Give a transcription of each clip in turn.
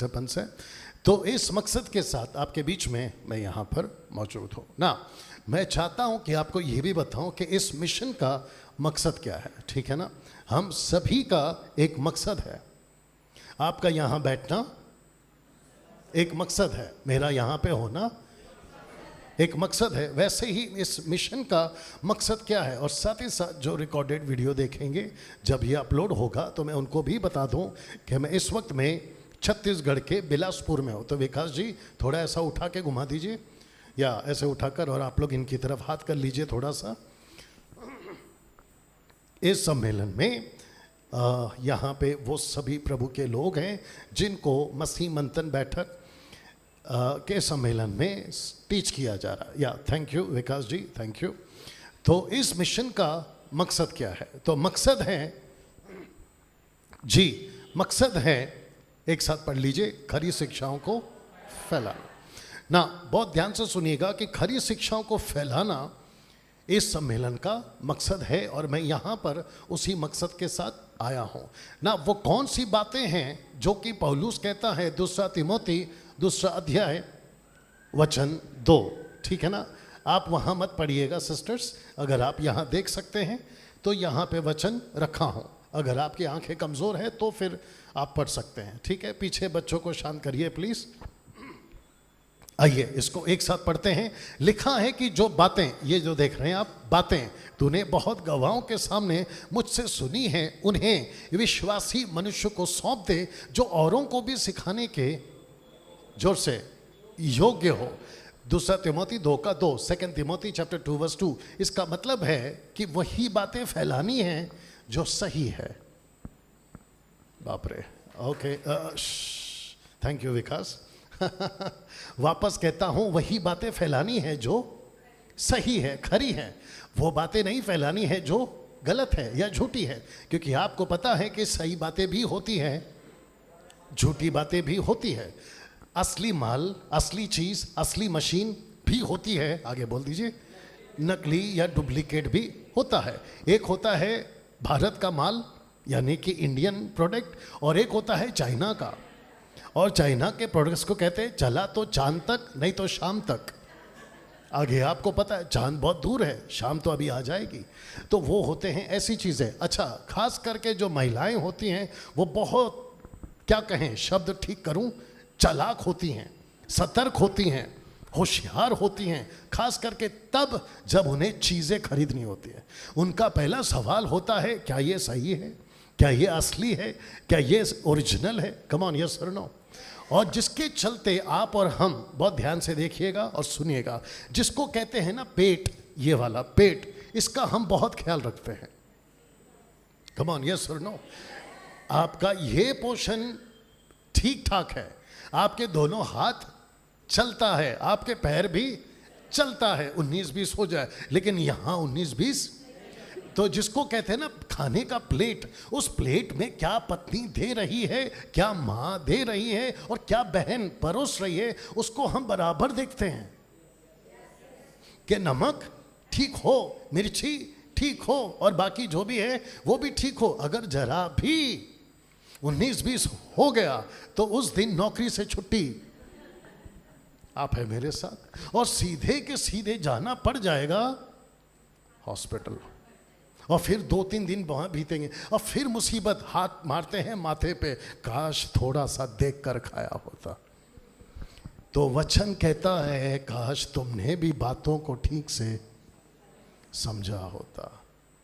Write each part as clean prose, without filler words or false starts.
ढप्पन से। तो इस मकसद के साथ आपके बीच में मैं यहाँ पर मौजूद हूँ ना। मैं चाहता हूँ कि आपको ये भी बताऊँ कि इस मिशन का मकसद क्या है, ठीक है ना। हम सभी का एक मकसद है। आपका यहाँ बैठना एक मकसद है, मेरा यहाँ पे होना एक मकसद है। वैसे ही इस मिशन का मकसद क्या है, और साथ ही साथ जो रिकॉर्डेड वीडियो देखेंगे जब ये अपलोड होगा तो मैं उनको भी बता दूं कि मैं इस वक्त में छत्तीसगढ़ के बिलासपुर में हूँ। तो विकास जी थोड़ा ऐसा उठा के घुमा दीजिए, या ऐसे उठाकर, और आप लोग इनकी तरफ हाथ कर लीजिए थोड़ा सा। इस सम्मेलन में यहाँ पे वो सभी प्रभु के लोग हैं जिनको मसीह मंथन बैठक के सम्मेलन में टीच किया जा रहा है। या thank you Vikas ji, thank you. तो इस मिशन का मकसद क्या है? तो मकसद है जी, मकसद है, एक साथ पढ़ लीजिए, खरी शिक्षाओं को फैलाना ना। बहुत ध्यान से सुनिएगा कि खरी शिक्षाओं को फैलाना इस सम्मेलन का मकसद है, और मैं यहाँ पर उसी मकसद के साथ आया हूँ ना। वो कौन सी बातें हैं जो कि पौलुस कहता है, दूसरा तिमोथी 2 अध्याय वचन 2, ठीक है ना। आप वहाँ मत पढ़िएगा सिस्टर्स, अगर आप यहाँ देख सकते हैं तो यहाँ पे वचन रखा हूँ। अगर आपकी आंखें कमज़ोर है तो फिर आप पढ़ सकते हैं, ठीक है। पीछे बच्चों को शांत करिए प्लीज़। आइए इसको एक साथ पढ़ते हैं। लिखा है कि जो बातें, ये जो देख रहे हैं आप, बातें तूने बहुत गवाहों के सामने मुझसे सुनी हैं, उन्हें विश्वासी मनुष्य को सौंप दे जो औरों को भी सिखाने के, जोर से, योग्य हो। 2 तिमोथी 2:2, 2 तिमोथी चैप्टर 2:2। इसका मतलब है कि वही बातें फैलानी हैं जो सही है। बाप रे, ओके, थैंक यू विकास। वापस कहता हूं, वही बातें फैलानी है जो सही है, खरी है। वो बातें नहीं फैलानी है जो गलत है या झूठी है, क्योंकि आपको पता है कि सही बातें भी होती हैं, झूठी बातें भी होती है। असली माल, असली चीज, असली मशीन भी होती है, आगे बोल दीजिए, नकली या डुप्लीकेट भी होता है। एक होता है भारत का माल यानी कि इंडियन प्रोडक्ट, और एक होता है चाइना का, और चाइना के प्रोडक्ट्स को कहते हैं चला तो चांद तक, नहीं तो शाम तक। आगे आपको पता है चांद बहुत दूर है, शाम तो अभी आ जाएगी। तो वो होते हैं ऐसी चीज़ें। अच्छा, खास करके जो महिलाएं होती हैं वो बहुत, क्या कहें, शब्द ठीक करूं, चालाक होती हैं, सतर्क होती हैं, होशियार होती हैं, खास करके तब जब उन्हें चीज़ें खरीदनी होती है। उनका पहला सवाल होता है, क्या ये सही है, क्या ये असली है, क्या ये ओरिजिनल है? कम ऑन, यस और नो। और जिसके चलते आप और हम, बहुत ध्यान से देखिएगा और सुनिएगा, जिसको कहते हैं ना पेट, ये वाला पेट, इसका हम बहुत ख्याल रखते हैं। कम ऑन, यस और नो। आपका ये पोर्शन ठीक ठाक है, आपके दोनों हाथ चलता है, आपके पैर भी चलता है, 19-20 हो जाए, लेकिन यहाँ 19-20। तो जिसको कहते हैं ना खाने का प्लेट, उस प्लेट में क्या पत्नी दे रही है, क्या माँ दे रही है, और क्या बहन परोस रही है, उसको हम बराबर देखते हैं कि नमक ठीक हो, मिर्ची ठीक हो, और बाकी जो भी है वो भी ठीक हो। अगर जरा भी 19-20 हो गया तो उस दिन नौकरी से छुट्टी। आप है मेरे साथ? और सीधे के सीधे जाना पड़ जाएगा हॉस्पिटल, और फिर 2-3 दिन वहाँ बीतेंगे, और फिर मुसीबत, हाथ मारते हैं माथे पे, काश थोड़ा सा देख कर खाया होता। तो वचन कहता है, काश तुमने भी बातों को ठीक से समझा होता,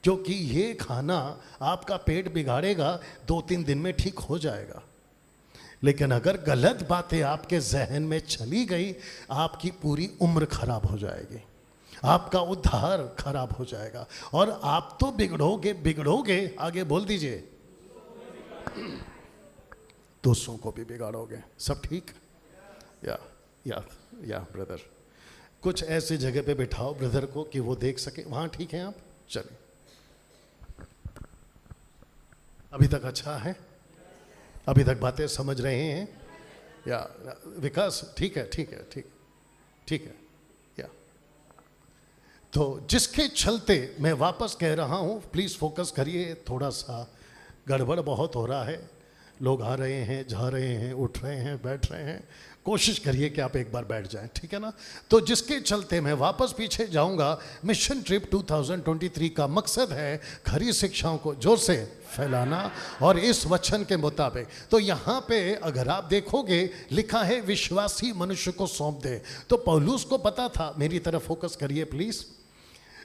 क्योंकि ये खाना आपका पेट बिगाड़ेगा, 2-3 दिन में ठीक हो जाएगा। लेकिन अगर गलत बातें आपके जहन में चली गई, आपकी पूरी उम्र खराब हो जाएगी, आपका उद्धार खराब हो जाएगा, और आप तो बिगड़ोगे बिगड़ोगे, आगे बोल दीजिए, दूसरों को भी बिगाड़ोगे। सब ठीक? या ब्रदर, कुछ ऐसी जगह पे बिठाओ ब्रदर को कि वो देख सके। वहाँ ठीक है आप? चलिए, अभी तक अच्छा है? अभी तक बातें समझ रहे हैं? या विकास, ठीक है, ठीक है, ठीक, ठीक है। या तो जिसके चलते मैं वापस कह रहा हूँ, प्लीज़ फोकस करिए, थोड़ा सा गड़बड़ बहुत हो रहा है। लोग आ रहे हैं, जा रहे हैं, उठ रहे हैं, बैठ रहे हैं। कोशिश करिए कि आप एक बार बैठ जाएं, ठीक है ना। तो जिसके चलते मैं वापस पीछे जाऊंगा। मिशन ट्रिप 2023 का मकसद है खरी शिक्षाओं को जोर से फैलाना और इस वचन के मुताबिक। तो यहाँ पे अगर आप देखोगे लिखा है विश्वासी मनुष्य को सौंप दे। तो पौलुस को पता था, मेरी तरफ फोकस करिए प्लीज।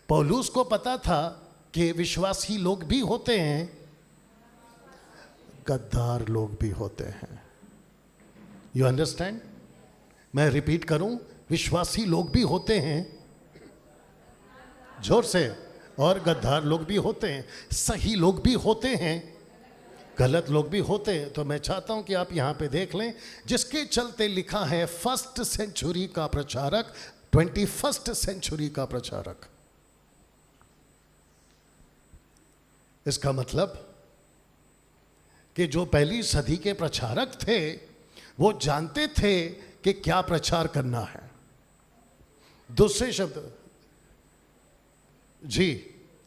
पौलुस को पता था कि विश्वासी लोग भी होते हैं, गद्दार लोग भी होते हैं। You understand? मैं रिपीट करूं, विश्वासी लोग भी होते हैं, जोर से, और गद्दार लोग भी होते हैं, सही लोग भी होते हैं, गलत लोग भी होते हैं। तो मैं चाहता हूं कि आप यहां पे देख लें, जिसके चलते लिखा है फर्स्ट सेंचुरी का प्रचारक, 21st सेंचुरी का प्रचारक। इसका मतलब कि जो पहली सदी के प्रचारक थे वो जानते थे कि क्या प्रचार करना है। दूसरे शब्द, जी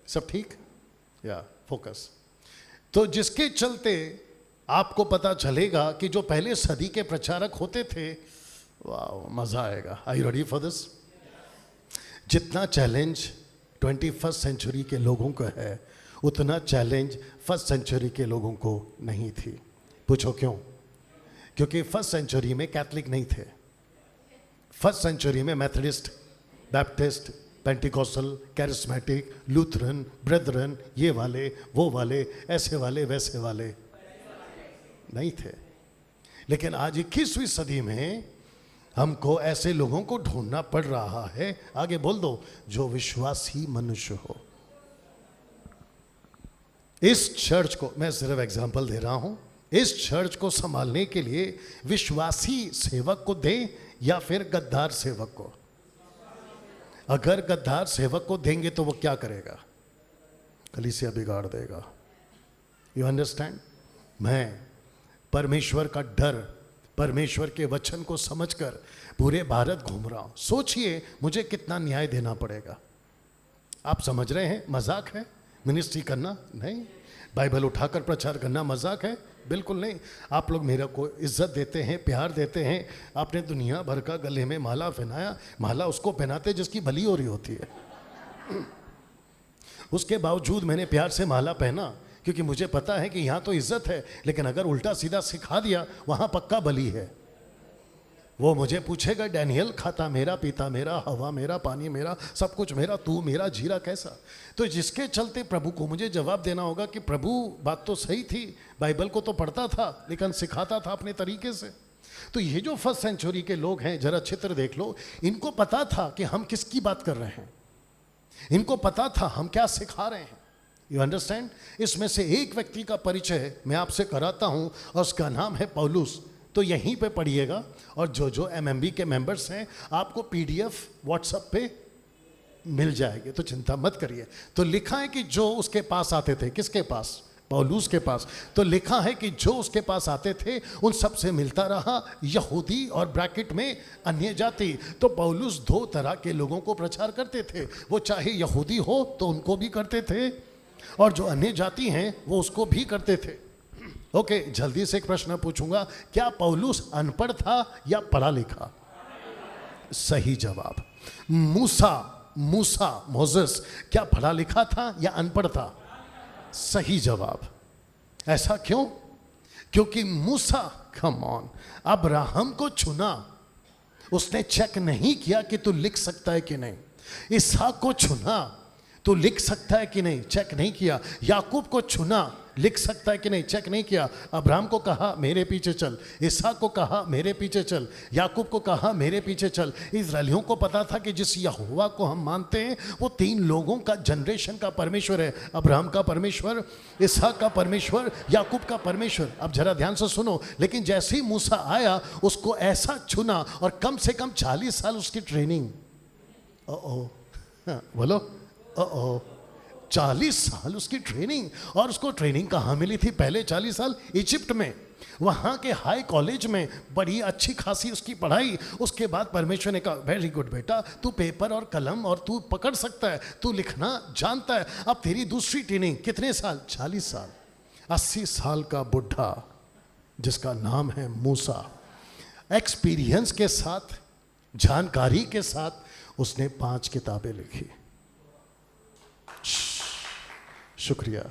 सब ठीक या फोकस। तो जिसके चलते आपको पता चलेगा कि जो पहले सदी के प्रचारक होते थे, वाह मजा आएगा। Are you ready for this? जितना चैलेंज 21st सेंचुरी के लोगों को है उतना चैलेंज फर्स्ट सेंचुरी के लोगों को नहीं थी। पूछो क्यों? क्योंकि फर्स्ट सेंचुरी में कैथलिक नहीं थे। फर्स्ट सेंचुरी में Methodist, Baptist, Pentecostal, charismatic, Lutheran, Brethren, ये वाले वो वाले, ऐसे वाले वैसे वाले नहीं थे। लेकिन आज 21वीं सदी में हमको ऐसे लोगों को ढूंढना पड़ रहा है, आगे बोल दो, जो विश्वासी मनुष्य हो। इस चर्च को, मैं सिर्फ एग्जांपल दे रहा हूं, इस चर्च को संभालने के लिए विश्वासी सेवक को दें या फिर गद्दार सेवक को? अगर गद्दार सेवक को देंगे तो वो क्या करेगा? कलीसिया बिगाड़ देगा। You understand? मैं परमेश्वर का डर, परमेश्वर के वचन को समझकर पूरे भारत घूम रहा हूं। सोचिए मुझे कितना न्याय देना पड़ेगा। आप समझ रहे हैं मजाक है मिनिस्ट्री करना? नहीं। बाइबल उठाकर प्रचार करना मजाक है? बिल्कुल नहीं। आप लोग मेरे को इज्जत देते हैं, प्यार देते हैं। आपने दुनिया भर का गले में माला पहनाया, माला उसको पहनाते जिसकी भली हो रही होती है। उसके बावजूद मैंने प्यार से माला पहना क्योंकि मुझे पता है कि यहाँ तो इज्जत है, लेकिन अगर उल्टा सीधा सिखा दिया वहाँ पक्का बली है। वो मुझे पूछेगा, डैनियल खाता मेरा, पीता मेरा, हवा मेरा, पानी मेरा, सब कुछ मेरा, तू मेरा जीरा कैसा? तो जिसके चलते प्रभु को मुझे जवाब देना होगा कि प्रभु बात तो सही थी, बाइबल को तो पढ़ता था लेकिन सिखाता था अपने तरीके से। तो ये जो फर्स्ट सेंचुरी के लोग हैं, जरा चित्र देख लो, इनको पता था कि हम किसकी बात कर रहे हैं, इनको पता था हम क्या सिखा रहे हैं। You understand? इसमें से एक व्यक्ति का परिचय मैं आपसे कराता हूं और उसका नाम है पौलुस। तो यहीं पे पढ़िएगा, और जो जो एमएमबी के मेंबर्स हैं आपको पीडीएफ व्हाट्सएप पे मिल जाएगी, तो चिंता मत करिए। तो लिखा है कि जो उसके पास आते थे, किसके पास? पौलुस के पास। तो लिखा है कि जो उसके पास आते थे उन सब से मिलता रहा, यहूदी और ब्रैकेट में अन्य जाति। तो पौलुस दो तरह के लोगों को प्रचार करते थे। वो चाहे यहूदी हो तो उनको भी करते थे, और जो अन्य जाति हैं वो उसको भी करते थे। ओके, जल्दी से एक प्रश्न पूछूंगा, क्या पौलुस अनपढ़ था या पढ़ा लिखा? सही जवाब। मूसा मोसेस क्या पढ़ा लिखा था या अनपढ़ था? सही जवाब। ऐसा क्यों? क्योंकि मूसा, कम ऑन, अब्राहम को चुना, उसने चेक नहीं किया कि तू लिख सकता है कि नहीं। इसहाक को चुना, तू लिख सकता है कि नहीं, चेक नहीं किया। याकूब को चुना, लिख सकता है कि नहीं, चेक नहीं किया। अब्राहम को कहा मेरे पीछे चल, इसहाक को कहा मेरे पीछे चल, याकूब को कहा मेरे पीछे चल। इस्राएलियों को पता था कि जिस यहोवा को हम मानते हैं वो तीन लोगों का, जनरेशन का परमेश्वर है। अब्राहम का परमेश्वर, इसहाक का परमेश्वर, याकूब का परमेश्वर। अब जरा ध्यान से सुनो। लेकिन जैसे ही मूसा आया उसको ऐसा चुना, और कम से कम 40 साल उसकी ट्रेनिंग। बोलो 40 साल उसकी ट्रेनिंग। और उसको ट्रेनिंग कहाँ मिली थी? पहले 40 साल इजिप्ट में, वहाँ के हाई कॉलेज में, बड़ी अच्छी खासी उसकी पढ़ाई। उसके बाद परमेश्वर ने कहा वेरी गुड बेटा, तू पेपर और कलम और तू पकड़ सकता है, तू लिखना जानता है। अब तेरी दूसरी ट्रेनिंग कितने साल? 40 साल। 80 साल का बुढ़ा जिसका नाम है मूसा। एक्सपीरियंस के साथ, जानकारी के साथ उसने 5 किताबें लिखी। शुक्रिया।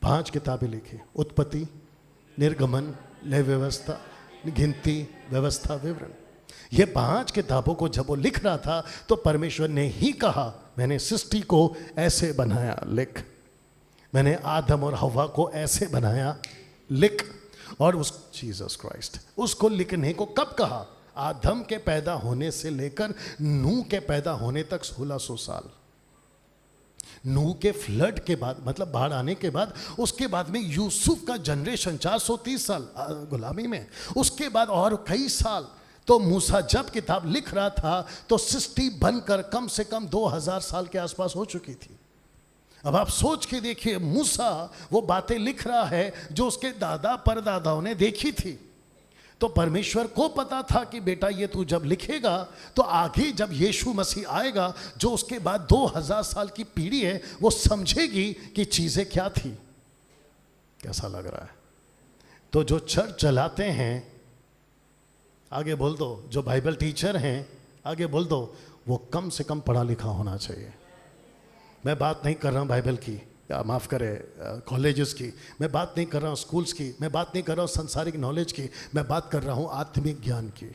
5 किताबें लिखी, उत्पत्ति, निर्गमन, लय व्यवस्था, गिनती, व्यवस्था, विवरण। ये 5 किताबों को जब वो लिख रहा था तो परमेश्वर ने ही कहा, मैंने सृष्टि को ऐसे बनाया, लिख। मैंने आदम और हव्वा को ऐसे बनाया, लिख। और उस जीसस क्राइस्ट, उसको लिखने को कब कहा? आदम के पैदा होने से लेकर नूह के पैदा होने तक 1600 साल। नूह के फ्लड के बाद, मतलब बाढ़ आने के बाद, उसके बाद में यूसुफ का जनरेशन 430 साल गुलामी में, उसके बाद और कई साल। तो मूसा जब किताब लिख रहा था तो सृष्टि बनकर कम से कम 2000 साल के आसपास हो चुकी थी। अब आप सोच के देखिए, मूसा वो बातें लिख रहा है जो उसके दादा परदादाओं ने देखी थी। तो परमेश्वर को पता था कि बेटा ये तू जब लिखेगा तो आगे जब यीशु मसीह आएगा, जो उसके बाद 2000 साल की पीढ़ी है, वो समझेगी कि चीज़ें क्या थी। कैसा लग रहा है? तो जो चर्च चलाते हैं, आगे बोल दो, जो बाइबल टीचर हैं, आगे बोल दो, वो कम से कम पढ़ा लिखा होना चाहिए। मैं बात नहीं कर रहा हूँ बाइबल की, या माफ़ करें कॉलेजेस की, मैं बात नहीं कर रहा हूँ स्कूल्स की, मैं बात नहीं कर रहा हूँ संसारिक नॉलेज की, मैं बात कर रहा हूँ आत्मिक ज्ञान की।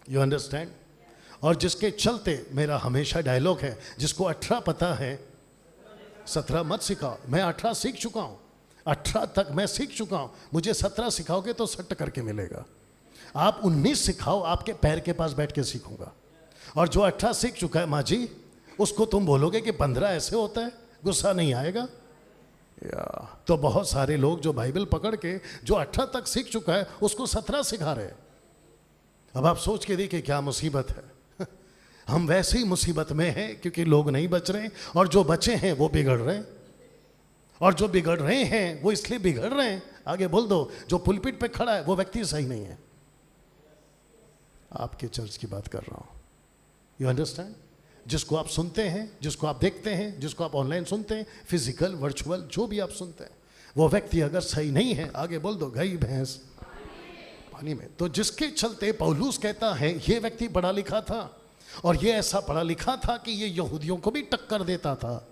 You understand? और जिसके चलते मेरा हमेशा डायलॉग है, जिसको 18 पता है 17 मत सिखाओ। मैं 18 सीख चुका हूँ, 18 तक मैं सीख चुका हूँ। मुझे 17 सिखाओगे तो सट्ट करके मिलेगा। आप 19 सिखाओ, आपके पैर के पास बैठ के सीखूंगा। और जो 18 सीख चुका है माँ जी, उसको तुम बोलोगे कि 15 ऐसे होता है, गुस्सा नहीं आएगा? या तो बहुत सारे लोग जो बाइबल पकड़ के जो 18 तक सीख चुका है उसको 17 सिखा रहे हैं। अब आप सोच के देखिए क्या मुसीबत है। हम वैसे ही मुसीबत में हैं क्योंकि लोग नहीं बच रहे, और जो बचे हैं वो बिगड़ रहे हैं, और जो बिगड़ रहे हैं वो इसलिए बिगड़ रहे हैं। आगे बोल दो, जो पुलपिट पे खड़ा है वो व्यक्ति सही नहीं है। आपके चर्च की बात कर रहा हूं। You understand? जिसको आप सुनते हैं, जिसको आप देखते हैं, जिसको आप ऑनलाइन सुनते हैं, फिजिकल, वर्चुअल, जो भी आप सुनते हैं, वो व्यक्ति अगर सही नहीं है, आगे बोल दो, गई भैंस पानी में। तो जिसके चलते पौलुस कहता है ये व्यक्ति पढ़ा लिखा था, और ये ऐसा पढ़ा लिखा था कि ये यहूदियों को भी टक्कर देता था,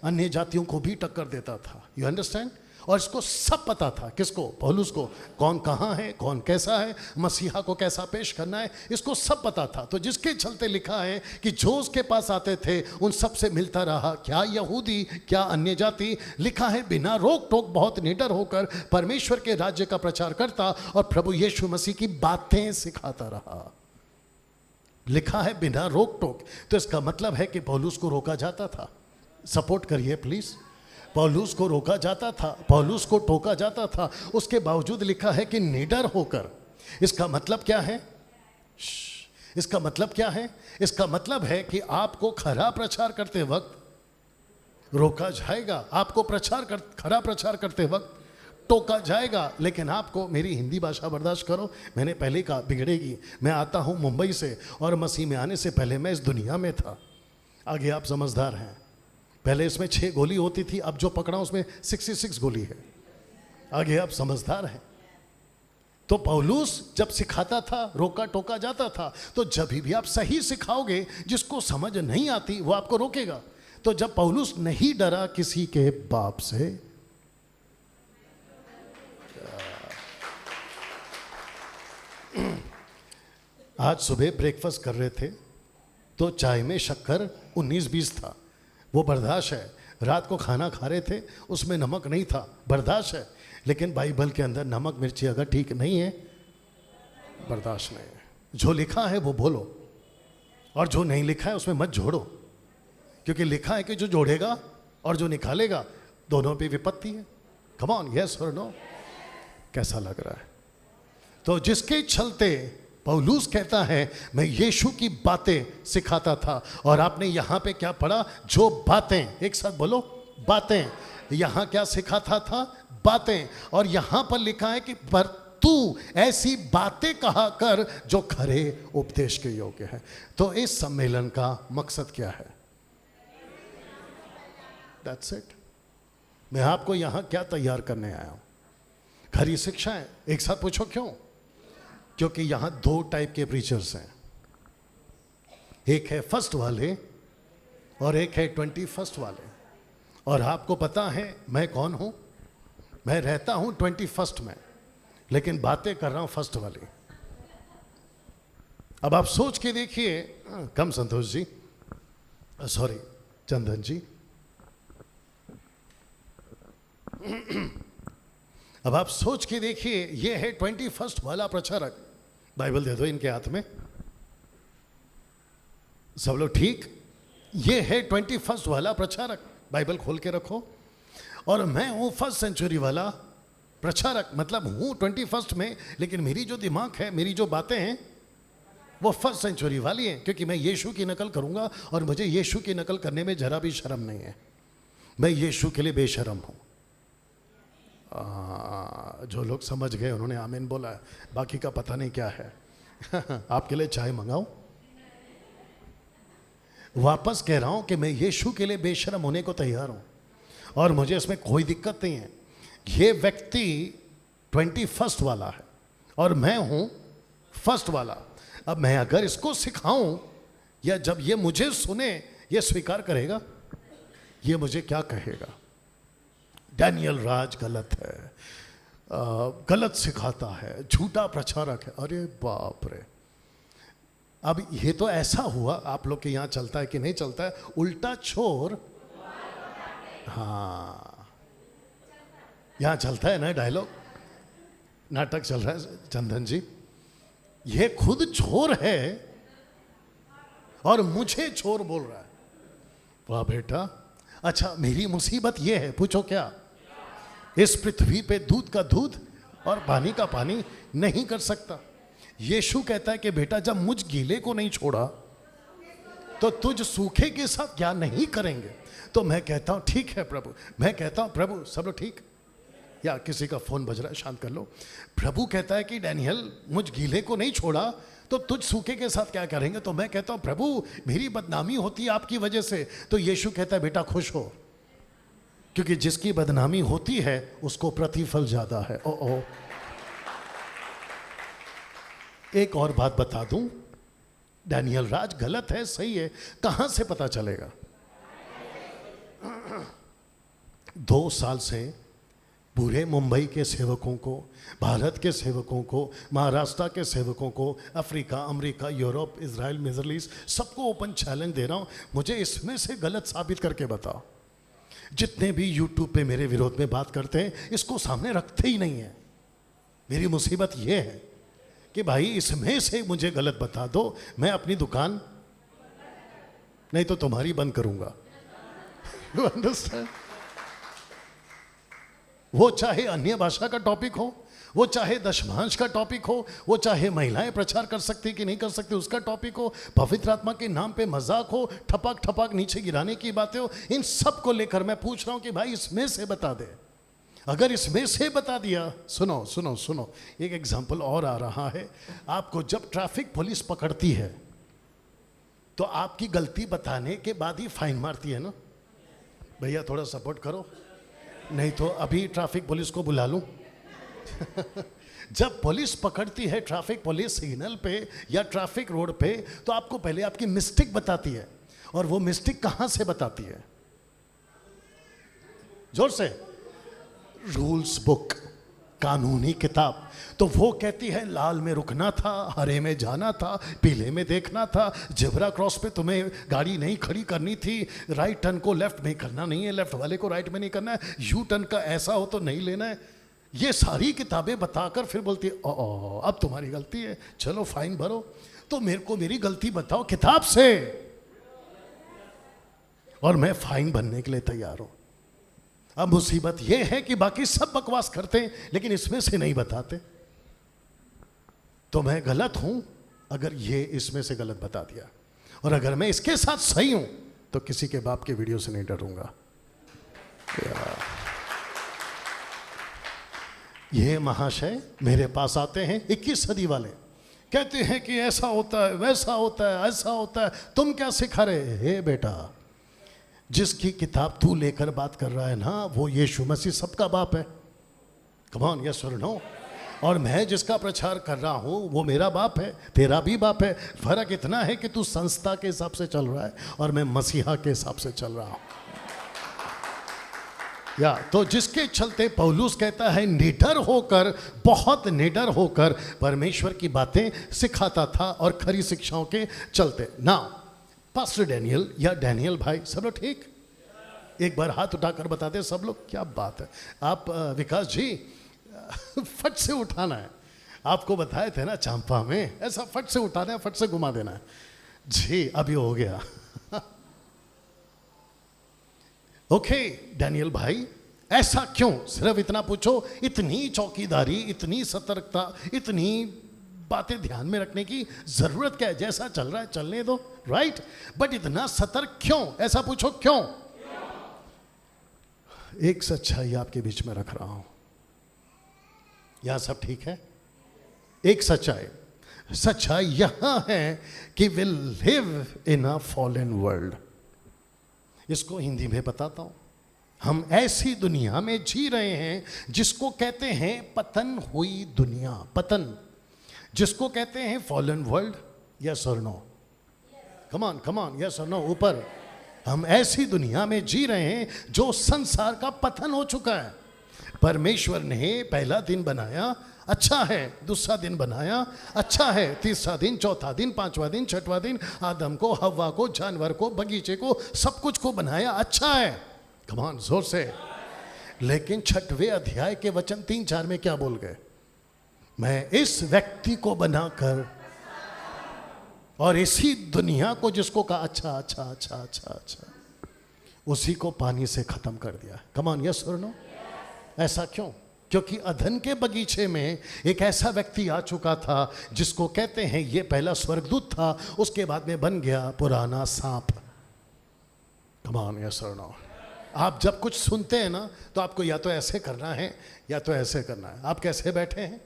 अन्य जातियों को भी टक्कर देता था। You understand? और इसको सब पता था। किसको? पौलुस को। कौन कहाँ है, कौन कैसा है, मसीहा को कैसा पेश करना है, इसको सब पता था। तो जिसके चलते लिखा है कि जो उसके पास आते थे उन सब से मिलता रहा, क्या यहूदी क्या अन्य जाति। लिखा है बिना रोक टोक बहुत निडर होकर परमेश्वर के राज्य का प्रचार करता और प्रभु यीशु मसीह की बातें सिखाता रहा। लिखा है बिना रोक टोक। तो इसका मतलब है कि पौलुस को रोका जाता था। सपोर्ट करिए प्लीज। पौलुस को रोका जाता था, पौलुस को टोका जाता था, उसके बावजूद लिखा है कि निडर होकर। इसका मतलब क्या है? इसका मतलब क्या है? इसका मतलब है कि आपको खरा प्रचार करते वक्त रोका जाएगा, आपको खरा प्रचार करते वक्त टोका जाएगा, लेकिन आपको, मेरी हिंदी भाषा बर्दाश्त करो, मैंने पहले कहा बिगड़ेगी। मैं आता हूं मुंबई से, और मसीह में आने से पहले मैं इस दुनिया में था। आगे आप समझदार हैं। पहले इसमें 6 गोली होती थी, अब जो पकड़ा उसमें 66 गोली है। आगे आप समझदार हैं। तो पौलुस जब सिखाता था रोका टोका जाता था। तो जब भी आप सही सिखाओगे, जिसको समझ नहीं आती वो आपको रोकेगा। तो जब पौलुस नहीं डरा किसी के बाप से, आज सुबह ब्रेकफास्ट कर रहे थे तो चाय में शक्कर 19-20 था, वो बर्दाश्त है। रात को खाना खा रहे थे, उसमें नमक नहीं था, बर्दाश्त है। लेकिन बाइबल के अंदर नमक मिर्ची अगर ठीक नहीं है, बर्दाश्त नहीं है। जो लिखा है वो बोलो, और जो नहीं लिखा है उसमें मत जोड़ो, क्योंकि लिखा है कि जो जोड़ेगा और जो निकालेगा दोनों पे विपत्ति है। कम ऑन, यस और नो? कैसा लग रहा है? तो जिसके चलते पौलुस कहता है मैं यीशु की बातें सिखाता था। और आपने यहां पे क्या पढ़ा? जो बातें, एक साथ बोलो, बातें। यहां क्या सिखाता था? बातें। और यहां पर लिखा है कि पर तू ऐसी बातें कहा कर जो खरे उपदेश के योग्य है। तो इस सम्मेलन का मकसद क्या है? That's it. मैं आपको यहां क्या तैयार करने आया हूं? खरी शिक्षा है। एक साथ पूछो क्यों? क्योंकि यहां 2 टाइप के प्रीचर्स हैं, एक है फर्स्ट वाले और एक है 21st वाले। और आपको पता है मैं कौन हूं? मैं रहता हूं 21st में, लेकिन बातें कर रहा हूं फर्स्ट वाली। अब आप सोच के देखिए, कम संतोष जी, सॉरी चंदन जी, अब आप सोच के देखिए, ये है 21st वाला प्रचारक। बाइबल दे दो इनके हाथ में, सब लोग ठीक? ये है 21st वाला प्रचारक, बाइबल खोल के रखो। और मैं हूं 1st सेंचुरी वाला प्रचारक, मतलब हूं 21st में, लेकिन मेरी जो दिमाग है, मेरी जो बातें हैं, वो 1st सेंचुरी वाली हैं, क्योंकि मैं यीशु की नकल करूंगा और मुझे यीशु की नकल करने में जरा भी शर्म नहीं है। मैं यीशु के लिए बेशर्म हूं। जो लोग समझ गए उन्होंने आमीन बोला है, बाकी का पता नहीं क्या है। आपके लिए चाय मंगाऊं? वापस कह रहा हूं कि मैं यीशु के लिए बेशर्म होने को तैयार हूं और मुझे इसमें कोई दिक्कत नहीं है। ये व्यक्ति 21st वाला है और मैं हूं 1st वाला। अब मैं अगर इसको सिखाऊं या जब ये मुझे सुने, ये स्वीकार करेगा, ये मुझे क्या कहेगा? डैनियल राज गलत है, गलत सिखाता है, झूठा प्रचारक है। अरे बाप रे! अब ये तो ऐसा हुआ, आप लोग के यहाँ चलता है कि नहीं चलता है, उल्टा छोर। हाँ, यहाँ चलता है ना डायलॉग, नाटक चल रहा है चंदन जी। ये खुद चोर है और मुझे चोर बोल रहा है। वाह बेटा! अच्छा, मेरी मुसीबत ये है, पूछो क्या? इस पृथ्वी पे दूध का दूध और पानी का पानी नहीं कर सकता। यीशु कहता है कि बेटा, जब मुझ गीले को नहीं छोड़ा तो तुझ सूखे के साथ क्या नहीं करेंगे। तो मैं कहता हूं ठीक है प्रभु, मैं कहता हूं प्रभु, सब लोग ठीक? या किसी का फोन बज रहा है, शांत कर लो। प्रभु कहता है कि डैनियल, मुझ गीले को नहीं छोड़ा तो तुझ सूखे के साथ क्या करेंगे। तो मैं कहता हूं प्रभु, मेरी बदनामी होती है आपकी वजह से। तो यीशु कहता है बेटा खुश हो, क्योंकि जिसकी बदनामी होती है उसको प्रतिफल ज्यादा है। ओ एक और बात बता दूं, डैनियल राज गलत है सही है, कहां से पता चलेगा? 2 साल से पूरे मुंबई के सेवकों को, भारत के सेवकों को, महाराष्ट्र के सेवकों को, Africa, America, Europe, Israel, middle east, सबको ओपन चैलेंज दे रहा हूं, मुझे इसमें से गलत साबित करके बताओ। जितने भी यूट्यूब पे मेरे विरोध में बात करते हैं, इसको सामने रखते ही नहीं है। मेरी मुसीबत यह है कि भाई इसमें से मुझे गलत बता दो, मैं अपनी दुकान नहीं तो तुम्हारी बंद करूंगा। You understand? वो चाहे अन्य भाषा का टॉपिक हो, वो चाहे दशमांश का टॉपिक हो, वो चाहे महिलाएं प्रचार कर सकती कि नहीं कर सकती उसका टॉपिक हो, पवित्र आत्मा के नाम पे मजाक हो, ठपाक ठपाक नीचे गिराने की बातें हो, इन सब को लेकर मैं पूछ रहा हूं कि भाई इसमें से बता दे। अगर इसमें से बता दिया, सुनो सुनो सुनो, एक एग्जांपल और आ रहा है आपको। जब ट्रैफिक पुलिस पकड़ती है तो आपकी गलती बताने के बाद ही फाइन मारती है ना? भैया थोड़ा सपोर्ट करो, नहीं तो अभी ट्रैफिक पुलिस को बुला लूं। जब पुलिस पकड़ती है, ट्रैफिक पुलिस सिग्नल पे या ट्रैफिक रोड पे, तो आपको पहले आपकी मिस्टेक बताती है। और वो मिस्टेक कहां से बताती है? जोर से, रूल्स बुक, कानूनी किताब। तो वो कहती है लाल में रुकना था, हरे में जाना था, पीले में देखना था, जेब्रा क्रॉस पे तुम्हें गाड़ी नहीं खड़ी करनी थी, राइट टर्न को लेफ्ट में करना नहीं है, लेफ्ट वाले को राइट में नहीं करना है, यू टर्न का ऐसा हो तो नहीं लेना है। ये सारी किताबें बताकर फिर बोलती है अब तुम्हारी गलती है, चलो फाइन भरो। तो मेरे को मेरी गलती बताओ किताब से, और मैं फाइन भरने के लिए तैयार हूं। अब मुसीबत यह है कि बाकी सब बकवास करते हैं लेकिन इसमें से नहीं बताते। तो मैं गलत हूं अगर ये इसमें से गलत बता दिया, और अगर मैं इसके साथ सही हूं तो किसी के बाप के वीडियो से नहीं डरूंगा। ये महाशय मेरे पास आते हैं 21 सदी वाले, कहते हैं कि ऐसा होता है, वैसा होता है, ऐसा होता है, तुम क्या सिखा रहे? हे बेटा, जिसकी किताब तू लेकर बात कर रहा है ना, वो यीशु मसीह सबका बाप है। कम ऑन, यस और नो? और मैं जिसका प्रचार कर रहा हूं वो मेरा बाप है, तेरा भी बाप है। फर्क इतना है कि तू संस्था के हिसाब से चल रहा है और मैं मसीहा के हिसाब से चल रहा हूं। या तो जिसके चलते पौलुस कहता है निडर होकर, बहुत निडर होकर परमेश्वर की बातें सिखाता था और खरी शिक्षाओं के चलते। ना पास्टर डैनियल या डैनियल भाई, सब लोग ठीक? एक बार हाथ उठाकर बता दे सब लोग। क्या बात है। आप विकास जी फट से उठाना है। आपको बताए थे ना चांपा में, ऐसा फट से उठाना है, फट से घुमा देना है जी। अभी हो गया। ओके डैनियल भाई, ऐसा क्यों? सिर्फ इतना पूछो, इतनी चौकीदारी, इतनी सतर्कता, इतनी बातें ध्यान में रखने की जरूरत क्या है? जैसा चल रहा है चलने दो, राइट? बट इतना सतर्क क्यों? ऐसा पूछो क्यों? एक सच्चाई आपके बीच में रख रहा हूं। यहां सब ठीक है? एक सच्चाई यहां है कि will live in a fallen world. इसको हिंदी में बताता हूं। हम ऐसी दुनिया में जी रहे हैं जिसको कहते हैं पतन हुई दुनिया। पतन जिसको कहते हैं फॉलन वर्ल्ड। यस और नो? कम ऑन, यस और नो? ऊपर। हम ऐसी दुनिया में जी रहे हैं जो संसार का पतन हो चुका है। परमेश्वर ने पहला दिन बनाया, अच्छा है। दूसरा दिन बनाया, अच्छा है। तीसरा दिन, चौथा दिन, पांचवा दिन, छठवां दिन, आदम को, हव्वा को, जानवर को, बगीचे को, सब कुछ को बनाया, अच्छा है। कम ऑन, जोर से। लेकिन छठवें अध्याय के वचन 3-4 में क्या बोल गए? मैं इस व्यक्ति को बनाकर और इसी दुनिया को, जिसको कहा अच्छा, उसी को पानी से खत्म कर दिया। कम ऑन, यस और नो? ऐसा क्यों? क्योंकि अदन के बगीचे में एक ऐसा व्यक्ति आ चुका था जिसको कहते हैं, ये पहला स्वर्गदूत था, उसके बाद में बन गया पुराना सांप। कम ऑन, यस और नो? आप जब कुछ सुनते हैं ना तो आपको या तो ऐसे करना है या तो ऐसे करना है। आप कैसे बैठे हैं?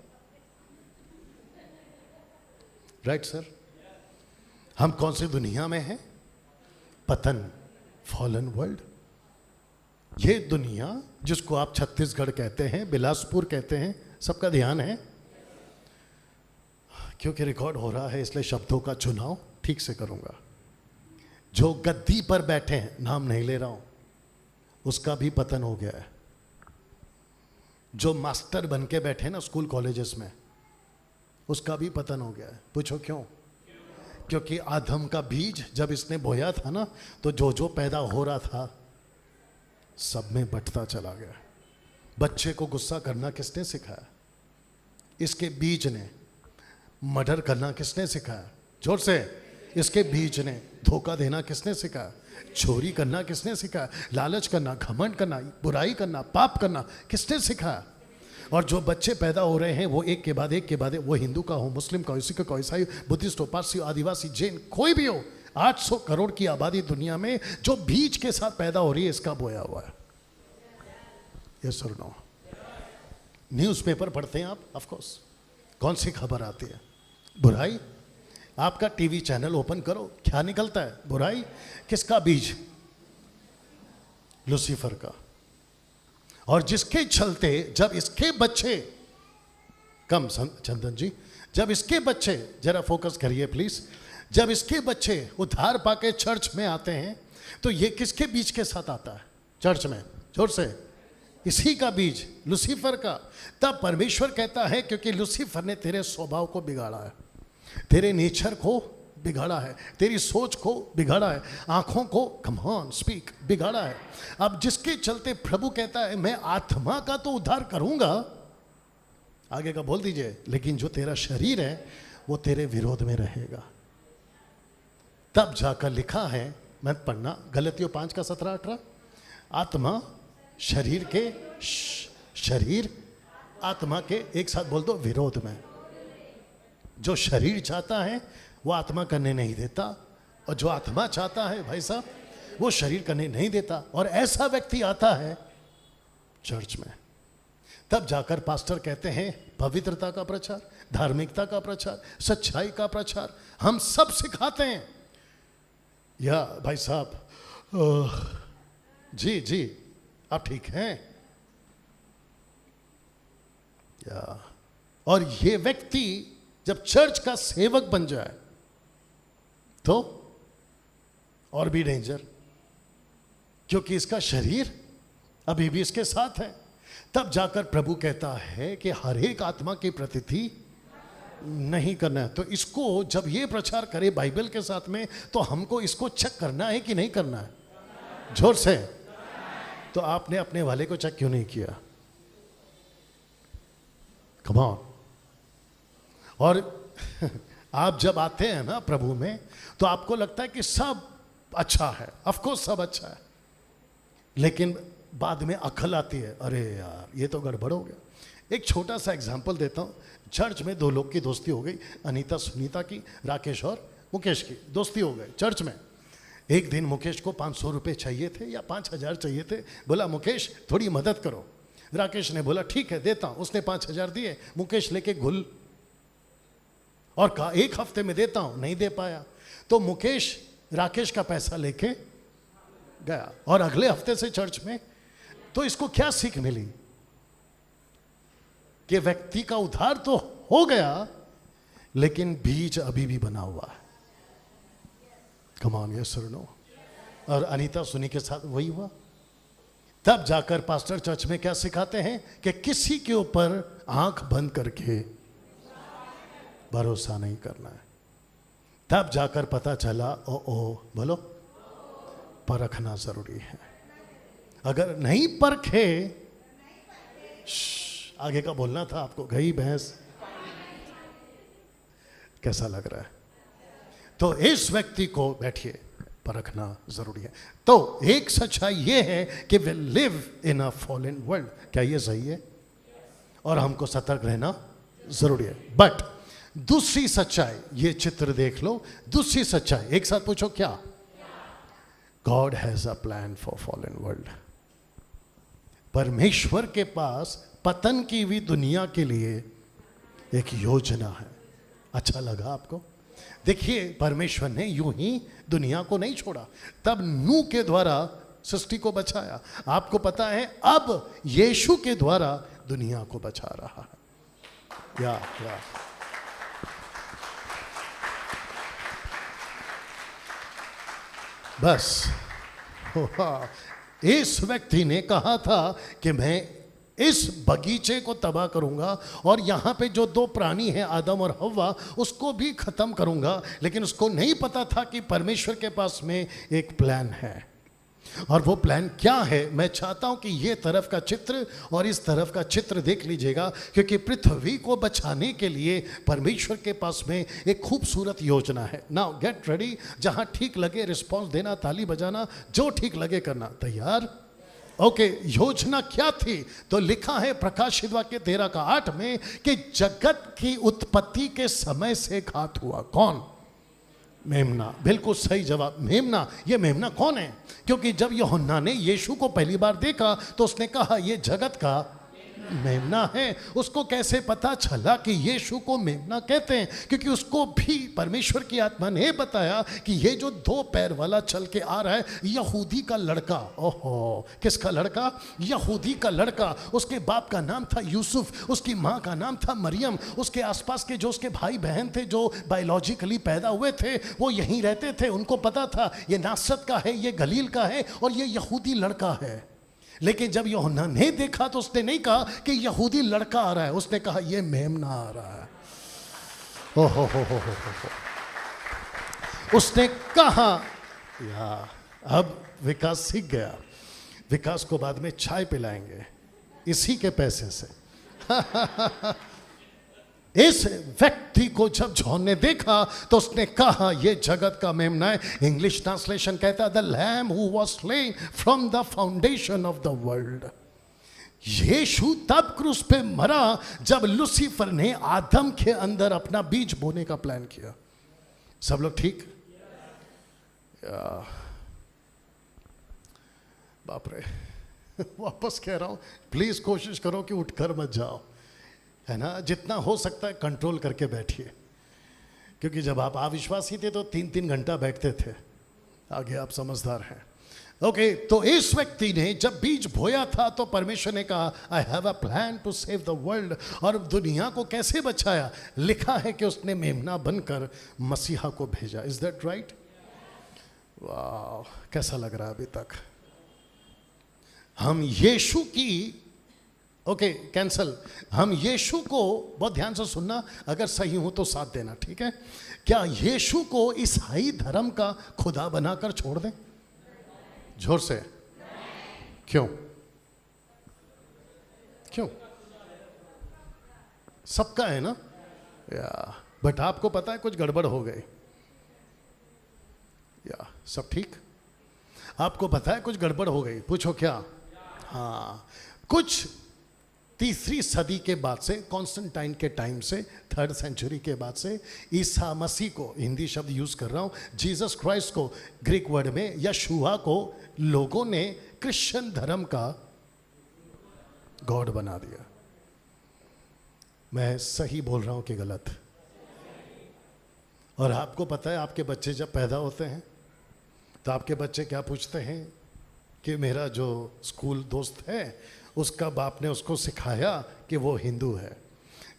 Right sir? हम कौन सी दुनिया में हैं? पतन, फॉलन वर्ल्ड। ये दुनिया जिसको आप छत्तीसगढ़ कहते हैं, बिलासपुर कहते हैं, सबका ध्यान है? क्योंकि रिकॉर्ड हो रहा है इसलिए शब्दों का चुनाव ठीक से करूंगा। जो गद्दी पर बैठे हैं, नाम नहीं ले रहा हूं, उसका भी पतन हो गया है। जो मास्टर बन के बैठे हैं ना स्कूल कॉलेजेस में, उसका भी पतन हो गया है। पूछो क्यों? क्योंकि आदम का बीज जब इसने बोया था ना, तो जो जो पैदा हो रहा था सब में बंटता चला गया। बच्चे को गुस्सा करना किसने सिखाया? इसके बीज ने। मर्डर करना किसने सिखाया? जोर से। इसके बीज ने। धोखा देना किसने सिखाया? चोरी करना किसने सिखाया? लालच करना, घमंड करना, बुराई करना, पाप करना किसने सिखाया? और जो बच्चे पैदा हो रहे हैं वो एक के बाद एक, वो हिंदू का हो, मुस्लिम का हो, सिख का हो, ईसाई, बुद्धिस्ट हो, पारसी, आदिवासी, जैन, कोई भी हो, 800 करोड़ की आबादी दुनिया में जो बीज के साथ पैदा हो रही है, इसका बोया हुआ है। यस और नो? न्यूज़पेपर पढ़ते हैं आप? Of course. कौन सी खबर आती है? बुराई। आपका टीवी चैनल ओपन करो, क्या निकलता है? बुराई। किसका बीज? लूसीफर का। और जिसके चलते जब इसके बच्चे, कम चंदन जी, जब इसके बच्चे, जरा फोकस करिए प्लीज, जब इसके बच्चे उद्धार पाके चर्च में आते हैं तो ये किसके बीज के साथ आता है चर्च में? जोर से। इसी का बीज, लूसीफर का। तब परमेश्वर कहता है क्योंकि लूसीफर ने तेरे स्वभाव को बिगाड़ा है, तेरे नेचर को बिगाड़ा है, तेरी सोच को बिगाड़ा है, आंखों को, कम ऑन स्पीक, बिगाड़ा है। अब जिसके चलते प्रभु कहता है मैं आत्मा का तो उद्धार करूंगा, आगे का बोल दीजिए, लेकिन जो तेरा शरीर है वो तेरे विरोध में रहेगा। तब जाकर लिखा है, मत पढ़ना, गलतियों 5:17-18, आत्मा शरीर के, शरीर आत्मा के, एक साथ बोल दो, विरोध में। जो शरीर चाहता है वो आत्मा करने नहीं देता, और जो आत्मा चाहता है भाई साहब वो शरीर करने नहीं देता। और ऐसा व्यक्ति आता है चर्च में, तब जाकर पास्टर कहते हैं पवित्रता का प्रचार, धार्मिकता का प्रचार, सच्चाई का प्रचार हम सब सिखाते हैं। या भाई साहब, जी जी आप ठीक हैं? या और ये व्यक्ति जब चर्च का सेवक बन जाए तो और भी डेंजर, क्योंकि इसका शरीर अभी भी इसके साथ है। तब जाकर प्रभु कहता है कि हर एक आत्मा की प्रतिथि नहीं करना है। तो इसको जब ये प्रचार करे बाइबल के साथ में, तो हमको इसको चेक करना है कि नहीं करना है? जोर से। तो आपने अपने वाले को चेक क्यों नहीं किया? Come on. और आप जब आते हैं ना प्रभु में, तो आपको लगता है कि सब अच्छा है, ऑफ कोर्स सब अच्छा है, लेकिन बाद में अकल आती है, अरे यार ये तो गड़बड़ हो गया। एक छोटा सा एग्जांपल देता हूँ। चर्च में दो लोग की दोस्ती हो गई, अनीता सुनीता की, राकेश और मुकेश की दोस्ती हो गई चर्च में। एक दिन मुकेश को 500 रुपये चाहिए थे या 5000 चाहिए थे। बोला मुकेश थोड़ी मदद करो। राकेश ने बोला ठीक है देता हूँ। उसने 5000 दिए, मुकेश लेके घुल और कहा 1 हफ्ते में देता हूँ, नहीं दे पाया। तो मुकेश राकेश का पैसा लेके गया और अगले हफ्ते से चर्च में। तो इसको क्या सीख मिली कि व्यक्ति का उद्धार तो हो गया, लेकिन बीज अभी भी बना हुआ है। कम ऑन, यस और नो? और अनीता सुनी के साथ वही हुआ। तब जाकर पास्टर चर्च में क्या सिखाते हैं कि किसी के ऊपर आंख बंद करके भरोसा नहीं करना है। तब जाकर पता चला ओ बोलो, परखना जरूरी है। अगर नहीं परखे, आगे का बोलना था आपको, गई भैंस। कैसा लग रहा है? तो इस व्यक्ति को बैठिए, परखना जरूरी है। तो एक सच्चाई ये है कि we live in a fallen world. क्या ये सही है? और हमको सतर्क रहना जरूरी है। बट दूसरी सच्चाई, ये चित्र देख लो, दूसरी सच्चाई एक साथ पूछो क्या? God has a plan for fallen world. परमेश्वर के पास पतन की हुई दुनिया के लिए एक योजना है। अच्छा लगा आपको? देखिए, परमेश्वर ने यूं ही दुनिया को नहीं छोड़ा, तब नूह के द्वारा सृष्टि को बचाया। आपको पता है अब यीशु के द्वारा दुनिया को बचा रहा है। या बस इस व्यक्ति ने कहा था कि मैं इस बगीचे को तबाह करूंगा और यहाँ पे जो 2 प्राणी हैं आदम और हव्वा, उसको भी खत्म करूंगा। लेकिन उसको नहीं पता था कि परमेश्वर के पास में एक प्लान है। और वो प्लान क्या है? मैं चाहता हूं कि ये तरफ का चित्र और इस तरफ का चित्र देख लीजिएगा, क्योंकि पृथ्वी को बचाने के लिए परमेश्वर के पास में एक खूबसूरत योजना है। Now get ready. जहां ठीक लगे रिस्पॉन्स देना, ताली बजाना, जो ठीक लगे करना। तैयार? ओके, योजना क्या थी? तो लिखा है प्रकाशित वाक्य 13:8 में कि जगत की उत्पत्ति के समय से घात हुआ। कौन? मेमना। बिल्कुल सही जवाब, मेमना। ये मेमना कौन है? क्योंकि जब यूहन्ना ने यीशु को पहली बार देखा तो उसने कहा ये जगत का मेमना है। उसको कैसे पता चला कि यीशु को मेमना कहते हैं? क्योंकि उसको भी परमेश्वर की आत्मा ने बताया कि ये जो 2 पैर वाला चल के आ रहा है, यहूदी का लड़का। ओहो, किसका लड़का? यहूदी का लड़का। उसके बाप का नाम था यूसुफ, उसकी माँ का नाम था मरियम। उसके आसपास के जो उसके भाई बहन थे जो बायोलॉजिकली पैदा हुए थे, वो यहीं रहते थे। उनको पता था ये नासरत का है, ये गलील का है और ये यहूदी लड़का है। लेकिन जब यूहन्ना ने देखा तो उसने नहीं कहा कि यहूदी लड़का आ रहा है, उसने कहा ये मेमना आ रहा है। हो। उसने कहा या अब विकास सीख गया। विकास को बाद में चाय पिलाएंगे इसी के पैसे से। इस व्यक्ति को जब जॉन ने देखा तो उसने कहा ये जगत का मेमना है। इंग्लिश ट्रांसलेशन कहता है the lamb who was slain from the foundation of the world. Yeshu तब क्रूस पे मरा जब लूसीफर ने आदम के अंदर अपना बीज बोने का प्लान किया। सब लोग ठीक? बाप रे, वापस कह रहा हूं, प्लीज कोशिश करो कि उठकर मत जाओ, है ना? जितना हो सकता है कंट्रोल करके बैठिए, क्योंकि जब आप अविश्वासी थे तो 3-3 घंटा बैठते थे। आगे आप समझदार हैं। ओके, तो इस व्यक्ति ने जब बीज बोया था तो परमेश्वर ने कहा I have a plan to save the world, और दुनिया को कैसे बचाया? लिखा है कि उसने मेमना बनकर मसीहा को भेजा। Is that right? वाह, कैसा लग रहा है अभी तक? हम यीशु की, ओके कैंसल, हम यीशु को, बहुत ध्यान से सुनना, अगर सही हूं तो साथ देना, ठीक है? क्या यीशु को ईसाई धर्म का खुदा बनाकर छोड़ दें? जोर से, क्यों? क्यों? सबका है ना, या बट आपको पता है कुछ गड़बड़ हो गई, या सब ठीक? आपको पता है कुछ गड़बड़ हो गई, पूछो क्या? हाँ, कुछ तीसरी सदी के बाद से, कॉन्स्टेंटाइन के टाइम से, 3rd सेंचुरी के बाद से ईसा मसीह को, हिंदी शब्द यूज कर रहा हूं, जीसस क्राइस्ट को ग्रीक वर्ड में यशुआ को लोगों ने क्रिश्चियन धर्म का गॉड बना दिया। मैं सही बोल रहा हूं कि गलत? और आपको पता है आपके बच्चे जब पैदा होते हैं तो आपके बच्चे क्या पूछते हैं कि मेरा जो स्कूल दोस्त है उसका बाप ने उसको सिखाया कि वो हिंदू है।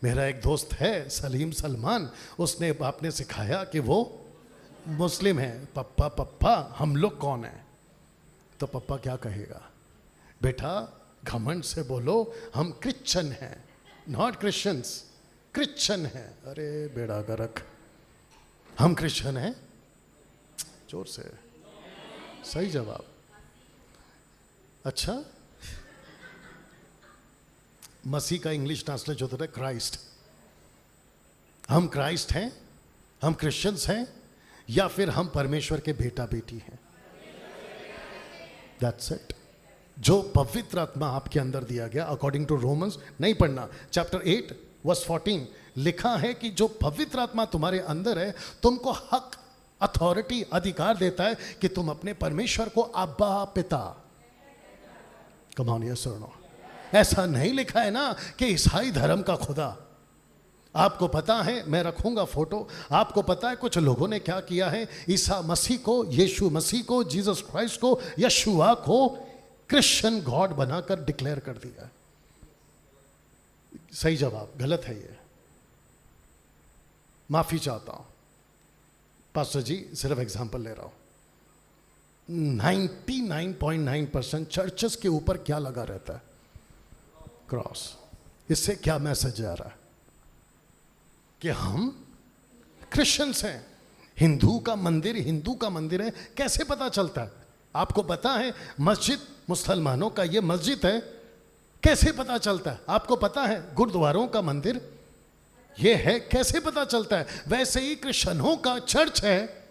मेरा एक दोस्त है सलीम सलमान, उसने बाप ने सिखाया कि वो मुस्लिम है। पप्पा पप्पा हम लोग कौन है? तो पप्पा क्या कहेगा? बेटा घमंड से बोलो हम क्रिश्चियन हैं, नॉट क्रिश्चियंस, क्रिश्चियन हैं। अरे बेड़ा गर्क, हम क्रिश्चियन हैं? जोर से, सही जवाब। अच्छा, मसीह का इंग्लिश ट्रांसलेट होता है क्राइस्ट। हम क्राइस्ट हैं, हम क्रिश्चियंस हैं, या फिर हम परमेश्वर के बेटा बेटी हैं? That's it. जो पवित्र आत्मा आपके अंदर दिया गया, अकॉर्डिंग टू रोमन्स, नहीं पढ़ना, चैप्टर 8 वर्स 14 लिखा है कि जो पवित्र आत्मा तुम्हारे अंदर है तुमको हक, अथॉरिटी, अधिकार देता है कि तुम अपने परमेश्वर को अब्बा पिता। कम ऑन यस और नो? ऐसा नहीं लिखा है ना कि ईसाई धर्म का खुदा। आपको पता है, मैं रखूंगा फोटो, आपको पता है कुछ लोगों ने क्या किया है? ईसा मसीह को, यीशु मसीह को, जीसस क्राइस्ट को, यशुआ को क्रिश्चियन गॉड बनाकर डिक्लेयर कर दिया। सही जवाब गलत है ये, माफी चाहता हूं पास्टर जी, सिर्फ एग्जांपल ले रहा हूं। 99.9% चर्चेस के ऊपर क्या लगा रहता है? क्रॉस। इससे क्या मैसेज आ रहा है? कि हम क्रिश्चियंस हैं। हिंदू का मंदिर है, कैसे पता चलता है? आपको पता है मस्जिद मुसलमानों का ये मस्जिद है, कैसे पता चलता है? आपको पता है गुरुद्वारों का मंदिर ये है, कैसे पता चलता है? वैसे ही क्रिश्चियनों का चर्च है,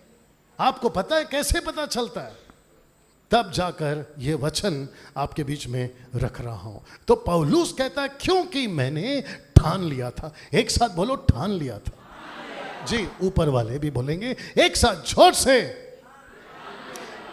आपको पता है कैसे पता चलता है? तब जाकर ये वचन आपके बीच में रख रहा हूं। तो पौलुस कहता है क्योंकि मैंने ठान लिया था। एक साथ बोलो, ठान लिया था। जी, ऊपर वाले भी बोलेंगे एक साथ जोर से।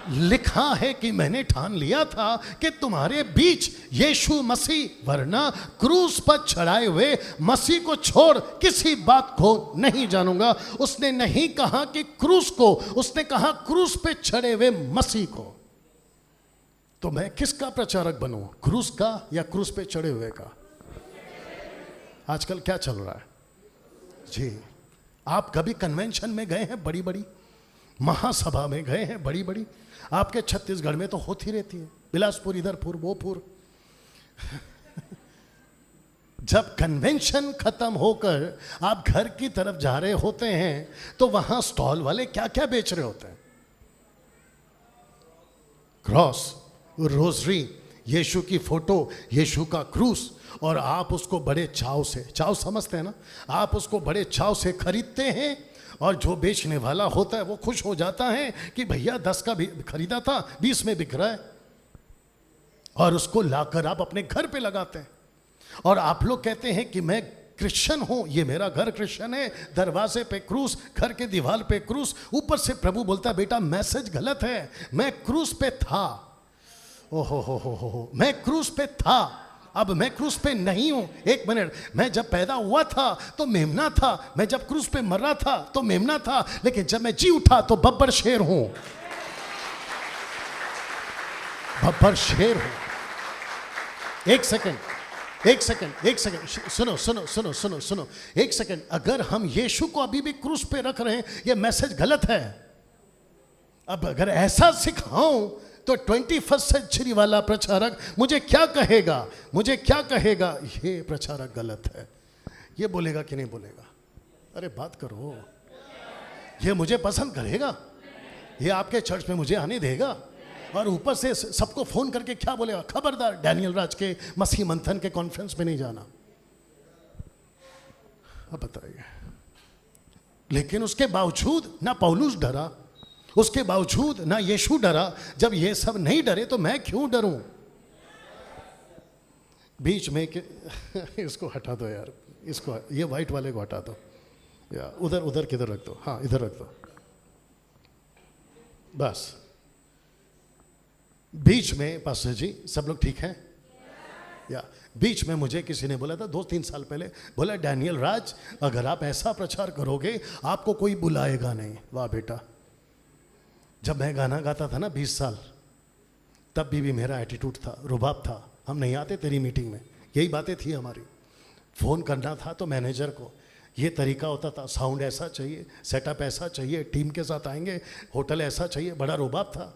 लिखा है कि मैंने ठान लिया था कि तुम्हारे बीच यीशु मसीह, वरना क्रूस पर चढ़ाए हुए मसीह को छोड़ किसी बात को नहीं जानूंगा। उसने नहीं कहा कि क्रूस को, उसने कहा क्रूस पे चढ़े हुए मसीह को। तो मैं किसका प्रचारक बनूं? क्रूस का या क्रूस पे चढ़े हुए का? आजकल क्या चल रहा है जी? आप कभी कन्वेंशन में गए हैं? बड़ी बड़ी महासभा में गए हैं? बड़ी बड़ी आपके छत्तीसगढ़ में तो होती रहती है, बिलासपुर, इधरपुर, वोपुर। जब कन्वेंशन खत्म होकर आप घर की तरफ जा रहे होते हैं तो वहां स्टॉल वाले क्या क्या बेच रहे होते हैं? क्रॉस, रोजरी, यीशु की फोटो, यीशु का क्रूस, और आप उसको बड़े चाव से, चाव समझते हैं ना, आप उसको बड़े चाव से खरीदते हैं। और जो बेचने वाला होता है वो खुश हो जाता है कि भैया 10 का भी खरीदा था, 20 में बिक रहा है, और उसको लाकर आप अपने घर पे लगाते हैं। और आप लोग कहते हैं कि मैं क्रिश्चियन हूं, ये मेरा घर क्रिश्चियन है, दरवाजे पे क्रूस, घर के दीवार पे क्रूस। ऊपर से प्रभु बोलता है बेटा मैसेज गलत है, मैं क्रूस पे था। ओहो हो, मैं क्रूस पे था, अब मैं क्रूस पे नहीं हूं। एक मिनट, मैं जब पैदा हुआ था तो मेमना था, मैं जब क्रूस पे मर रहा था तो मेमना था, लेकिन जब मैं जी उठा तो बब्बर शेर हूं। बब्बर शेर हो। एक सेकंड, एक सेकंड, एक सेकंड, सुनो सुनो सुनो सुनो सुनो, एक सेकंड। अगर हम यीशु को अभी भी क्रूस पे रख रहे हैं, ये मैसेज गलत है। अब अगर ऐसा सिखाऊं तो 21st सेंचुरी वाला प्रचारक मुझे क्या कहेगा, मुझे क्या कहेगा? ये प्रचारक गलत है। ये बोलेगा कि नहीं बोलेगा? अरे बात करो। ये मुझे पसंद करेगा? ये आपके चर्च में मुझे आने देगा? और ऊपर से सबको फोन करके क्या बोलेगा? खबरदार, डैनियल राज के मसीह मंथन के कॉन्फ्रेंस में नहीं जाना। अब बताइए। लेकिन उसके बावजूद ना पौलुस डरा, उसके बावजूद ना यीशु डरा। जब ये सब नहीं डरे तो मैं क्यों डरूं? बीच में इसको हटा दो यार, इसको, ये वाइट वाले को हटा दो, या उधर उधर किधर रख दो, हाँ इधर रख दो बस। बीच में पास्टर जी सब लोग ठीक हैं? या बीच में मुझे किसी ने बोला था 2-3 साल पहले, बोला डैनियल राज अगर आप ऐसा प्रचार करोगे आपको कोई बुलाएगा नहीं। वाह बेटा, जब मैं गाना गाता था ना 20 साल, तब भी मेरा एटीट्यूड था, रुबाब था। हम नहीं आते तेरी मीटिंग में, यही बातें थी हमारी। फ़ोन करना था तो मैनेजर को, ये तरीका होता था, साउंड ऐसा चाहिए, सेटअप ऐसा चाहिए, टीम के साथ आएंगे, होटल ऐसा चाहिए, बड़ा रुबाब था।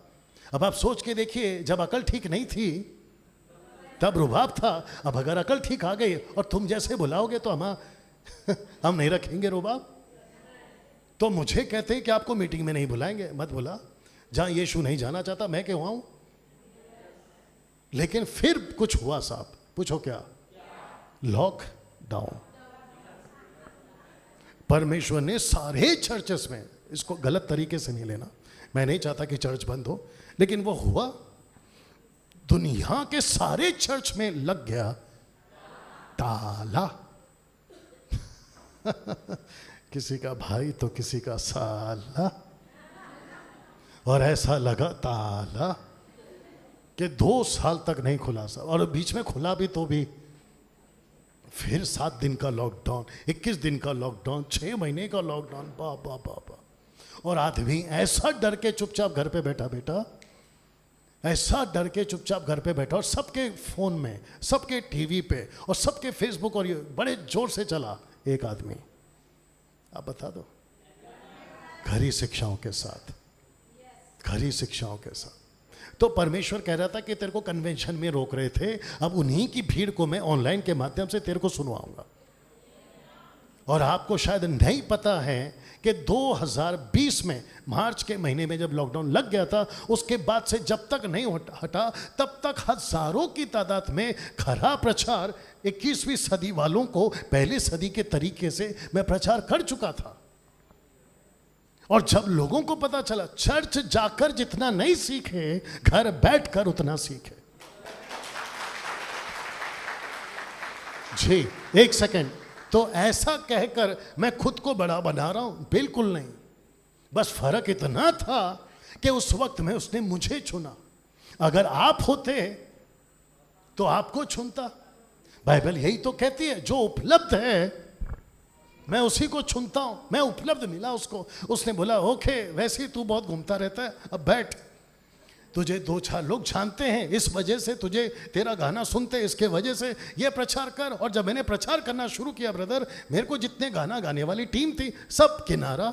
अब आप सोच के देखिए, जब अकल ठीक नहीं थी तब रुबाब था। अब अगर अकल ठीक आ गई और तुम जैसे बुलाओगे तो हम नहीं रखेंगे रुबाब। तो मुझे कहते हैं कि आपको मीटिंग में नहीं बुलाएंगे, मत बुला। जहां यीशु नहीं जाना चाहता मैं क्यों आऊं? लेकिन फिर कुछ हुआ साहब, पूछो क्या? लॉकडाउन। परमेश्वर ने सारे चर्चेस में, इसको गलत तरीके से नहीं लेना, मैं नहीं चाहता कि चर्च बंद हो, लेकिन वो हुआ। दुनिया के सारे चर्च में लग गया ताला। किसी का भाई तो किसी का साला, और ऐसा लगा ताला कि 2 साल तक नहीं खुला सब, और बीच में खुला भी तो भी फिर 7 दिन का लॉकडाउन, 21 दिन का लॉकडाउन, 6 महीने का लॉकडाउन। बाबा बाबा। और आदमी ऐसा डर के चुपचाप घर पे बैठा, बेटा ऐसा डर के चुपचाप घर पे बैठा, और सबके फोन में, सबके टीवी पे, और सबके फेसबुक, और ये बड़े जोर से चला एक आदमी। आप बता दो, घरी शिक्षाओं के साथ, घरी शिक्षाओं के साथ। तो परमेश्वर कह रहा था कि तेरे को कन्वेंशन में रोक रहे थे, अब उन्हीं की भीड़ को मैं ऑनलाइन के माध्यम से तेरे को सुनवाऊंगा। और आपको शायद नहीं पता है कि 2020 में मार्च के महीने में जब लॉकडाउन लग गया था, उसके बाद से जब तक नहीं हटा तब तक हजारों की तादाद में खरा प्रचार 21वीं सदी वालों को पहले सदी के तरीके से मैं प्रचार कर चुका था। और जब लोगों को पता चला, चर्च जाकर जितना नहीं सीखे, घर बैठकर उतना सीखे। जी एक सेकंड, तो ऐसा कहकर मैं खुद को बड़ा बना रहा हूं? बिल्कुल नहीं। बस फर्क इतना था कि उस वक्त में उसने मुझे चुना। अगर आप होते तो आपको चुनता। बाइबल यही तो कहती है, जो उपलब्ध है मैं उसी को चुनता हूं। मैं उपलब्ध मिला उसको, उसने बोला ओके, वैसे ही तू बहुत घूमता रहता है, अब बैठ, तुझे 2-4 लोग जानते हैं, इस वजह से तुझे, तेरा गाना सुनते हैं, इसके वजह से ये प्रचार कर। और जब मैंने प्रचार करना शुरू किया ब्रदर, मेरे को जितने गाना गाने वाली टीम थी सब किनारा।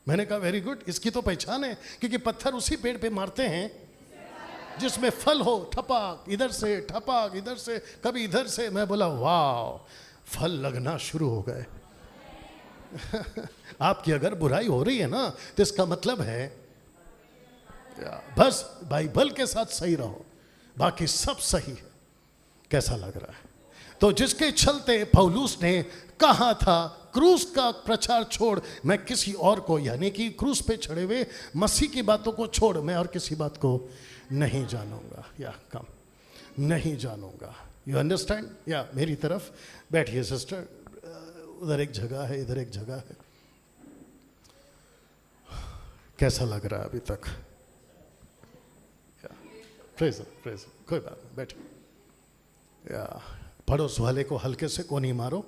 मैंने कहा वेरी गुड, इसकी तो पहचान है, क्योंकि पत्थर उसी पेड़ पे मारते हैं जिसमें फल हो। ठपाक इधर से, ठपाक इधर से, कभी इधर से। मैं बोला वाह, फल लगना शुरू हो गए। आपकी अगर बुराई हो रही है ना, तो इसका मतलब है बस बाइबल के साथ सही रहो, बाकी सब सही है। कैसा लग रहा है? तो जिसके चलते पौलुस ने कहा था, क्रूस का प्रचार छोड़, मैं किसी और को, यानी कि क्रूस पे चढ़े हुए मसीह की बातों को छोड़, मैं और किसी बात को नहीं जानूंगा, या कम नहीं जानूंगा। You understand? या मेरी तरफ बैठिए सिस्टर, उधर एक जगह है, इधर एक जगह है। कैसा लग रहा है अभी तक? प्रेज प्रेज, कोई बात नहीं, बैठो। या पड़ोस वाले को हल्के से कोनी मारो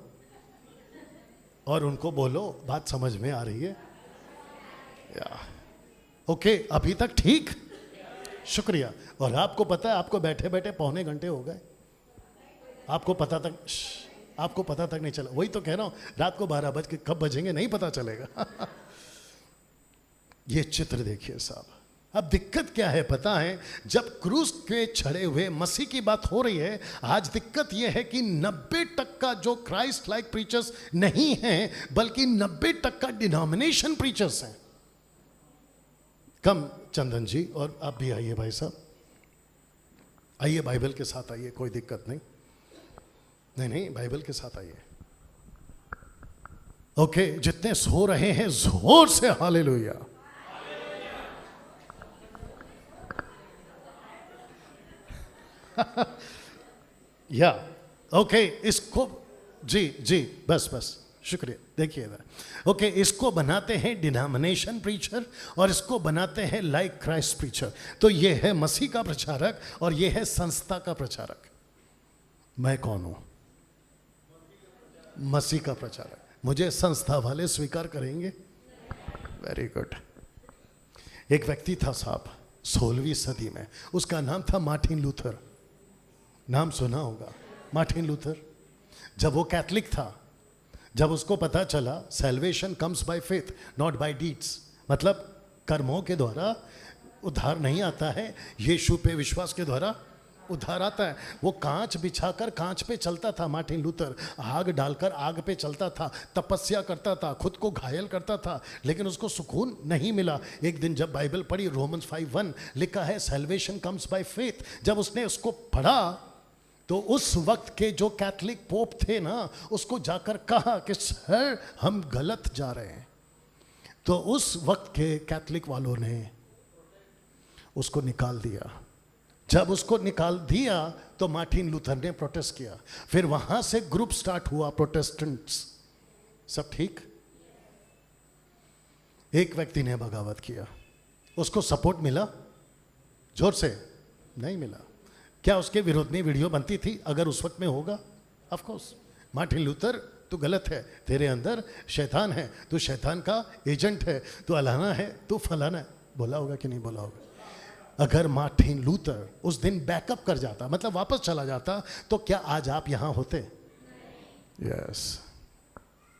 और उनको बोलो बात समझ में आ रही है। या ओके, अभी तक ठीक, शुक्रिया। और आपको पता है, आपको बैठे बैठे पौने घंटे हो गए, आपको पता तक नहीं चला। वही तो कह रहा हूं, रात को 12 बज के कब बजेंगे नहीं पता चलेगा। ये चित्र देखिए साहब। अब दिक्कत क्या है पता है, जब क्रूस के चढ़े हुए मसीह की बात हो रही है, आज दिक्कत यह है कि 90% जो क्राइस्ट लाइक प्रीचर्स नहीं हैं, बल्कि 90% डिनोमिनेशन प्रीचर्स हैं। कम चंदन जी, और आप भी आइए भाई साहब, आइए बाइबल के साथ आइए, कोई दिक्कत नहीं, नहीं बाइबल के साथ आइए। ओके, जितने सो रहे हैं जोर से हालेलुया। या ओके, इसको जी बस शुक्रिया। देखिए इधर, ओके, इसको बनाते हैं डिनोमिनेशन प्रीचर और इसको बनाते हैं लाइक क्राइस्ट प्रीचर। तो ये है मसीह का प्रचारक और ये है संस्था का प्रचारक। मैं कौन हूं? मसीह का प्रचारक। मुझे संस्था वाले स्वीकार करेंगे? Very good. एक व्यक्ति था साहब 16वीं सदी में, उसका नाम था मार्टिन लूथर। नाम सुना होगा, मार्टिन लूथर। जब वो कैथलिक था, जब उसको पता चला salvation comes by faith not by deeds, मतलब कर्मों के द्वारा उद्धार नहीं आता है, यीशु पे विश्वास के द्वारा उद्धार आता है। वो कांच बिछाकर कांच पे चलता था मार्टिन लूथर, आग डालकर आग पे चलता था, तपस्या करता था, खुद को घायल करता था, लेकिन उसको सुकून नहीं मिला। एक दिन जब बाइबल पढ़ी, रोमन्स 5:1 लिखा है सैल्वेशन कम्स बाय फेथ, जब उसने उसको पढ़ा तो उस वक्त के जो कैथलिक पोप थे ना, उसको जाकर कहा कि सर हम गलत जा रहे हैं। तो उस वक्त के कैथलिक वालों ने उसको निकाल दिया। जब उसको निकाल दिया तो मार्टिन लूथर ने प्रोटेस्ट किया। फिर वहां से ग्रुप स्टार्ट हुआ, प्रोटेस्टेंट्स। सब ठीक। एक व्यक्ति ने बगावत किया, उसको सपोर्ट मिला? जोर से नहीं मिला। क्या उसके विरोध में वीडियो बनती थी अगर उस वक्त में होगा? Of course. मार्टिन लूथर तू गलत है, तेरे अंदर शैतान है, तू शैतान का एजेंट है, तू अलाना है, तू फलाना है, बोला होगा कि नहीं बोला होगा? अगर मार्टिन लूथर उस दिन बैकअप कर जाता, मतलब वापस चला जाता, तो क्या आज आप यहां होते? यस।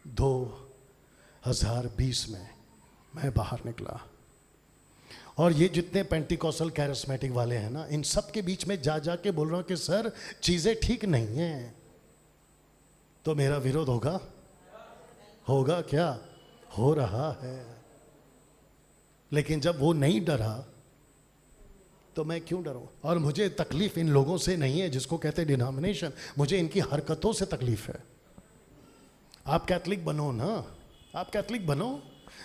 2020 में मैं बाहर निकला और ये जितने पेंटिकॉस्टल कैरिस्मेटिक वाले हैं ना, इन सब के बीच में जा के बोल रहा हूं कि सर चीजें ठीक नहीं हैं, तो मेरा विरोध होगा क्या? हो रहा है। लेकिन जब वो नहीं डरा तो मैं क्यों डरूं? और मुझे तकलीफ इन लोगों से नहीं है जिसको कहते हैं डिनोमिनेशन, मुझे इनकी हरकतों से तकलीफ है। आप कैथलिक बनो ना, आप कैथलिक बनो,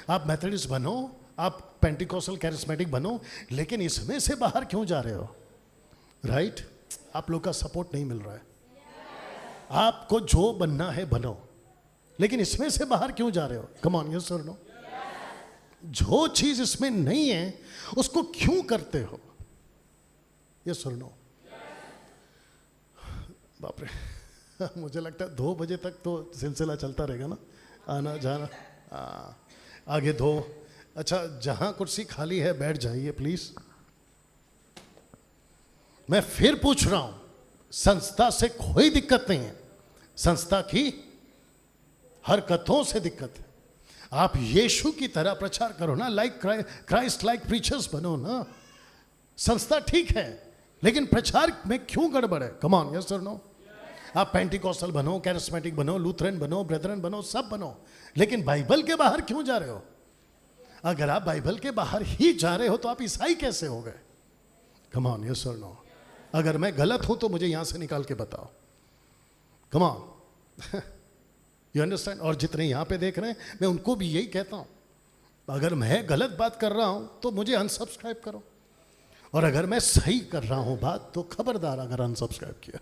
आप मेथोडिस्ट बनो, आप पेंटिकॉस्टल कैरिस्मेटिक बनो, लेकिन इसमें से बाहर क्यों जा रहे हो? राइट? आप लोग का सपोर्ट नहीं मिल रहा है। आपको जो बनना है बनो, लेकिन इसमें से बाहर क्यों जा रहे हो? कम ऑन, यस और नो? जो चीज इसमें नहीं है उसको क्यों करते हो? यस और नो? बाप रे, मुझे लगता है 2 बजे तक तो सिलसिला चलता रहेगा ना, आना जाना। आगे 2। अच्छा, जहां कुर्सी खाली है बैठ जाइए प्लीज। मैं फिर पूछ रहा हूं, संस्था से कोई दिक्कत नहीं है, संस्था की हरकतों से दिक्कत है। आप यीशु की तरह प्रचार करो ना, लाइक क्राइस्ट लाइक प्रीचर्स बनो ना। संस्था ठीक है, लेकिन प्रचार में क्यों गड़बड़ है? कम ऑन, यस और नो? आप पेंटिकॉस्टल बनो, कैरिस्मेटिक बनो, लूथरन बनो, ब्रेदरन बनो, सब बनो, लेकिन बाइबल के बाहर क्यों जा रहे हो? अगर आप बाइबल के बाहर ही जा रहे हो तो आप ईसाई कैसे हो गए? कम ऑन, यस और नो? अगर मैं गलत हूं तो मुझे यहां से निकाल के बताओ। Come on, you understand? और जितने यहां पे देख रहे हैं, मैं उनको भी यही कहता हूं, अगर मैं गलत बात कर रहा हूं तो मुझे अनसब्सक्राइब करो, और अगर मैं सही कर रहा हूं बात तो खबरदार अगर अनसब्सक्राइब किया।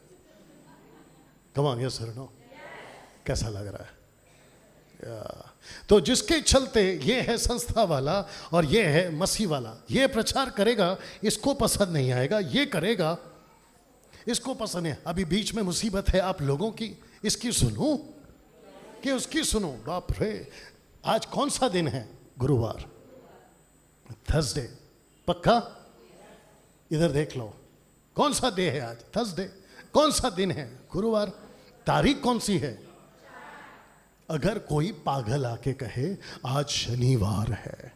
कम ऑन, यस और नो? कैसा लग रहा है? तो जिसके चलते ये है संस्था वाला और ये है मसीह वाला, ये प्रचार करेगा, इसको पसंद नहीं आएगा, ये करेगा, इसको पसंद है। अभी बीच में मुसीबत है आप लोगों की, इसकी सुनो कि उसकी सुनो। बाप रे, आज कौन सा दिन है? गुरुवार। थर्सडे, पक्का? इधर देख लो, कौन सा डे है आज? थर्सडे। कौन सा दिन है? गुरुवार। तारीख कौन सी है? अगर कोई पागल आके कहे आज शनिवार है,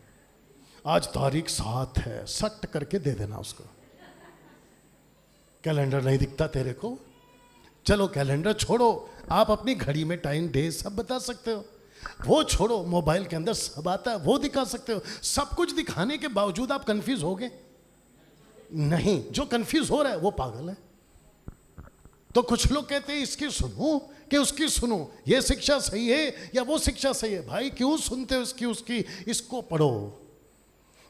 आज तारीख 7 है, सट करके दे देना उसको। कैलेंडर नहीं दिखता तेरे को? चलो कैलेंडर छोड़ो, आप अपनी घड़ी में टाइम डे सब बता सकते हो। वो छोड़ो, मोबाइल के अंदर सब आता है, वो दिखा सकते हो। सब कुछ दिखाने के बावजूद आप कंफ्यूज होगे? नहीं, जो कंफ्यूज हो रहा है वो पागल है। तो कुछ लोग कहते हैं इसकी सुनो कि उसकी सुनो, ये शिक्षा सही है या वो शिक्षा सही है। भाई क्यों सुनते हो इसकी उसकी? इसको पढ़ो।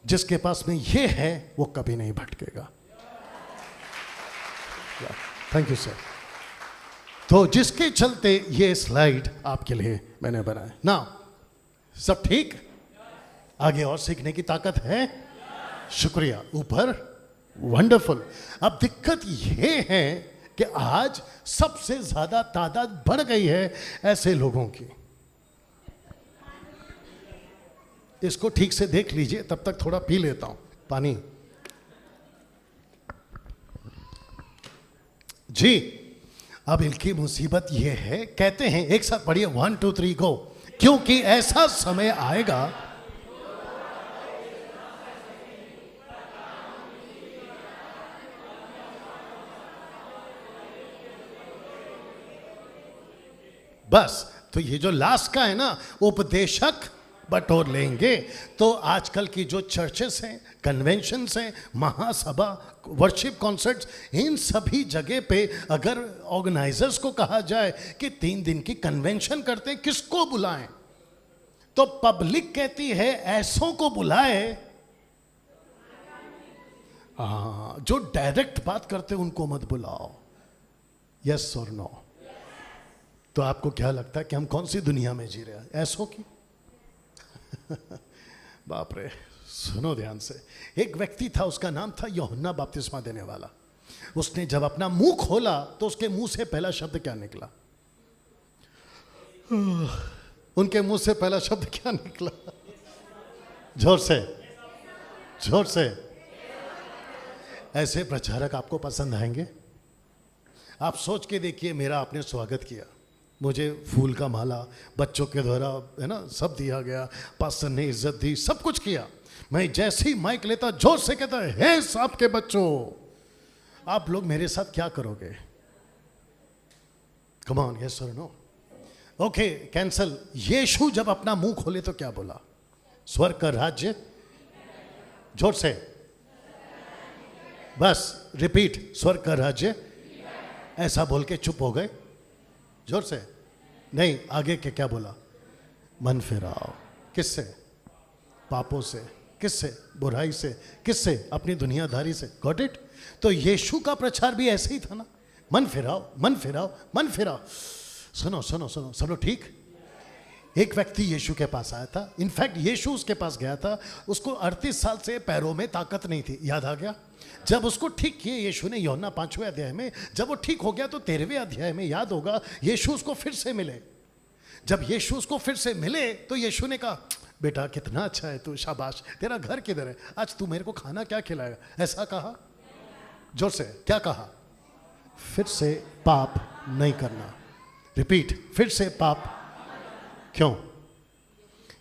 जिसके पास में ये है वो कभी नहीं भटकेगा। Thank you sir. तो जिसके चलते ये स्लाइड आपके लिए मैंने बनाया ना, सब ठीक? आगे और सीखने की ताकत है? शुक्रिया। ऊपर वंडरफुल। अब दिक्कत ये है कि आज सबसे ज्यादा तादाद बढ़ गई है ऐसे लोगों की। इसको ठीक से देख लीजिए, तब तक थोड़ा पी लेता हूं पानी। जी, अब इनकी मुसीबत यह है, कहते हैं एक साथ पढ़िए 1 2 3 गो, क्योंकि ऐसा समय आएगा बस। तो ये जो लास्ट का है ना, उपदेशक बटोर लेंगे। तो आजकल की जो चर्चेस हैं, कन्वेंशंस हैं, महासभा, वर्शिप कॉन्सर्ट्स, इन सभी जगह पे अगर ऑर्गेनाइजर्स को कहा जाए कि 3 दिन की कन्वेंशन करते हैं, किसको बुलाएं? तो पब्लिक कहती है ऐसों को बुलाए जो डायरेक्ट बात करते हैं उनको मत बुलाओ। यस और नो? तो आपको क्या लगता है कि हम कौन सी दुनिया में जी रहे हैं? ऐसों की? बाप रे, सुनो ध्यान से। एक व्यक्ति था, उसका नाम था यूहन्ना बपतिस्मा देने वाला। उसने जब अपना मुंह खोला तो उसके मुंह से पहला शब्द क्या निकला? उनके मुंह से पहला शब्द क्या निकला? जोर से, जोर से। ऐसे प्रचारक आपको पसंद आएंगे? आप सोच के देखिए, मेरा आपने स्वागत किया, मुझे फूल का माला बच्चों के द्वारा है ना सब दिया गया, पास्टर ने इज्जत दी, सब कुछ किया। मैं जैसे ही माइक लेता जोर से कहता है, हे सांप के बच्चों, आप लोग मेरे साथ क्या करोगे? कम ऑन, यस और नो? Okay, cancel. यीशु जब अपना मुंह खोले तो क्या बोला? स्वर्ग का राज्य, जोर से, बस रिपीट, स्वर्ग का राज्य। ऐसा बोल के चुप हो गए? जोर से नहीं, आगे के क्या बोला? मन फिराओ। किससे? पापों से। किससे? बुराई से। किससे? अपनी दुनियादारी से। Got it? तो यीशु का प्रचार भी ऐसे ही था ना, मन फिराओ, मन फिराओ, मन फिराओ। सुनो सुनो सुनो, सब लोग ठीक? एक व्यक्ति यीशु के पास आया था, इनफैक्ट यीशु उसके पास गया था, उसको 38 साल से पैरों में ताकत नहीं थी। याद आ गया? जब उसको ठीक किए यीशु ने, यूहन्ना 5वें अध्याय में, जब वो ठीक हो गया तो 13वें अध्याय में याद होगा, यीशु उसको फिर से मिले। जब यीशु उसको फिर से मिले तो यीशु ने कहा, बेटा कितना अच्छा है तू, शाबाश, तेरा घर किधर है? आज तू मेरे को खाना क्या खिलाएगा? ऐसा कहा? जोर से, क्या कहा? फिर से पाप नहीं करना। रिपीट, फिर से पाप। क्यों?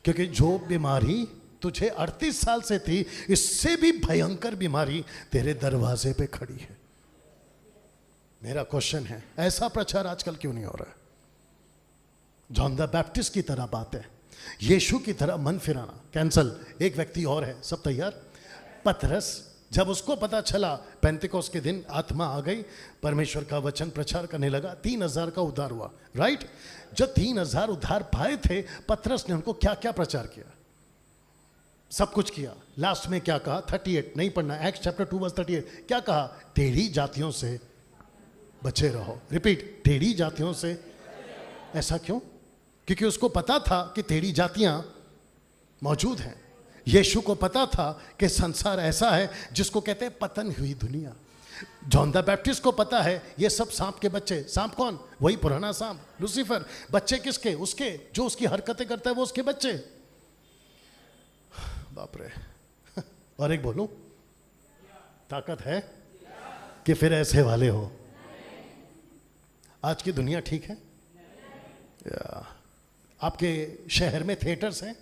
क्योंकि जो बीमारी तुझे 38 साल से थी, इससे भी भयंकर बीमारी तेरे दरवाजे पे खड़ी है। मेरा क्वेश्चन है, ऐसा प्रचार आजकल क्यों नहीं हो रहा है? जॉन द बैप्टिस्ट की तरह बात है, यीशु की तरह मन फिराना। कैंसल। एक व्यक्ति और है, सब तैयार? पतरस। जब उसको पता चला पेंतिकोस्त के दिन आत्मा आ गई, परमेश्वर का वचन प्रचार करने लगा, 3000 का उद्धार हुआ। राइट? जो 3000 उद्धार पाए थे, पतरस ने उनको क्या क्या प्रचार किया? सब कुछ किया। लास्ट में क्या कहा? 38 नहीं पढ़ना, एक्ट चैप्टर 2 वर्स 38। क्या कहा? टेढ़ी जातियों से बचे रहो। रिपीट, टेढ़ी जातियों से। ऐसा क्यों? क्योंकि उसको पता था कि टेढ़ी जातियां मौजूद हैं। यीशु को पता था कि संसार ऐसा है जिसको कहते हैं पतन हुई दुनिया। जॉन द बैप्टिस्ट को पता है ये सब सांप के बच्चे। सांप कौन? वही पुराना सांप, लूसीफर। बच्चे किसके? उसके जो उसकी हरकतें करता है, वो उसके बच्चे। बाप रे। और एक बोलूं, ताकत है कि फिर ऐसे वाले हो? आज की दुनिया ठीक है? आपके शहर में थिएटर्स हैं?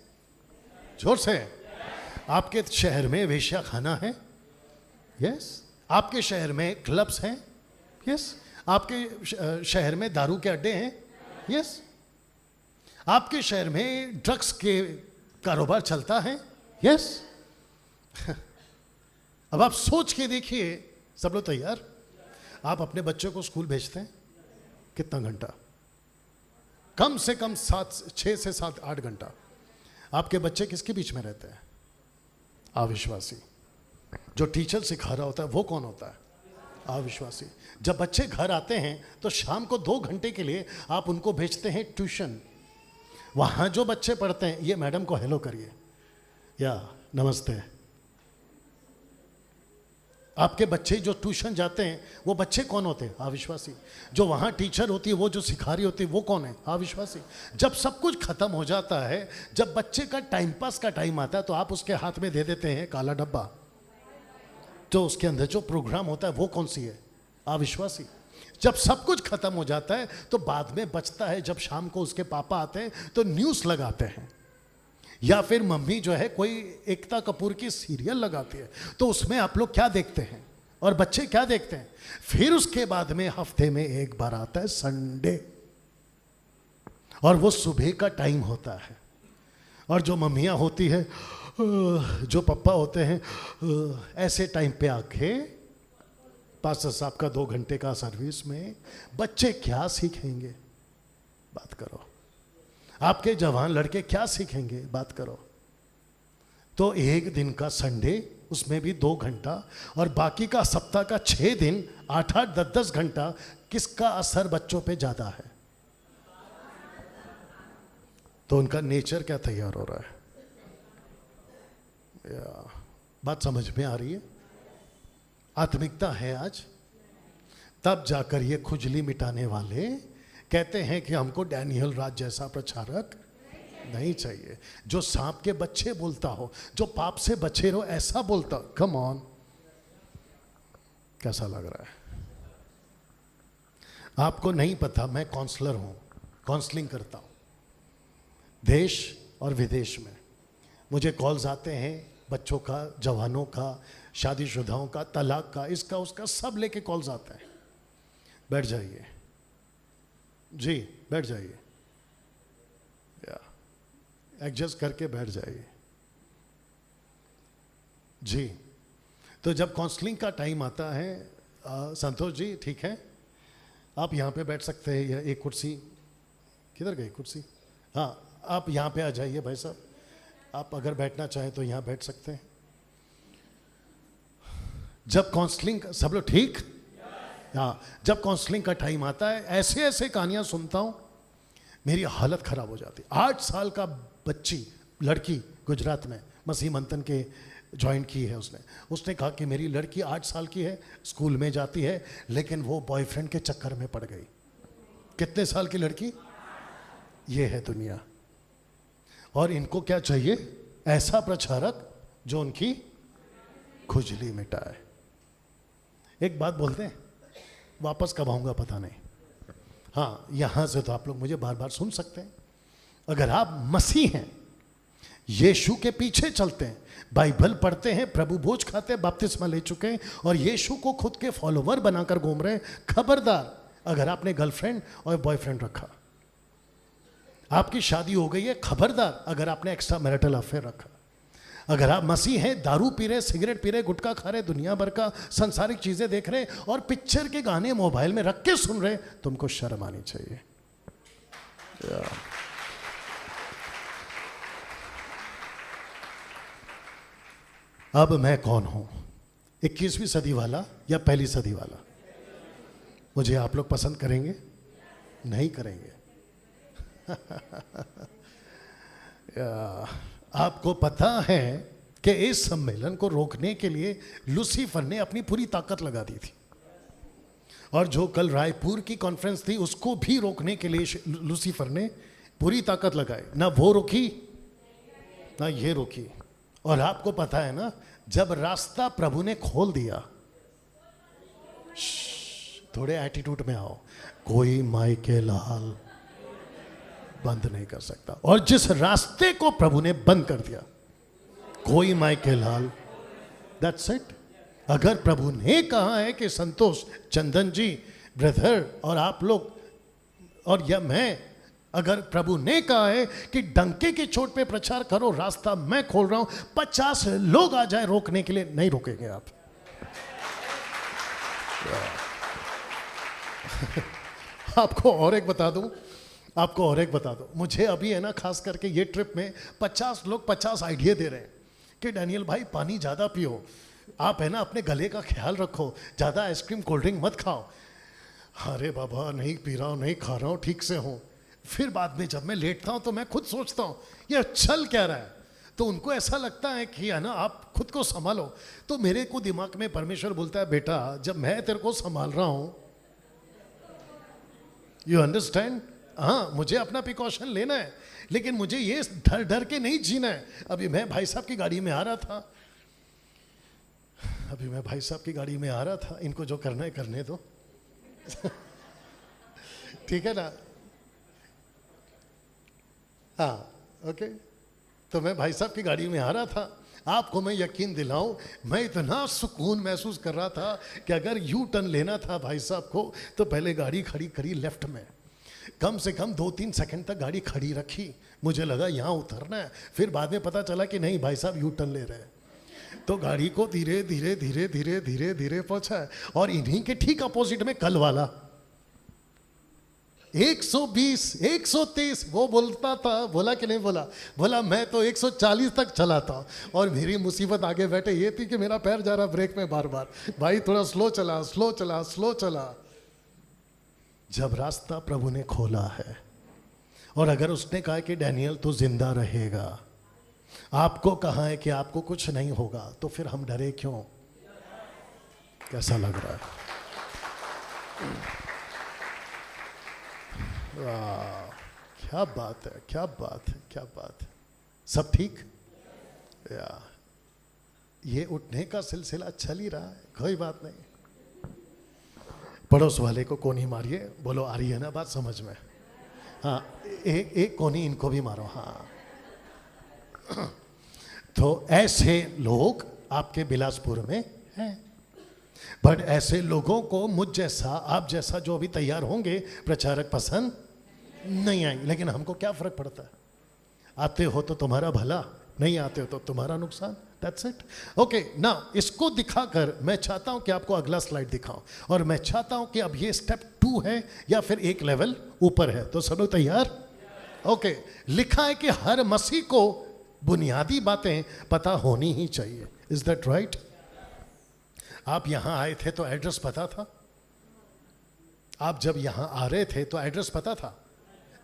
जोर से। आपके शहर में वेश्या खाना है? यस। आपके शहर में क्लब्स हैं? यस। आपके शहर में दारू के अड्डे हैं? यस। आपके शहर में ड्रग्स के कारोबार चलता है? यस। अब आप सोच के देखिए, सब लोग तैयार? आप अपने बच्चों को स्कूल भेजते हैं कितना घंटा? कम से कम 6 से 7 8 घंटा। आपके बच्चे किसके बीच में रहते हैं? अविश्वासी। जो टीचर सिखा रहा होता है वो कौन होता है? अविश्वासी। जब बच्चे घर आते हैं तो शाम को 2 घंटे के लिए आप उनको भेजते हैं ट्यूशन। वहां जो बच्चे पढ़ते हैं, ये मैडम को हेलो करिए या नमस्ते। आपके बच्चे जो ट्यूशन जाते हैं वो बच्चे कौन होते हैं? अविश्वासी। जो वहाँ टीचर होती है वो जो सिखा रही होती है वो कौन है? अविश्वासी। जब सब कुछ खत्म हो जाता है, जब बच्चे का टाइम पास का टाइम आता है, तो आप उसके हाथ में दे देते हैं काला डब्बा। तो उसके अंदर जो प्रोग्राम होता है वो कौन सी है? अविश्वासी। जब सब कुछ खत्म हो जाता है तो बाद में बचता है, जब शाम को उसके पापा आते हैं तो न्यूज़ लगाते हैं, या फिर मम्मी जो है कोई एकता कपूर की सीरियल लगाती है, तो उसमें आप लोग क्या देखते हैं और बच्चे क्या देखते हैं? फिर उसके बाद में हफ्ते में एक बार आता है संडे, और वो सुबह का टाइम होता है, और जो मम्मियाँ होती है, जो पापा होते हैं, ऐसे टाइम पे आके पास्टर साहब का 2 घंटे का सर्विस में बच्चे क्या सीखेंगे? बात करो। आपके जवान लड़के क्या सीखेंगे? बात करो। तो एक दिन का संडे, उसमें भी 2 घंटा, और बाकी का सप्ताह का 6 दिन 8-8 10-10 घंटा, किसका असर बच्चों पे ज्यादा है? तो उनका नेचर क्या तैयार हो रहा है? बात समझ में आ रही है? आत्मिकता है आज। तब जाकर ये खुजली मिटाने वाले कहते हैं कि हमको डैनियल राज जैसा प्रचारक नहीं चाहिए, जो सांप के बच्चे बोलता हो, जो पाप से बचे रहो ऐसा बोलता। कम ऑन, कैसा लग रहा है? आपको नहीं पता, मैं काउंसलर हूं, काउंसलिंग करता हूं देश और विदेश में। मुझे कॉल्स आते हैं बच्चों का, जवानों का, शादीशुदाओं का, तलाक का, इसका उसका, सब लेके कॉल्स आते हैं। बैठ जाइए जी, बैठ जाइए, या एडजस्ट करके बैठ जाइए जी। तो जब काउंसलिंग का टाइम आता है, संतोष जी ठीक है, आप यहाँ पे बैठ सकते हैं, या एक कुर्सी, किधर गई कुर्सी? हाँ, आप यहाँ पे आ जाइए भाई साहब, आप अगर बैठना चाहें तो यहाँ बैठ सकते हैं। जब काउंसलिंग, सब लोग ठीक? हाँ, जब काउंसलिंग का टाइम आता है, ऐसे ऐसे कहानियां सुनता हूं, मेरी हालत खराब हो जाती। 8 साल का बच्ची, लड़की, गुजरात में मसीह मंथन के ज्वाइन की है उसने कहा कि मेरी लड़की 8 साल की है, स्कूल में जाती है, लेकिन वो बॉयफ्रेंड के चक्कर में पड़ गई। कितने साल की लड़की? ये है दुनिया। और इनको क्या चाहिए? ऐसा प्रचारक जो उनकी खुजली मिटाए। एक बात बोलते हैं, वापस कब आऊंगा पता नहीं। हाँ, यहां से तो आप लोग मुझे बार बार सुन सकते हैं। अगर आप मसीह हैं, यीशु के पीछे चलते हैं, बाइबल पढ़ते हैं, प्रभु भोज खाते हैं, बपतिस्मा ले चुके हैं, और यीशु को खुद के फॉलोवर बनाकर घूम रहे हैं, खबरदार अगर आपने गर्लफ्रेंड और बॉयफ्रेंड रखा, आपकी शादी हो गई है, खबरदार अगर आपने एक्स्ट्रा मैरिटल अफेयर रखा। अगर आप मसीह हैं, दारू पी रहे, सिगरेट पी रहे, गुटखा खा रहे, दुनिया भर का संसारिक चीजें देख रहे, और पिक्चर के गाने मोबाइल में रख के सुन रहे, तुमको शर्म आनी चाहिए। अब मैं कौन हूं? 21वीं सदी वाला या पहली सदी वाला? मुझे आप लोग पसंद करेंगे? नहीं करेंगे? आपको पता है कि इस सम्मेलन को रोकने के लिए लूसीफर ने अपनी पूरी ताकत लगा दी थी, और जो कल रायपुर की कॉन्फ्रेंस थी उसको भी रोकने के लिए लूसीफर ने पूरी ताकत लगाई। ना वो रोकी ना ये रोकी। और आपको पता है ना, जब रास्ता प्रभु ने खोल दिया, थोड़े एटीट्यूड में आओ, कोई माई के लाल बंद नहीं कर सकता। और जिस रास्ते को प्रभु ने बंद कर दिया, कोई माई के लाल, दैट्स इट। अगर प्रभु ने कहा है कि संतोष, चंदन जी, ब्रदर और आप लोग और या मैं, अगर प्रभु ने कहा है कि डंके की चोट पे प्रचार करो, रास्ता मैं खोल रहा हूं, 50 लोग आ जाए रोकने के लिए, नहीं रोकेंगे आप। आपको और एक बता दूं, मुझे अभी है ना, खास करके ये ट्रिप में 50 लोग 50 आइडिया दे रहे हैं कि डैनियल भाई पानी ज़्यादा पियो, आप है ना अपने गले का ख्याल रखो, ज़्यादा आइसक्रीम कोल्ड ड्रिंक मत खाओ। अरे बाबा, नहीं पी रहा हूँ, नहीं खा रहा हूँ, ठीक से हूँ। फिर बाद में जब मैं लेटता हूँ तो मैं खुद सोचता हूँ ये चल क्या रहा है। तो उनको ऐसा लगता है कि है ना आप खुद को संभालो। तो मेरे को दिमाग में परमेश्वर बोलता है, बेटा जब मैं तेरे को संभाल रहा हूँ, यू अंडरस्टैंड, हाँ मुझे अपना प्रिकॉशन लेना है, लेकिन मुझे ये डर डर के नहीं जीना है। अभी मैं भाई साहब की गाड़ी में आ रहा था, इनको जो करना है करने दो। ठीक है ना, हाँ ओके। तो मैं भाई साहब की गाड़ी में आ रहा था, आपको मैं यकीन दिलाऊं, मैं इतना सुकून महसूस कर रहा था कि अगर यू टर्न लेना था भाई साहब को, तो पहले गाड़ी खड़ी करी लेफ्ट में, कम से कम 2-3 सेकंड तक गाड़ी खड़ी रखी, मुझे लगा यहाँ उतरना है। फिर बाद में पता चला कि नहीं भाई साहब यू टर्न ले रहे हैं, तो गाड़ी को धीरे धीरे धीरे धीरे धीरे धीरे पहुंचा है। और इन्हीं के ठीक अपोजिट में कल वाला 120 130 वो बोलता था, बोला कि नहीं बोला, बोला मैं तो 140 तक चला था। और मेरी मुसीबत आगे बैठे ये थी कि मेरा पैर जा रहा ब्रेक में बार बार, भाई थोड़ा स्लो चला स्लो चला स्लो चला। जब रास्ता प्रभु ने खोला है, और अगर उसने कहा कि डैनियल तू जिंदा रहेगा, आपको कहा है कि आपको कुछ नहीं होगा, तो फिर हम डरे क्यों? कैसा लग रहा है? वाह, क्या बात है, क्या बात है, क्या बात है। सब ठीक या ये उठने का सिलसिला चल ही रहा है, कोई बात नहीं। पड़ोस वाले को कोनी मारिए, बोलो आ रही है ना बात समझ में? हाँ, एक कोनी इनको भी मारो। हाँ, तो ऐसे लोग आपके बिलासपुर में हैं, बट ऐसे लोगों को मुझ जैसा, आप जैसा जो अभी तैयार होंगे प्रचारक पसंद नहीं आएंगे। लेकिन हमको क्या फर्क पड़ता है? आते हो तो तुम्हारा भला, नहीं आते हो तो तुम्हारा नुकसान, दैट्स इट। ओके, ना इसको दिखाकर मैं चाहता हूं कि आपको अगला स्लाइड दिखाऊं, और मैं चाहता हूं कि अब ये स्टेप 2 है या फिर एक लेवल ऊपर है। तो सब लोग तैयार? ओके, लिखा है कि हर मसीह को बुनियादी बातें पता होनी ही चाहिए। Is that right? आप यहां आए थे तो एड्रेस पता था? आप जब यहां आ रहे थे तो एड्रेस पता था?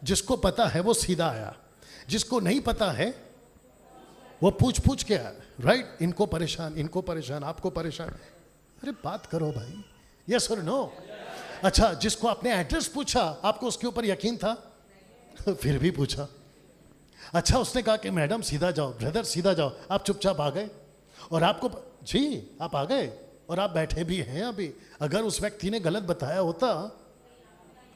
जिसको पता है वो सीधा आया, जिसको नहीं पता है वो पूछ पूछ के आया, राइट? इनको परेशान, आपको परेशान। अरे बात करो भाई, यस और नो? अच्छा, जिसको आपने एड्रेस पूछा आपको उसके ऊपर यकीन था? फिर भी पूछा। अच्छा, उसने कहा कि मैडम सीधा जाओ, ब्रदर सीधा जाओ, आप चुपचाप आ गए, और आपको जी आप आ गए और आप बैठे भी हैं अभी। अगर उस व्यक्ति ने गलत बताया होता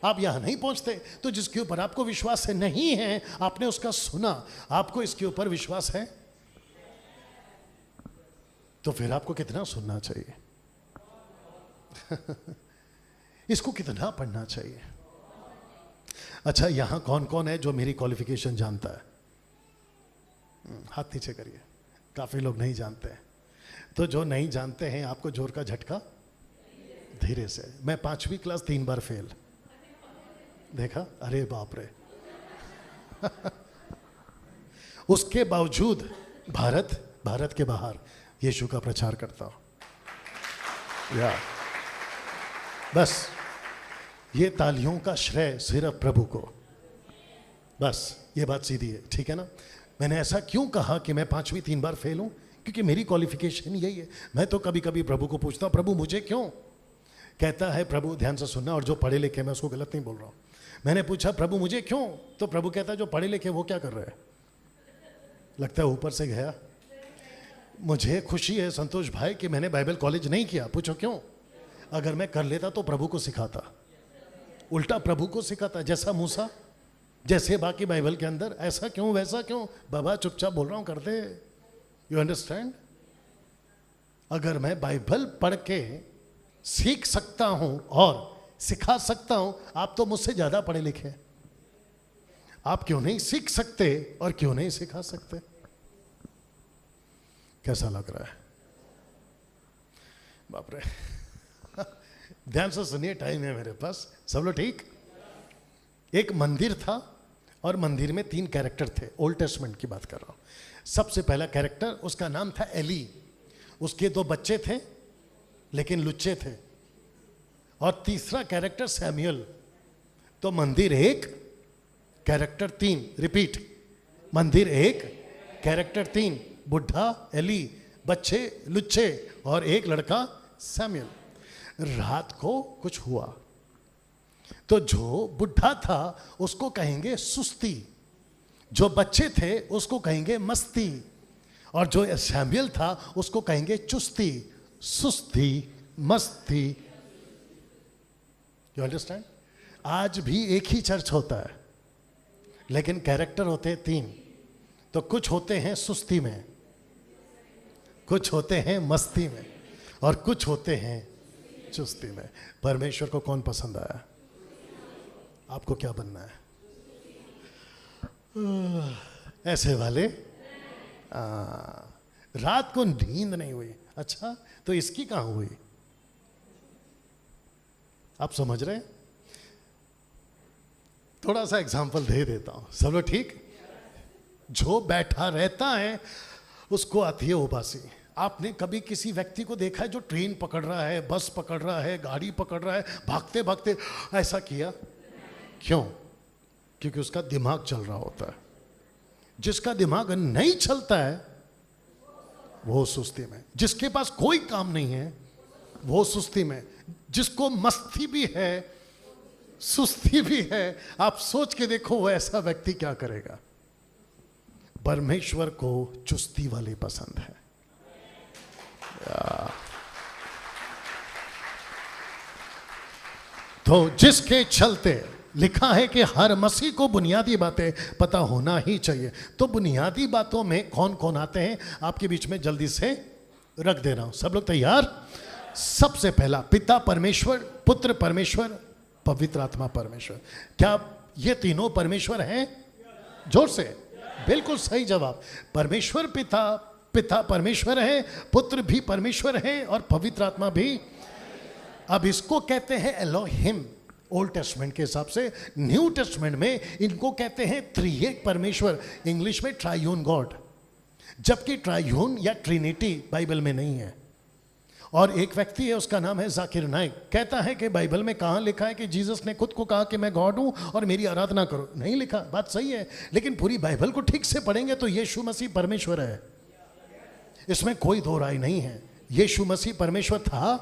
आप यहां नहीं पहुंचते। तो जिसके ऊपर आपको विश्वास है नहीं है, आपने उसका सुना, आपको इसके ऊपर विश्वास है, तो फिर आपको कितना सुनना चाहिए? इसको कितना पढ़ना चाहिए? अच्छा, यहां कौन कौन है जो मेरी क्वालिफिकेशन जानता है? हाथ नीचे करिए। काफी लोग नहीं जानते हैं। तो जो नहीं जानते हैं, आपको जोर का झटका धीरे से। मैं 5वीं क्लास 3 बार फेल। देखा? अरे बाप रे। उसके बावजूद भारत के बाहर यीशु का प्रचार करता हूं। या बस ये तालियों का श्रेय सिर्फ प्रभु को। बस ये बात सीधी है, ठीक है ना? मैंने ऐसा क्यों कहा कि मैं 5वीं 3 बार फेल हूं? क्योंकि मेरी क्वालिफिकेशन यही है। मैं तो कभी कभी प्रभु को पूछता हूं, प्रभु मुझे क्यों? कहता है प्रभु, ध्यान से सुनना, और जो पढ़े लिखे, मैं उसको गलत नहीं बोल रहा हूं। मैंने पूछा प्रभु मुझे क्यों? तो प्रभु कहता है जो पढ़े लिखे वो क्या कर रहे हैं? लगता है ऊपर से गया। मुझे खुशी है संतोष भाई कि मैंने बाइबल कॉलेज नहीं किया। पूछो क्यों? अगर मैं कर लेता तो प्रभु को सिखाता, उल्टा प्रभु को सिखाता, जैसा मूसा, जैसे बाकी बाइबल के अंदर। ऐसा क्यों वैसा क्यों? बाबा चुपचाप बोल रहा हूं, कर दे। You understand? अगर मैं बाइबल पढ़ के सीख सकता हूं और सिखा सकता हूं, आप तो मुझसे ज्यादा पढ़े लिखे, आप क्यों नहीं सीख सकते और क्यों नहीं सिखा सकते? कैसा लग रहा है? बाप रे। ध्यान से सुनिए, टाइम है मेरे पास। सब लोग ठीक? एक मंदिर था और मंदिर में 3 कैरेक्टर थे। ओल्ड टेस्टमेंट की बात कर रहा हूं। सबसे पहला कैरेक्टर, उसका नाम था एली। उसके 2 बच्चे थे लेकिन लुच्चे थे। और तीसरा कैरेक्टर सैमुअल। तो मंदिर 1, कैरेक्टर 3। रिपीट, मंदिर 1, कैरेक्टर 3। बुढ़ा एली, बच्चे लुच्चे और एक लड़का सैमुअल। रात को कुछ हुआ तो जो बुढ़ा था उसको कहेंगे सुस्ती, जो बच्चे थे उसको कहेंगे मस्ती, और जो सैमुअल था उसको कहेंगे चुस्ती। सुस्ती, मस्ती। You understand? आज भी एक ही चर्च होता है लेकिन कैरेक्टर होते हैं 3। तो कुछ होते हैं सुस्ती में, कुछ होते हैं मस्ती में, और कुछ होते हैं चुस्ती में। परमेश्वर को कौन पसंद आया? आपको क्या बनना है? ऐसे वाले। रात को नींद नहीं हुई, अच्छा तो इसकी कहां हुई? आप समझ रहे हैं? थोड़ा सा एग्जांपल दे देता हूं। सब लोग ठीक? जो बैठा रहता है उसको आती है उबासी। आपने कभी किसी व्यक्ति को देखा है जो ट्रेन पकड़ रहा है, बस पकड़ रहा है, गाड़ी पकड़ रहा है, भागते भागते ऐसा किया? क्यों? क्योंकि उसका दिमाग चल रहा होता है। जिसका दिमाग नहीं चलता है वो सुस्ती में। जिसके पास कोई काम नहीं है वो सुस्ती में। जिसको मस्ती भी है, सुस्ती भी है, आप सोच के देखो वो ऐसा व्यक्ति क्या करेगा। परमेश्वर को चुस्ती वाले पसंद है। तो जिसके चलते लिखा है कि हर मसीह को बुनियादी बातें पता होना ही चाहिए। तो बुनियादी बातों में कौन कौन आते हैं आपके बीच में जल्दी से रख दे रहा हूं। सब लोग तैयार? सबसे पहला, पिता परमेश्वर, पुत्र परमेश्वर, पवित्र आत्मा परमेश्वर। क्या ये तीनों परमेश्वर हैं? जोर से। बिल्कुल सही जवाब। परमेश्वर पिता, पिता परमेश्वर है, पुत्र भी परमेश्वर है और पवित्र आत्मा भी। अब इसको कहते हैं एलोहिम ओल्ड टेस्टमेंट के हिसाब से। न्यू टेस्टमेंट में इनको कहते हैं त्रिएक परमेश्वर, इंग्लिश में ट्रायून गॉड। जबकि ट्रायून या ट्रिनिटी बाइबल में नहीं है। और एक व्यक्ति है उसका नाम है जाकिर नाइक, कहता है कि बाइबल में कहाँ लिखा है कि जीसस ने खुद को कहा कि मैं गॉड हूँ और मेरी आराधना करो। नहीं लिखा, बात सही है, लेकिन पूरी बाइबल को ठीक से पढ़ेंगे तो यीशु मसीह परमेश्वर है, इसमें कोई दो राय नहीं है। यीशु मसीह परमेश्वर था,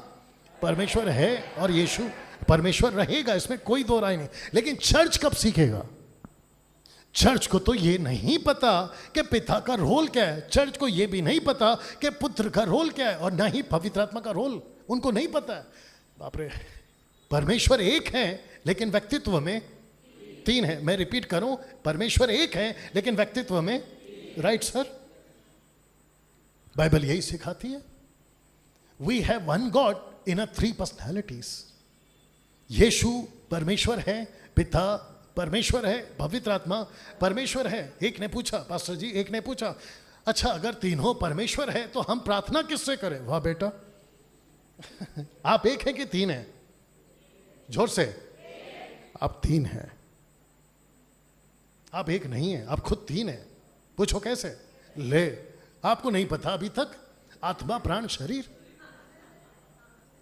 परमेश्वर है और यीशु परमेश्वर रहेगा, इसमें कोई दो राय नहीं। लेकिन चर्च कब सीखेगा? चर्च को तो ये नहीं पता कि पिता का रोल क्या है, चर्च को ये भी नहीं पता कि पुत्र का रोल क्या है, और ना ही पवित्र आत्मा का रोल उनको नहीं पता है। बाप रे, परमेश्वर एक है लेकिन व्यक्तित्व में तीन है। मैं रिपीट करूं, परमेश्वर एक है लेकिन व्यक्तित्व में, राइट सर? बाइबल यही सिखाती है। We have one God in a three personalities. Yeshu परमेश्वर है, पिता परमेश्वर है, पवित्र आत्मा परमेश्वर है। एक ने पूछा, पास्टर जी एक ने पूछा, अच्छा अगर तीनों परमेश्वर है तो हम प्रार्थना किससे करें? वाह बेटा, आप एक हैं कि तीन हैं? जोर से। आप तीन हैं, आप एक नहीं है, आप खुद तीन हैं। पूछो कैसे? ले, आपको नहीं पता अभी तक? आत्मा प्राण शरीर,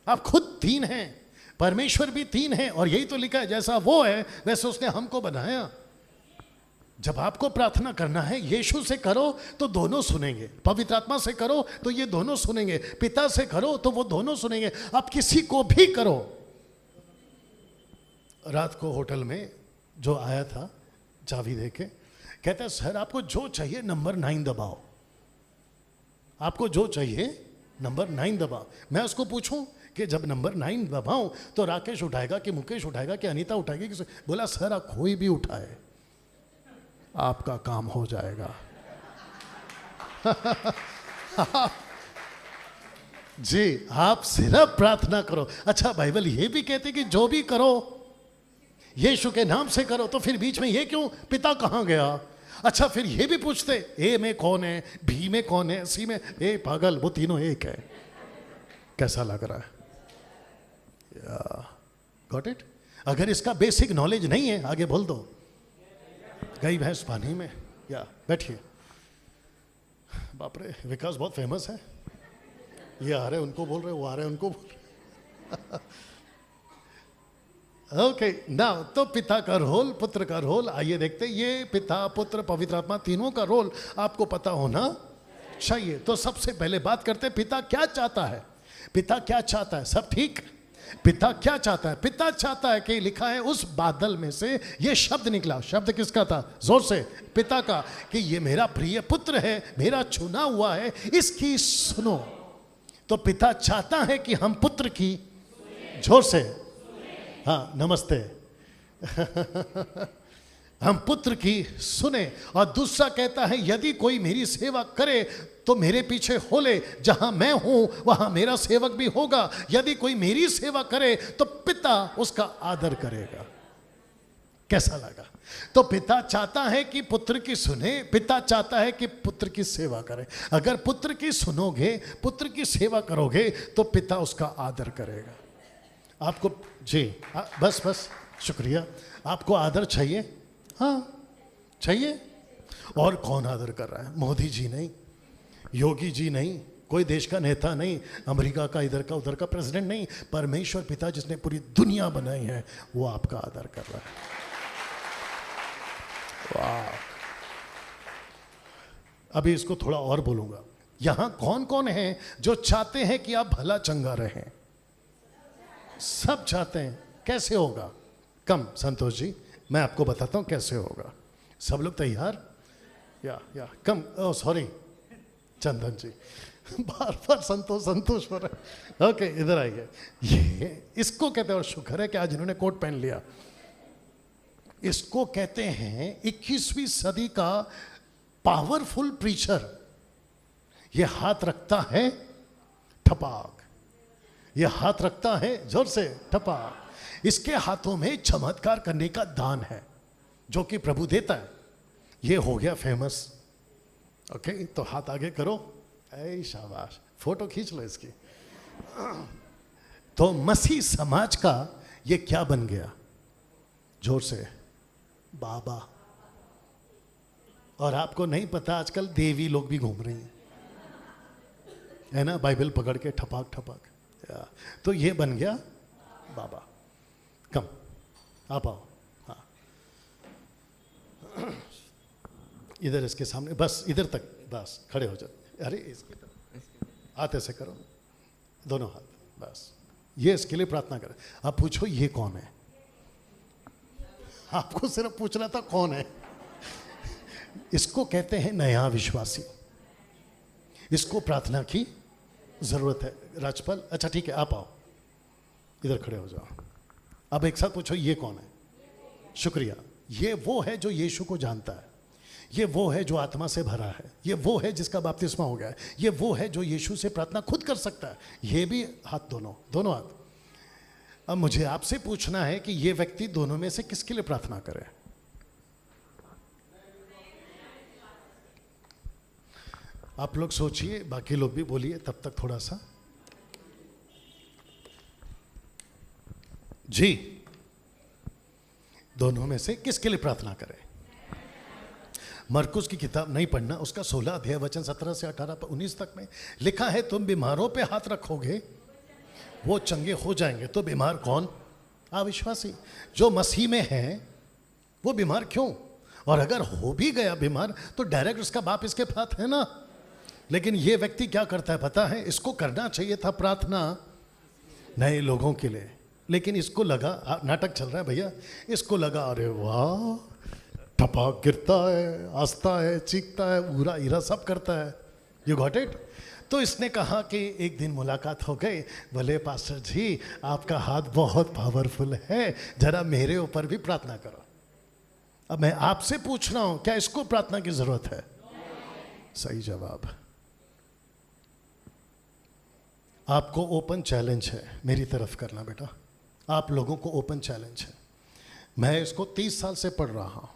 आप खुद तीन हैं, परमेश्वर भी तीन है। और यही तो लिखा है, जैसा वो है वैसे उसने हमको बनाया। जब आपको प्रार्थना करना है यीशु से करो तो दोनों सुनेंगे, पवित्र आत्मा से करो तो ये दोनों सुनेंगे, पिता से करो तो वो दोनों सुनेंगे, आप किसी को भी करो। रात को होटल में जो आया था चाबी देके, कहता है सर आपको जो चाहिए नंबर 9 दबाओ। आपको जो चाहिए नंबर 9 दबाओ। मैं उसको पूछूं कि जब नंबर 9 दबाऊं तो राकेश उठाएगा कि मुकेश उठाएगा कि अनीता उठाएगी कि बोला सर आप कोई भी उठाए आपका काम हो जाएगा। जी आप सिर्फ प्रार्थना करो। अच्छा बाइबल ये भी कहती कि जो भी करो यीशु के नाम से करो, तो फिर बीच में ये क्यों पिता कहाँ गया? अच्छा फिर ये भी पूछते ए में कौन है, बी में कौन है, सी में, ए पागल वो तीनों एक है। कैसा लग रहा है? Got it? अगर इसका बेसिक नॉलेज नहीं है आगे बोल दो। गई भैंस पानी में, या बैठिए। बाप रे विकास बहुत फेमस है, ये आ रहे उनको बोल रहे, वो आ रहे उनको बोल रहे। ओके नाउ तो पिता का रोल, पुत्र का रोल, आइए देखते। ये पिता पुत्र पवित्र आत्मा तीनों का रोल आपको पता होना चाहिए। तो सबसे पहले बात करते हैं पिता क्या चाहता है। पिता क्या चाहता है? सब ठीक? पिता क्या चाहता है? पिता चाहता है कि लिखा है उस बादल में से ये शब्द निकला। शब्द किसका था? जोर से, पिता का, कि ये मेरा प्रिय पुत्र है, मेरा चुना हुआ है, इसकी सुनो। तो पिता चाहता है कि हम पुत्र की, जोर से, हाँ नमस्ते, हम पुत्र की सुने। और दूसरा कहता है यदि कोई मेरी सेवा करे तो मेरे पीछे हो ले, जहां मैं हूं वहां मेरा सेवक भी होगा। यदि कोई मेरी सेवा करे तो पिता उसका आदर करेगा। कैसा लगा? तो पिता चाहता है कि पुत्र की सुने, पिता चाहता है कि पुत्र की सेवा करे। अगर पुत्र की सुनोगे, पुत्र की सेवा करोगे तो पिता उसका आदर करेगा। आपको जी बस बस शुक्रिया। आपको आदर चाहिए? हाँ चाहिए। और कौन आदर कर रहा है? मोदी जी नहीं, योगी जी नहीं, कोई देश का नेता नहीं, अमेरिका का इधर का उधर का प्रेसिडेंट नहीं, परमेश्वर पिता जिसने पूरी दुनिया बनाई है वो आपका आदर कर रहा है। वाह। अभी इसको थोड़ा और बोलूंगा। यहां कौन कौन है जो चाहते हैं कि आप भला चंगा रहें? सब चाहते हैं। कैसे होगा? कम संतोष जी मैं आपको बताता हूं कैसे होगा। सब लोग तैयार? या कम, ओ सॉरी चंदन जी, बार बार संतोष संतोष हो रहा है। ओके इधर आइए। ये इसको कहते हैं, और शुक्र है कि आज इन्होंने कोट पहन लिया। इसको कहते हैं 21वीं सदी का पावरफुल प्रीचर। ये हाथ रखता है ठपाक, ये हाथ रखता है जोर से ठपाक। इसके हाथों में चमत्कार करने का दान है जो कि प्रभु देता है। ये हो गया फेमस। ओके तो हाथ आगे करो, ऐ शाबाश, फोटो खींच लो इसकी। तो मसीह समाज का ये क्या बन गया? जोर से, बाबा। और आपको नहीं पता आजकल देवी लोग भी घूम रही हैं, है ना, बाइबल पकड़ के ठपाक ठपाक। तो ये बन गया बाबा। कम आप आओ। हाँ इधर इसके सामने, बस इधर तक, बस खड़े हो जाओ। अरे इसकी तरफ हाथ ऐसे करो, दोनों हाथ, बस। ये इसके लिए प्रार्थना करें। आप पूछो ये कौन है? आपको सिर्फ पूछना था कौन है। इसको कहते हैं नया विश्वासी। इसको प्रार्थना की जरूरत है। राजपाल, अच्छा ठीक है आप आओ, इधर खड़े हो जाओ। अब एक साथ पूछो ये कौन है? शुक्रिया। ये वो है जो यीशु को जानता है, ये वो है जो आत्मा से भरा है, ये वो है जिसका बपतिस्मा हो गया है, ये वो है जो यीशु से प्रार्थना खुद कर सकता है। ये भी हाथ, दोनों हाथ। अब मुझे आपसे पूछना है कि ये व्यक्ति दोनों में से किसके लिए प्रार्थना करे? आप लोग सोचिए, बाकी लोग भी बोलिए तब तक थोड़ा सा। जी दोनों में से किसके लिए प्रार्थना करें? मरकुस की किताब नहीं पढ़ना, उसका 16 अध्याय वचन 17 से 18 पर 19 तक में लिखा है तुम बीमारों पे हाथ रखोगे वो चंगे हो जाएंगे। तो बीमार कौन? अविश्वासी। जो मसीह में है वो बीमार क्यों? और अगर हो भी गया बीमार तो डायरेक्ट उसका बाप इसके साथ है ना। लेकिन ये व्यक्ति क्या करता है पता है? इसको करना चाहिए था प्रार्थना नए लोगों के लिए, लेकिन इसको लगा, नाटक चल रहा है भैया, इसको लगा अरे वाह ठपाक गिरता है, हंसता है, चीखता है, उरा इरा सब करता है, यू गॉट इट? तो इसने कहा कि एक दिन मुलाकात हो गई, बोले पास्टर जी आपका हाथ बहुत पावरफुल है, जरा मेरे ऊपर भी प्रार्थना करो। अब मैं आपसे पूछ रहा हूं, क्या इसको प्रार्थना की जरूरत है? सही जवाब। आपको ओपन चैलेंज है मेरी तरफ करना बेटा, आप लोगों को ओपन चैलेंज है। मैं इसको 30 साल से पढ़ रहा हूं,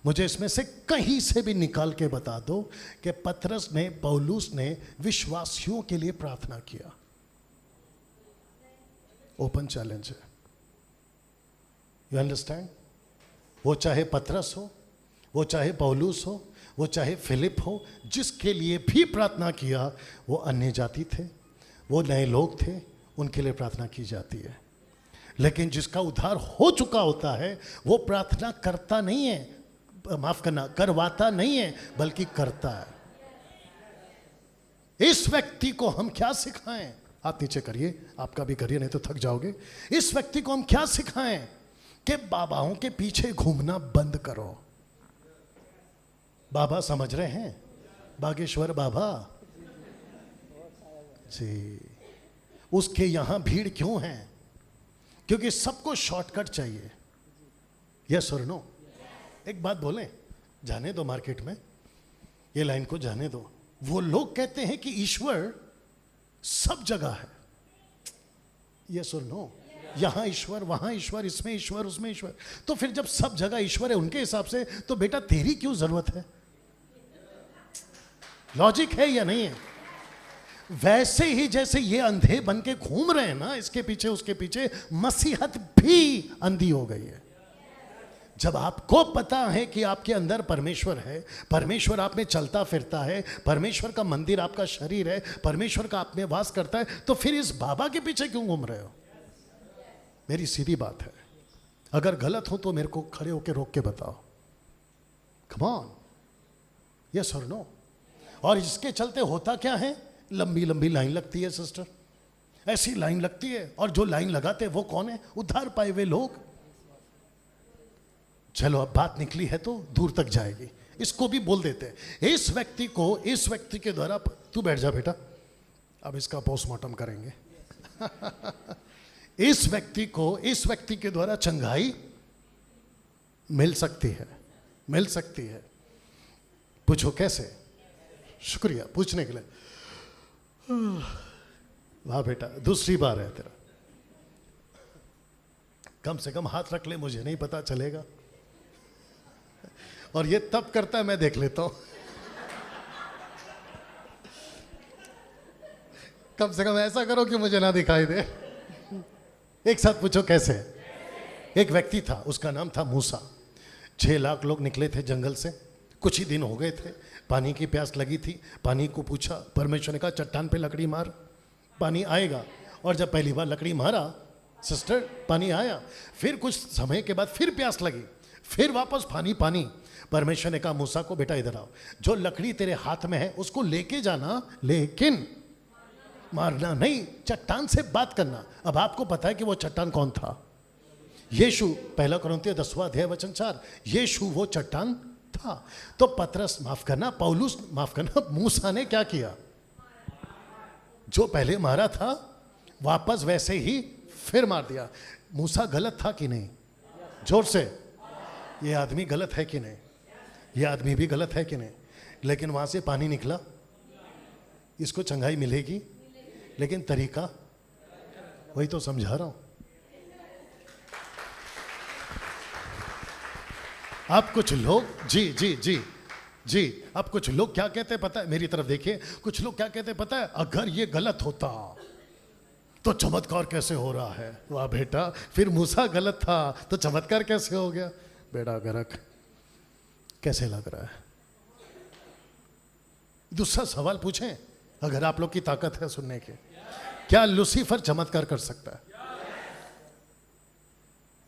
मुझे इसमें से कहीं से भी निकाल के बता दो कि पतरस ने, पौलुस ने विश्वासियों के लिए प्रार्थना किया। ओपन चैलेंज है, यू अंडरस्टैंड? वो चाहे पतरस हो, वो चाहे पौलुस हो, वो चाहे फिलिप हो, जिसके लिए भी प्रार्थना किया वो अन्य जाति थे, वो नए लोग थे, उनके लिए प्रार्थना की जाती है। लेकिन जिसका उद्धार हो चुका होता है वो प्रार्थना करता नहीं है, माफ करना, करवाता नहीं है, बल्कि करता है। इस व्यक्ति को हम क्या सिखाएं? हाथ नीचे करिए, आपका भी करिए नहीं तो थक जाओगे। इस व्यक्ति को हम क्या सिखाएं कि बाबाओं के पीछे घूमना बंद करो। बाबा समझ रहे हैं? बागेश्वर बाबा जी, उसके यहां भीड़ क्यों है? क्योंकि सबको शॉर्टकट चाहिए। यस और नो? एक बात बोलें, जाने दो मार्केट में, ये लाइन को जाने दो। वो लोग कहते हैं कि ईश्वर सब जगह है। यस और नो? यहां ईश्वर, वहां ईश्वर, इसमें ईश्वर, उसमें ईश्वर। तो फिर जब सब जगह ईश्वर है उनके हिसाब से, तो बेटा तेरी क्यों जरूरत है? लॉजिक है या नहीं है? वैसे ही जैसे ये अंधे बन के घूम रहे हैं ना इसके पीछे उसके पीछे, मसीहत भी अंधी हो गई है। जब आपको पता है कि आपके अंदर परमेश्वर है, परमेश्वर आप में चलता फिरता है, परमेश्वर का मंदिर आपका शरीर है, परमेश्वर का आप में वास करता है, तो फिर इस बाबा के पीछे क्यों घूम रहे हो? मेरी सीधी बात है, अगर गलत हो तो मेरे को खड़े होकर रोक के बताओ। कम ऑन, यस और नो? और इसके चलते होता क्या है? लंबी लंबी लाइन लगती है सिस्टर, ऐसी लाइन लगती है। और जो लाइन लगाते हैं वो कौन है? उद्धार पाए हुए लोग। चलो अब बात निकली है तो दूर तक जाएगी, इसको भी बोल देते हैं। इस व्यक्ति को, इस व्यक्ति के द्वारा, तू बैठ जा बेटा, अब इसका पोस्टमार्टम करेंगे। इस व्यक्ति को, इस व्यक्ति के द्वारा चंगाई मिल सकती है, मिल सकती है। पूछो कैसे? शुक्रिया पूछने के लिए। वाह बेटा, दूसरी बार है तेरा, कम से कम हाथ रख ले, मुझे नहीं पता चलेगा। और ये तब करता है मैं देख लेता हूं। कम से कम ऐसा करो कि मुझे ना दिखाई दे। एक साथ पूछो कैसे? एक व्यक्ति था, उसका नाम था मूसा। 6 लाख लोग निकले थे जंगल से, कुछ ही दिन हो गए थे, पानी की प्यास लगी थी। पानी को पूछा, परमेश्वर ने कहा चट्टान पे लकड़ी मार, पानी आएगा। और जब पहली बार लकड़ी मारा सिस्टर, पानी आया। फिर कुछ समय के बाद फिर प्यास लगी, फिर वापस पानी पानी। परमेश्वर ने कहा मूसा को, बेटा इधर आओ, जो लकड़ी तेरे हाथ में है उसको लेके जाना, लेकिन मारना नहीं, चट्टान से बात करना। अब आपको पता है कि वो चट्टान कौन था? यीशु। 1 कुरिन्थियों 10वां अध्याय वचन 4, यीशु वो चट्टान था। तो पतरस, माफ करना, पौलुस, माफ करना, मूसा ने क्या किया? जो पहले मारा था वापस वैसे ही फिर मार दिया। मूसा गलत था कि नहीं? जोर से, ये आदमी गलत है कि नहीं? ये आदमी भी गलत है कि नहीं? लेकिन वहां से पानी निकला, इसको चंगाई मिलेगी, लेकिन तरीका वही तो समझा रहा हूं। आप कुछ लोग, जी जी जी जी, अब कुछ लोग क्या कहते हैं पता है? मेरी तरफ देखिए, कुछ लोग क्या कहते हैं पता है? अगर ये गलत होता तो चमत्कार कैसे हो रहा है? वाह बेटा, फिर मूसा गलत था तो चमत्कार कैसे हो गया? बेड़ा गर्क, कैसे लग रहा है? दूसरा सवाल पूछें, अगर आप लोग की ताकत है सुनने के, क्या लूसीफर चमत्कार कर सकता है?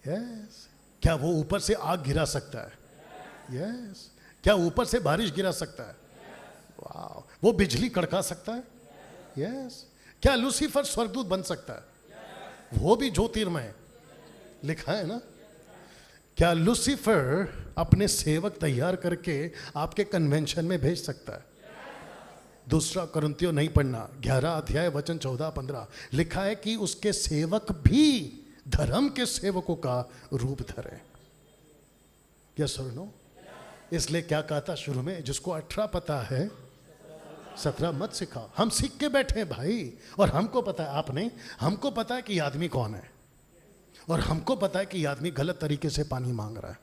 यस। क्या वो ऊपर से आग गिरा सकता है? यस। क्या ऊपर से बारिश गिरा सकता है? वाह। वो बिजली कड़का सकता है? यस। क्या लूसीफर स्वर्गदूत बन सकता है? वो भी ज्योतिर्मय लिखा है ना। क्या लूसीफर अपने सेवक तैयार करके आपके कन्वेंशन में भेज सकता है? दूसरा कुरिन्थियों नहीं पढ़ना, 11 अध्याय वचन 14-15 लिखा है कि उसके सेवक भी धर्म के सेवकों का रूप धरे। यस और नो? इसलिए क्या कहा था शुरू में, जिसको 18 पता है 17 मत सिखाओ। हम सीख के बैठे हैं भाई, और हमको पता है, आप नहीं, हमको पता है कि ये आदमी कौन है, और हमको पता है कि ये आदमी गलत तरीके से पानी मांग रहा है।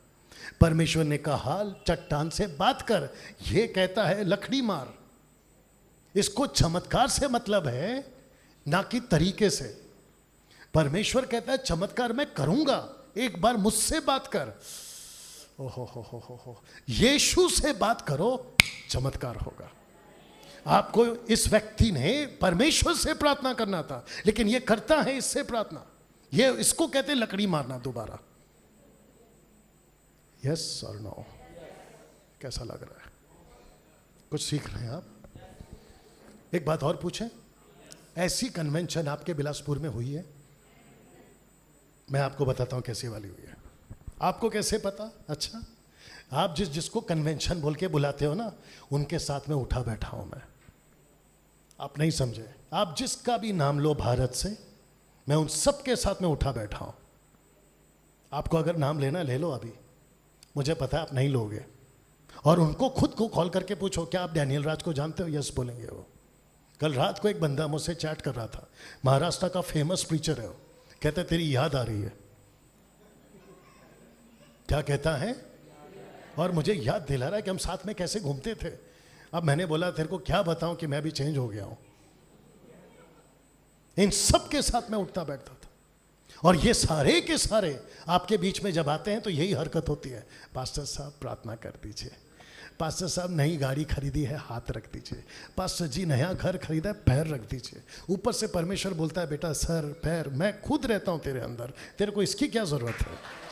परमेश्वर ने कहा चट्टान से बात कर, ये कहता है लकड़ी मार। इसको चमत्कार से मतलब है, ना कि तरीके से। परमेश्वर कहता है चमत्कार मैं करूंगा, एक बार मुझसे बात कर। ओहो हो, यीशु से बात करो, चमत्कार होगा। आपको इस व्यक्ति ने परमेश्वर से प्रार्थना करना था, लेकिन ये करता है इससे प्रार्थना। ये इसको कहते हैं लकड़ी मारना दोबारा। यस और नो? कैसा लग रहा है? कुछ सीख रहे हैं आप? एक बात और पूछें, ऐसी कन्वेंशन आपके बिलासपुर में हुई है? मैं आपको बताता हूं कैसी वाली हुई है। आपको कैसे पता? अच्छा, आप जिसको कन्वेंशन बोल के बुलाते हो ना, उनके साथ में उठा बैठा हूं मैं। आप नहीं समझे? आप जिसका भी नाम लो भारत से, मैं उन सब के साथ में उठा बैठा हूं। आपको अगर नाम लेना ले लो अभी, मुझे पता है आप नहीं लोगे। और उनको खुद को कॉल करके पूछो, क्या आप डैनियल राज को जानते हो? यस बोलेंगे वो। कल रात को एक बंदा मुझसे चैट कर रहा था, महाराष्ट्र का फेमस प्रीचर है वो। कहता है तेरी याद आ रही है। क्या कहता है? और मुझे याद दिला रहा है कि हम साथ में कैसे घूमते थे। अब मैंने बोला तेरे को क्या बताऊं कि मैं भी चेंज हो गया हूं। इन सब के साथ में उठता बैठता था, और ये सारे के सारे आपके बीच में जब आते हैं तो यही हरकत होती है। पास्टर साहब प्रार्थना कर दीजिए, पास्टर साहब नई गाड़ी खरीदी है, हाथ रख दीजिए, पास्टर जी नया घर खरीदा है, पैर रख दीजिए। ऊपर से परमेश्वर बोलता है बेटा सर पैर मैं खुद रहता हूं तेरे अंदर, तेरे को इसकी क्या जरूरत है?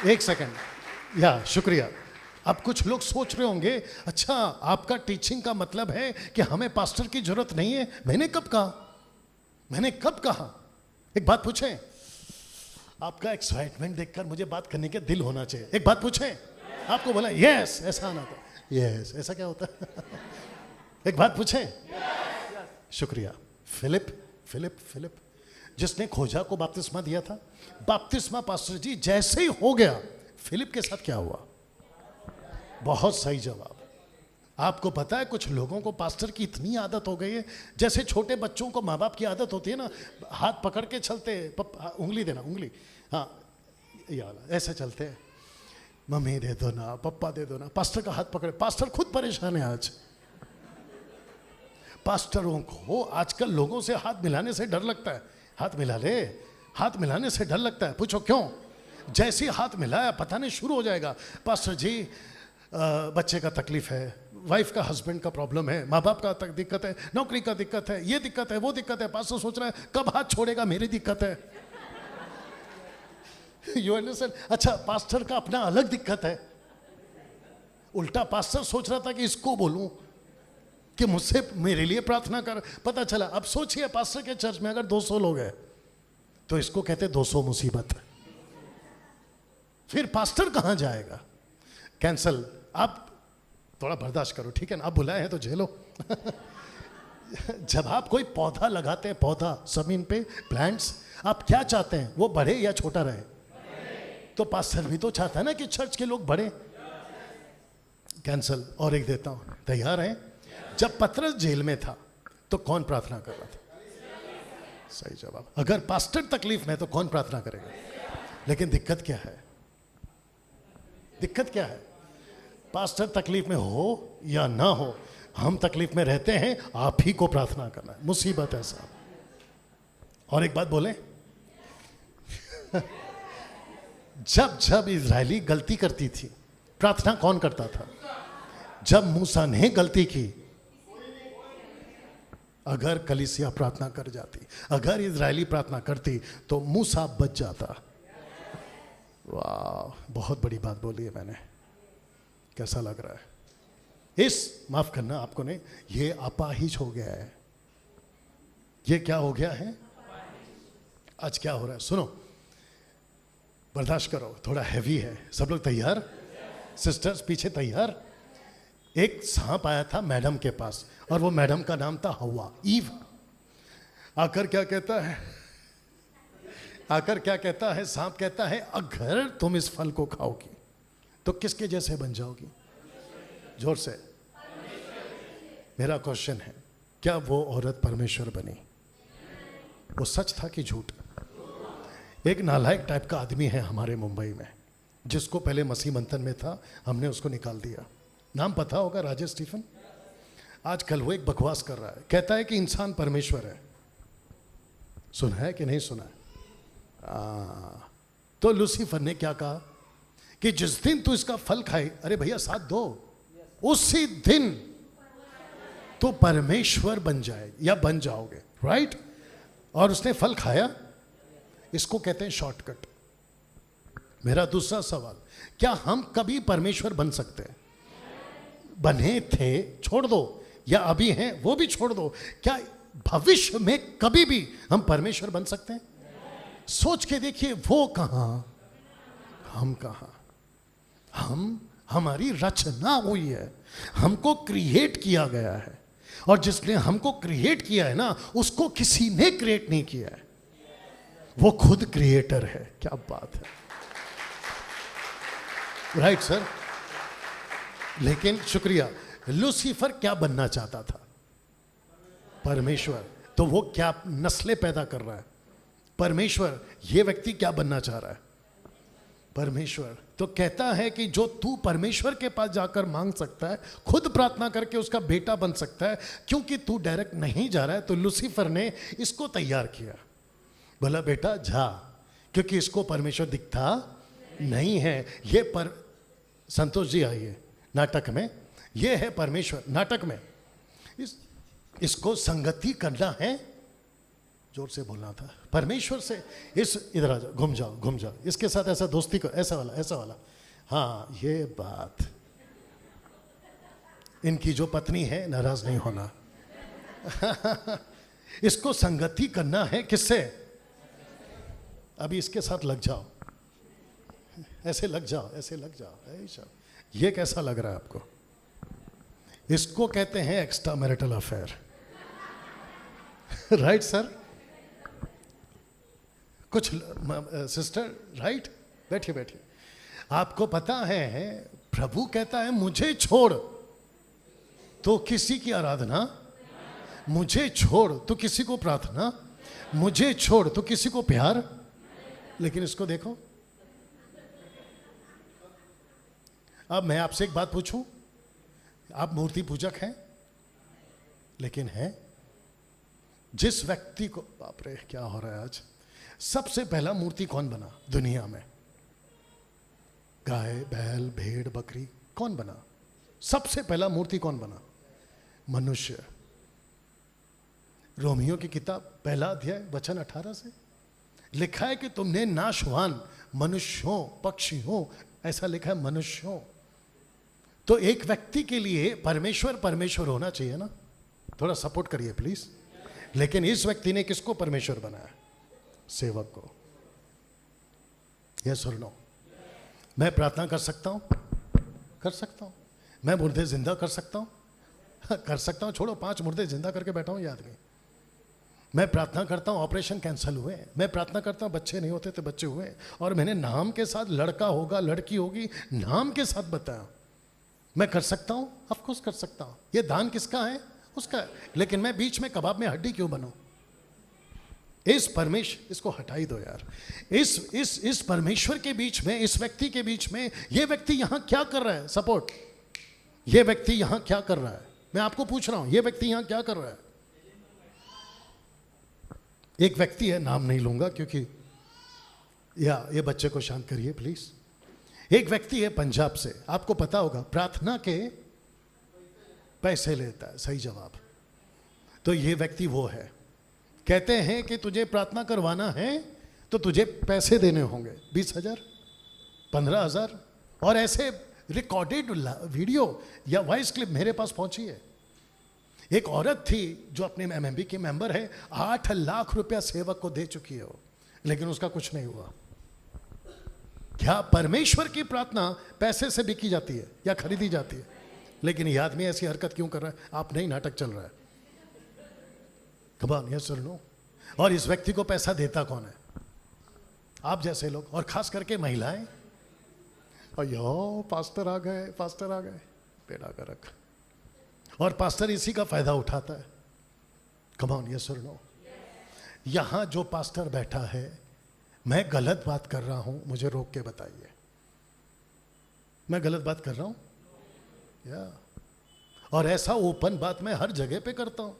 एक सेकंड, या शुक्रिया। अब कुछ लोग सोच रहे होंगे, अच्छा आपका टीचिंग का मतलब है कि हमें पास्टर की जरूरत नहीं है। मैंने कब कहा? मैंने कब कहा? एक बात पूछें, आपका एक्साइटमेंट देखकर मुझे बात करने के दिल होना चाहिए। एक बात पूछें, आपको बोला यस ऐसा आना था, यस ऐसा क्या होता है? एक बात पूछें, शुक्रिया। फिलिप जिसने खोजा को बपतिस्मा दिया था, बपतिस्मा पास्टर जी जैसे ही हो गया, फिलिप के साथ क्या हुआ? बहुत सही जवाब। आपको पता है कुछ लोगों को पास्टर की इतनी आदत हो गई है, जैसे छोटे बच्चों को माँ बाप की आदत होती है ना, हाथ पकड़ के चलते, उंगली देना, उंगली, हाँ यार ऐसे चलते हैं, मम्मी दे दो ना, पप्पा दे दो ना, पास्टर का हाथ पकड़े। पास्टर खुद परेशान है आज। पास्टरों को आजकल लोगों से हाथ मिलाने से डर लगता है। हाथ मिला ले, हाथ मिलाने से डर लगता है। पूछो क्यों? जैसे ही हाथ मिलाया पता नहीं शुरू हो जाएगा, पास्टर जी बच्चे का तकलीफ है, वाइफ का हस्बैंड का प्रॉब्लम है, माँ बाप का दिक्कत है, नौकरी का दिक्कत है, ये दिक्कत है, वो दिक्कत है। पास्टर सोच रहा है कब हाथ छोड़ेगा, मेरी दिक्कत है। You understand? अच्छा, पास्टर का अपना अलग दिक्कत है। उल्टा पास्टर सोच रहा था कि इसको बोलूं कि मुझसे मेरे लिए प्रार्थना कर। पता चला, अब सोचिए पास्टर के चर्च में अगर 200 लोग हैं तो इसको कहते 200 मुसीबत। फिर पास्टर कहां जाएगा? कैंसल। आप थोड़ा बर्दाश्त करो, ठीक है ना? आप बुलाए हैं तो झेलो। जब आप कोई पौधा लगाते हैं, पौधा जमीन पे, प्लांट्स, आप क्या चाहते हैं? वो बढ़े या छोटा रहे? तो पास्टर भी तो चाहता है ना कि चर्च के लोग बढ़े। कैंसल। और एक देता हूं, तैयार हैं? जब पतरस जेल में था तो कौन प्रार्थना कर रहा था? सही जवाब। अगर पास्टर तकलीफ में तो कौन प्रार्थना करेगा? लेकिन दिक्कत क्या है? दिक्कत क्या है? पास्टर तकलीफ में हो या ना हो, हम तकलीफ में रहते हैं, आप ही को प्रार्थना करना है। मुसीबत है साहब। और एक बात बोले, जब जब इजरायली गलती करती थी, प्रार्थना कौन करता था? जब मूसा ने गलती की, अगर कलीसिया प्रार्थना कर जाती, अगर इजरायली प्रार्थना करती तो मूसा बच जाता। वाह, बहुत बड़ी बात बोली है मैंने। कैसा लग रहा है? माफ करना आपको नहीं, ये अपाहिज हो गया है। ये क्या हो गया है? आज क्या हो रहा है? सुनो, बर्दाश्त करो, थोड़ा हैवी है। सब लोग तैयार? सिस्टर्स पीछे तैयार? एक सांप आया था मैडम के पास और वो मैडम का नाम था हवा, ईव। आकर क्या कहता है, सांप कहता है अगर तुम इस फल को खाओगी तो किसके जैसे बन जाओगी? जोर से। मेरा क्वेश्चन है, क्या वो औरत परमेश्वर बनी? वो सच था कि झूठ? एक नालायक टाइप का आदमी है हमारे मुंबई में, जिसको पहले मसीह मंथन में था, हमने उसको निकाल दिया। नाम पता होगा, राजेश स्टीफन। आजकल वो एक बकवास कर रहा है, कहता है कि इंसान परमेश्वर है। सुना है कि नहीं सुना है? तो लूसीफर ने क्या कहा कि जिस दिन तू इसका फल खाए, अरे भैया साथ दो, उसी दिन तो परमेश्वर बन जाए या बन जाओगे, राइट? और उसने फल खाया। इसको कहते हैं शॉर्टकट। मेरा दूसरा सवाल, क्या हम कभी परमेश्वर बन सकते हैं? बने थे, छोड़ दो, या अभी हैं वो भी छोड़ दो, क्या भविष्य में कभी भी हम परमेश्वर बन सकते हैं? सोच के देखिए, वो कहां, हम कहां। हमारी रचना हुई है, हमको क्रिएट किया गया है, और जिसने हमको क्रिएट किया है ना, उसको किसी ने क्रिएट नहीं किया है, वो खुद क्रिएटर है। क्या बात है, राइट सर? लेकिन शुक्रिया, लूसीफर क्या बनना चाहता था? परमेश्वर। तो वो क्या नस्लें पैदा कर रहा है? परमेश्वर। ये व्यक्ति क्या बनना चाह रहा है? परमेश्वर। तो कहता है कि जो तू परमेश्वर के पास जाकर मांग सकता है, खुद प्रार्थना करके उसका बेटा बन सकता है, क्योंकि तू डायरेक्ट नहीं जा रहा है, तो लूसीफर ने इसको तैयार किया। बोला बेटा जा, क्योंकि इसको परमेश्वर दिखता नहीं है। ये पर संतोष जी आइए, नाटक में ये है परमेश्वर, नाटक में इसको संगति करना है, जोर से बोलना था, परमेश्वर से। इस इधर आ जाओ, घूम जाओ, इसके साथ ऐसा दोस्ती को, ऐसा वाला। हाँ, ये बात, इनकी जो पत्नी है, नाराज नहीं होना। इसको संगति करना है किससे? अभी इसके साथ लग जाओ, ऐसे लग जाओ। ऐसा। ये कैसा लग रहा है आपको? इसको कहते हैं extra marital affair, right sir? कुछ सिस्टर, राइट? बैठिए। आपको पता है, प्रभु कहता है मुझे छोड़ तो किसी की आराधना, मुझे छोड़ तो किसी को प्रार्थना, मुझे छोड़ तो किसी को प्यार। लेकिन इसको देखो, अब मैं आपसे एक बात पूछूं, आप मूर्ति पूजक हैं? लेकिन हैं? जिस व्यक्ति को, बाप रे क्या हो रहा है आज, सबसे पहला मूर्ति कौन बना दुनिया में? गाय, बैल, भेड़, बकरी, कौन बना? सबसे पहला मूर्ति कौन बना? मनुष्य। रोमियो की किताब पहला अध्याय वचन 18 से लिखा है कि तुमने नाशवान मनुष्यों, पक्षियों, ऐसा लिखा है, मनुष्यों। तो एक व्यक्ति के लिए परमेश्वर होना चाहिए ना? थोड़ा सपोर्ट करिए प्लीज। लेकिन इस व्यक्ति ने किसको परमेश्वर बनाया? सेवक को। यस और नो? मैं प्रार्थना कर सकता हूं? मैं मुर्दे जिंदा कर सकता हूं? कर सकता हूं। छोड़ो, 5 मुर्दे जिंदा करके बैठा हूं ये आदमी। मैं प्रार्थना करता हूं ऑपरेशन कैंसिल हुए। मैं प्रार्थना करता हूं बच्चे नहीं होते तो बच्चे हुए। और मैंने नाम के साथ लड़का होगा, लड़की होगी, नाम के साथ बताया। मैं कर सकता हूं, ऑफ कोर्स कर सकता हूं। ये दान किसका है? उसका है। लेकिन मैं बीच में कबाब में हड्डी क्यों बनूं? इसको हटाई दो यार। इस परमेश्वर के बीच में, इस व्यक्ति के बीच में, ये व्यक्ति यहां क्या कर रहा है? सपोर्ट। ये व्यक्ति यहां क्या कर रहा है? मैं आपको पूछ रहा हूं, ये व्यक्ति यहां क्या कर रहा है? एक व्यक्ति है, नाम नहीं लूंगा क्योंकि ये बच्चे को शांत करिए प्लीज। एक व्यक्ति है पंजाब से, आपको पता होगा, प्रार्थना के पैसे लेता है। सही जवाब। तो ये व्यक्ति वो है। कहते हैं कि तुझे प्रार्थना करवाना है तो तुझे पैसे देने होंगे, 20,000, 15,000। और ऐसे रिकॉर्डेड वीडियो या वॉइस क्लिप मेरे पास पहुंची है। एक औरत थी जो अपने एमएमबी की मेंबर है, 8 लाख रुपया सेवक को दे चुकी है वो, लेकिन उसका कुछ नहीं हुआ। क्या परमेश्वर की प्रार्थना पैसे से बिकी जाती है या खरीदी जाती है? लेकिन ये आदमी ऐसी हरकत क्यों कर रहा है? आप नहीं, नाटक चल रहा है। कमान, यस और नो। और इस व्यक्ति को पैसा देता कौन है? आप जैसे लोग, और खास करके महिलाएं। अयो पास्टर आ गए, पास्टर आ गए, पेड़ा कर रखा। और पास्टर इसी का फायदा उठाता है। कमान, यस और नो। यहां जो पास्टर बैठा है, मैं गलत बात कर रहा हूं, मुझे रोक के बताइए। मैं गलत बात कर रहा हूं या? और ऐसा ओपन बात मैं हर जगह पे करता हूं।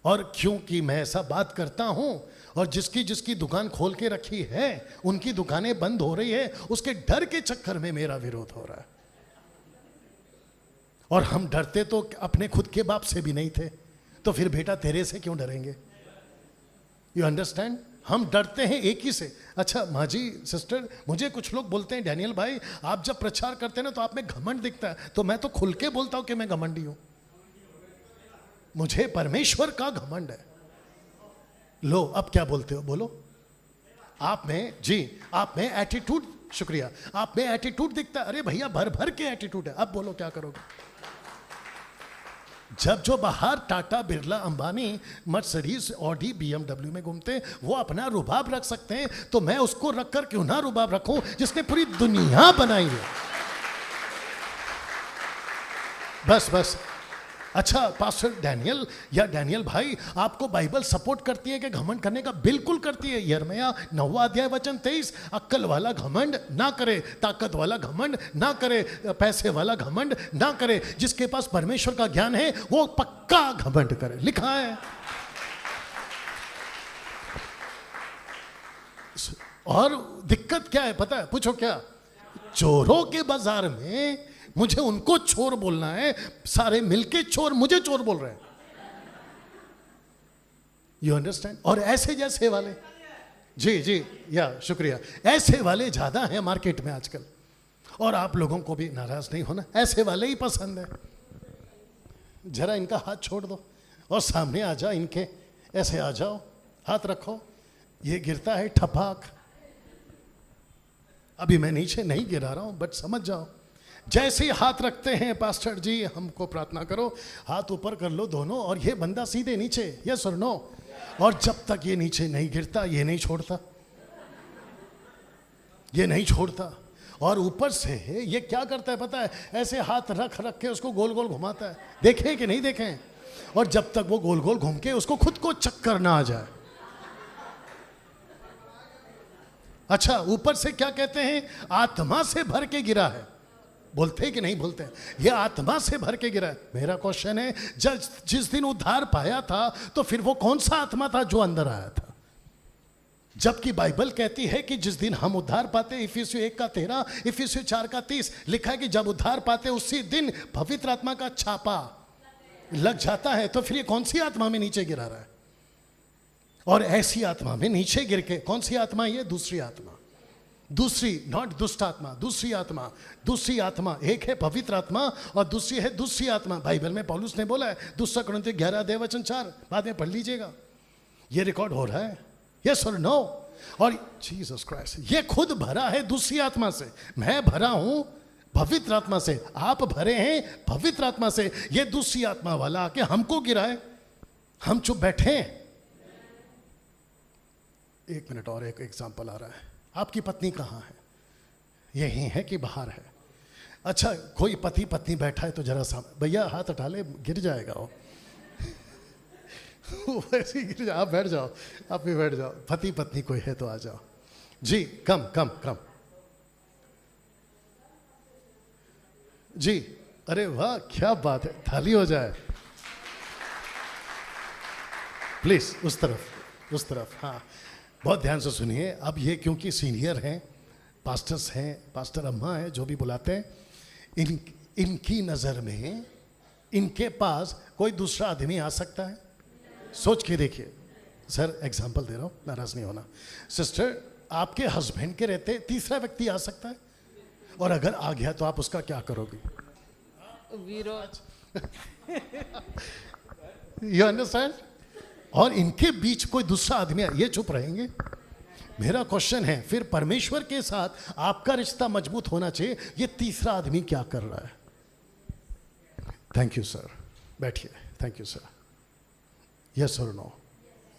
और क्योंकि मैं ऐसा बात करता हूं, और जिसकी जिसकी दुकान खोल के रखी है उनकी दुकानें बंद हो रही है, उसके डर के चक्कर में मेरा विरोध हो रहा है। और हम डरते तो अपने खुद के बाप से भी नहीं थे, तो फिर बेटा तेरे से क्यों डरेंगे? You understand? हम डरते हैं एक ही से। अच्छा माँ जी, सिस्टर, मुझे कुछ लोग बोलते हैं, डैनियल भाई आप जब प्रचार करते हैं ना तो आप में घमंड दिखता है। तो मैं तो खुल के बोलता हूं कि मैं घमंडी हूं। मुझे परमेश्वर का घमंड है। लो अब क्या बोलते हो, बोलो। आप में, जी आप में एटीट्यूड, शुक्रिया, आप में एटीट्यूड दिखता है। अरे भैया भर भर के एटीट्यूड है। अब बोलो क्या करोगे? जब जो बाहर Tata, Birla, Ambani Mercedes, Audi, BMW में घूमते, वो अपना रुबाब रख सकते हैं, तो मैं उसको रखकर क्यों ना रुबाब रखूं जिसने पूरी दुनिया बनाई है। बस बस। अच्छा पास्टर डैनियल या डैनियल भाई, आपको बाइबल सपोर्ट करती है कि घमंड करने का? बिल्कुल करती है। यिर्मयाह 9वां अध्याय वचन 23, अक्ल वाला घमंड ना करे, ताकत वाला घमंड ना करे, पैसे वाला घमंड ना करे। जिसके पास परमेश्वर का ज्ञान है वो पक्का घमंड करे, लिखा है। और दिक्कत क्या है पता है? पूछो क्या? चोरों के बाजार में मुझे उनको चोर बोलना है, सारे मिलके चोर मुझे चोर बोल रहे हैं। You understand? और ऐसे जैसे वाले, जी जी या शुक्रिया, ऐसे वाले ज्यादा हैं मार्केट में आजकल। और आप लोगों को भी नाराज नहीं होना, ऐसे वाले ही पसंद है। जरा इनका हाथ छोड़ दो और सामने आ जाओ, इनके ऐसे आ जाओ, हाथ रखो। ये गिरता है ठपाक। अभी मैं नीचे नहीं गिरा रहा हूं, बट समझ जाओ। जैसे ही हाथ रखते हैं, पास्टर जी हमको प्रार्थना करो, हाथ ऊपर कर लो दोनों, और ये बंदा सीधे नीचे, यस और नो। और जब तक ये नीचे नहीं गिरता ये नहीं छोड़ता, ये नहीं छोड़ता। और ऊपर से ये क्या करता है पता है? ऐसे हाथ रख रख के उसको गोल गोल घुमाता है। देखें कि नहीं देखें? और जब तक वो गोल गोल घूम के उसको खुद को चक्कर ना आ जाए। अच्छा, ऊपर से क्या कहते हैं? आत्मा से भर के गिरा है। बोलते कि नहीं बोलते? ये आत्मा से भर के गिरा है। मेरा क्वेश्चन है, जिस दिन उद्धार पाया था तो फिर वो कौन सा आत्मा था जो अंदर आया था? जबकि बाइबल कहती है कि जिस दिन हम उद्धार पाते, इफिसियों 1:13, इफिसियों 4:30 लिखा है कि जब उद्धार पाते उसी दिन पवित्र आत्मा का छापा लग जाता है। तो फिर ये कौन सी आत्मा में नीचे गिरा रहा है? और ऐसी आत्मा में नीचे गिर के, कौन सी आत्मा? ये दूसरी आत्मा, दूसरी, नॉट दुष्ट आत्मा, दूसरी आत्मा। दूसरी आत्मा एक है पवित्र आत्मा और दूसरी है दूसरी आत्मा। बाइबल में पौलुस ने बोला है, 2 कुरिन्थियों 11:4, बाद में पढ़ लीजिएगा। ये रिकॉर्ड हो रहा है, यस और नो। और जीसस क्राइस्ट ये खुद भरा है दूसरी आत्मा से। मैं भरा हूं पवित्र आत्मा से, आप भरे हैं पवित्र आत्मा से। ये दूसरी आत्मा वाला आके हमको गिराए, हम चुप बैठे। एक मिनट और, एक एग्जाम्पल आ रहा है। आपकी पत्नी कहाँ है? यही है कि बाहर है? अच्छा, कोई पति पत्नी बैठा है तो जरा सामने, भैया हाथ हटा ले, गिर जाएगा वो। वैसे ही गिर जाओ। आप बैठ जाओ, आप भी बैठ जाओ। पति पत्नी कोई है तो आ जाओ जी। कम कम कम जी। अरे वाह क्या बात है, थाली हो जाए प्लीज। उस तरफ, उस तरफ, हाँ। बहुत ध्यान से सुनिए। अब ये क्योंकि सीनियर हैं, पास्टर्स हैं, पास्टर अम्मा हैं जो भी बुलाते हैं, इनकी नज़र में इनके पास कोई दूसरा आदमी आ सकता है? सोच के देखिए। सर एग्जांपल दे रहा हूँ, नाराज नहीं होना। सिस्टर, आपके हस्बैंड के रहते तीसरा व्यक्ति आ सकता है, और अगर आ गया तो आप उसका क्या करोगे? विरोध। You understand? और इनके बीच कोई दूसरा आदमी है, ये चुप रहेंगे? मेरा क्वेश्चन है, फिर परमेश्वर के साथ आपका रिश्ता मजबूत होना चाहिए, ये तीसरा आदमी क्या कर रहा है? थैंक यू सर, बैठिए। Thank you sir. यस और नो?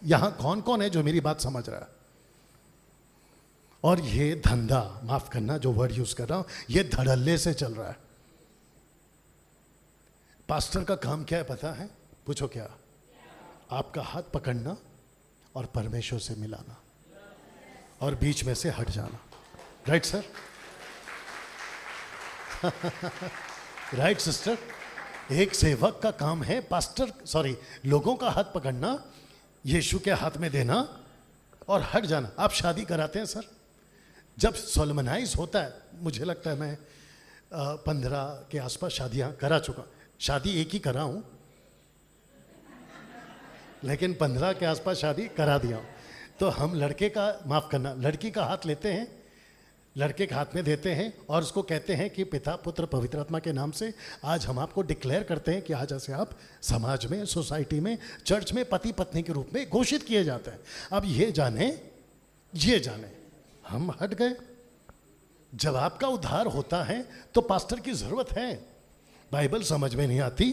यहां कौन कौन है जो मेरी बात समझ रहा है? और ये धंधा, माफ करना जो वर्ड यूज कर रहा हूं, ये धड़ल्ले से चल रहा है। पास्टर का काम क्या है पता है? पूछो क्या? आपका हाथ पकड़ना और परमेश्वर से मिलाना और बीच में से हट जाना। Right sir? Right sister? एक सेवक का काम है लोगों का हाथ पकड़ना, यीशु के हाथ में देना और हट जाना। आप शादी कराते हैं सर? जब सोलमनाइज होता है, मुझे लगता है मैं 15 के आसपास शादियां करा चुका। शादी एक ही करा हूं, लेकिन 15 के आसपास शादी करा दिया हूं। तो हम लड़के का, माफ करना, लड़की का हाथ लेते हैं, लड़के के हाथ में देते हैं और उसको कहते हैं कि पिता पुत्र पवित्र आत्मा के नाम से आज हम आपको डिक्लेयर करते हैं कि आज से आप समाज में, सोसाइटी में, चर्च में पति पत्नी के रूप में घोषित किए जाते हैं। अब ये जाने हम हट गए। जब आपका उद्धार होता है तो पास्टर की जरूरत है। बाइबल समझ में नहीं आती,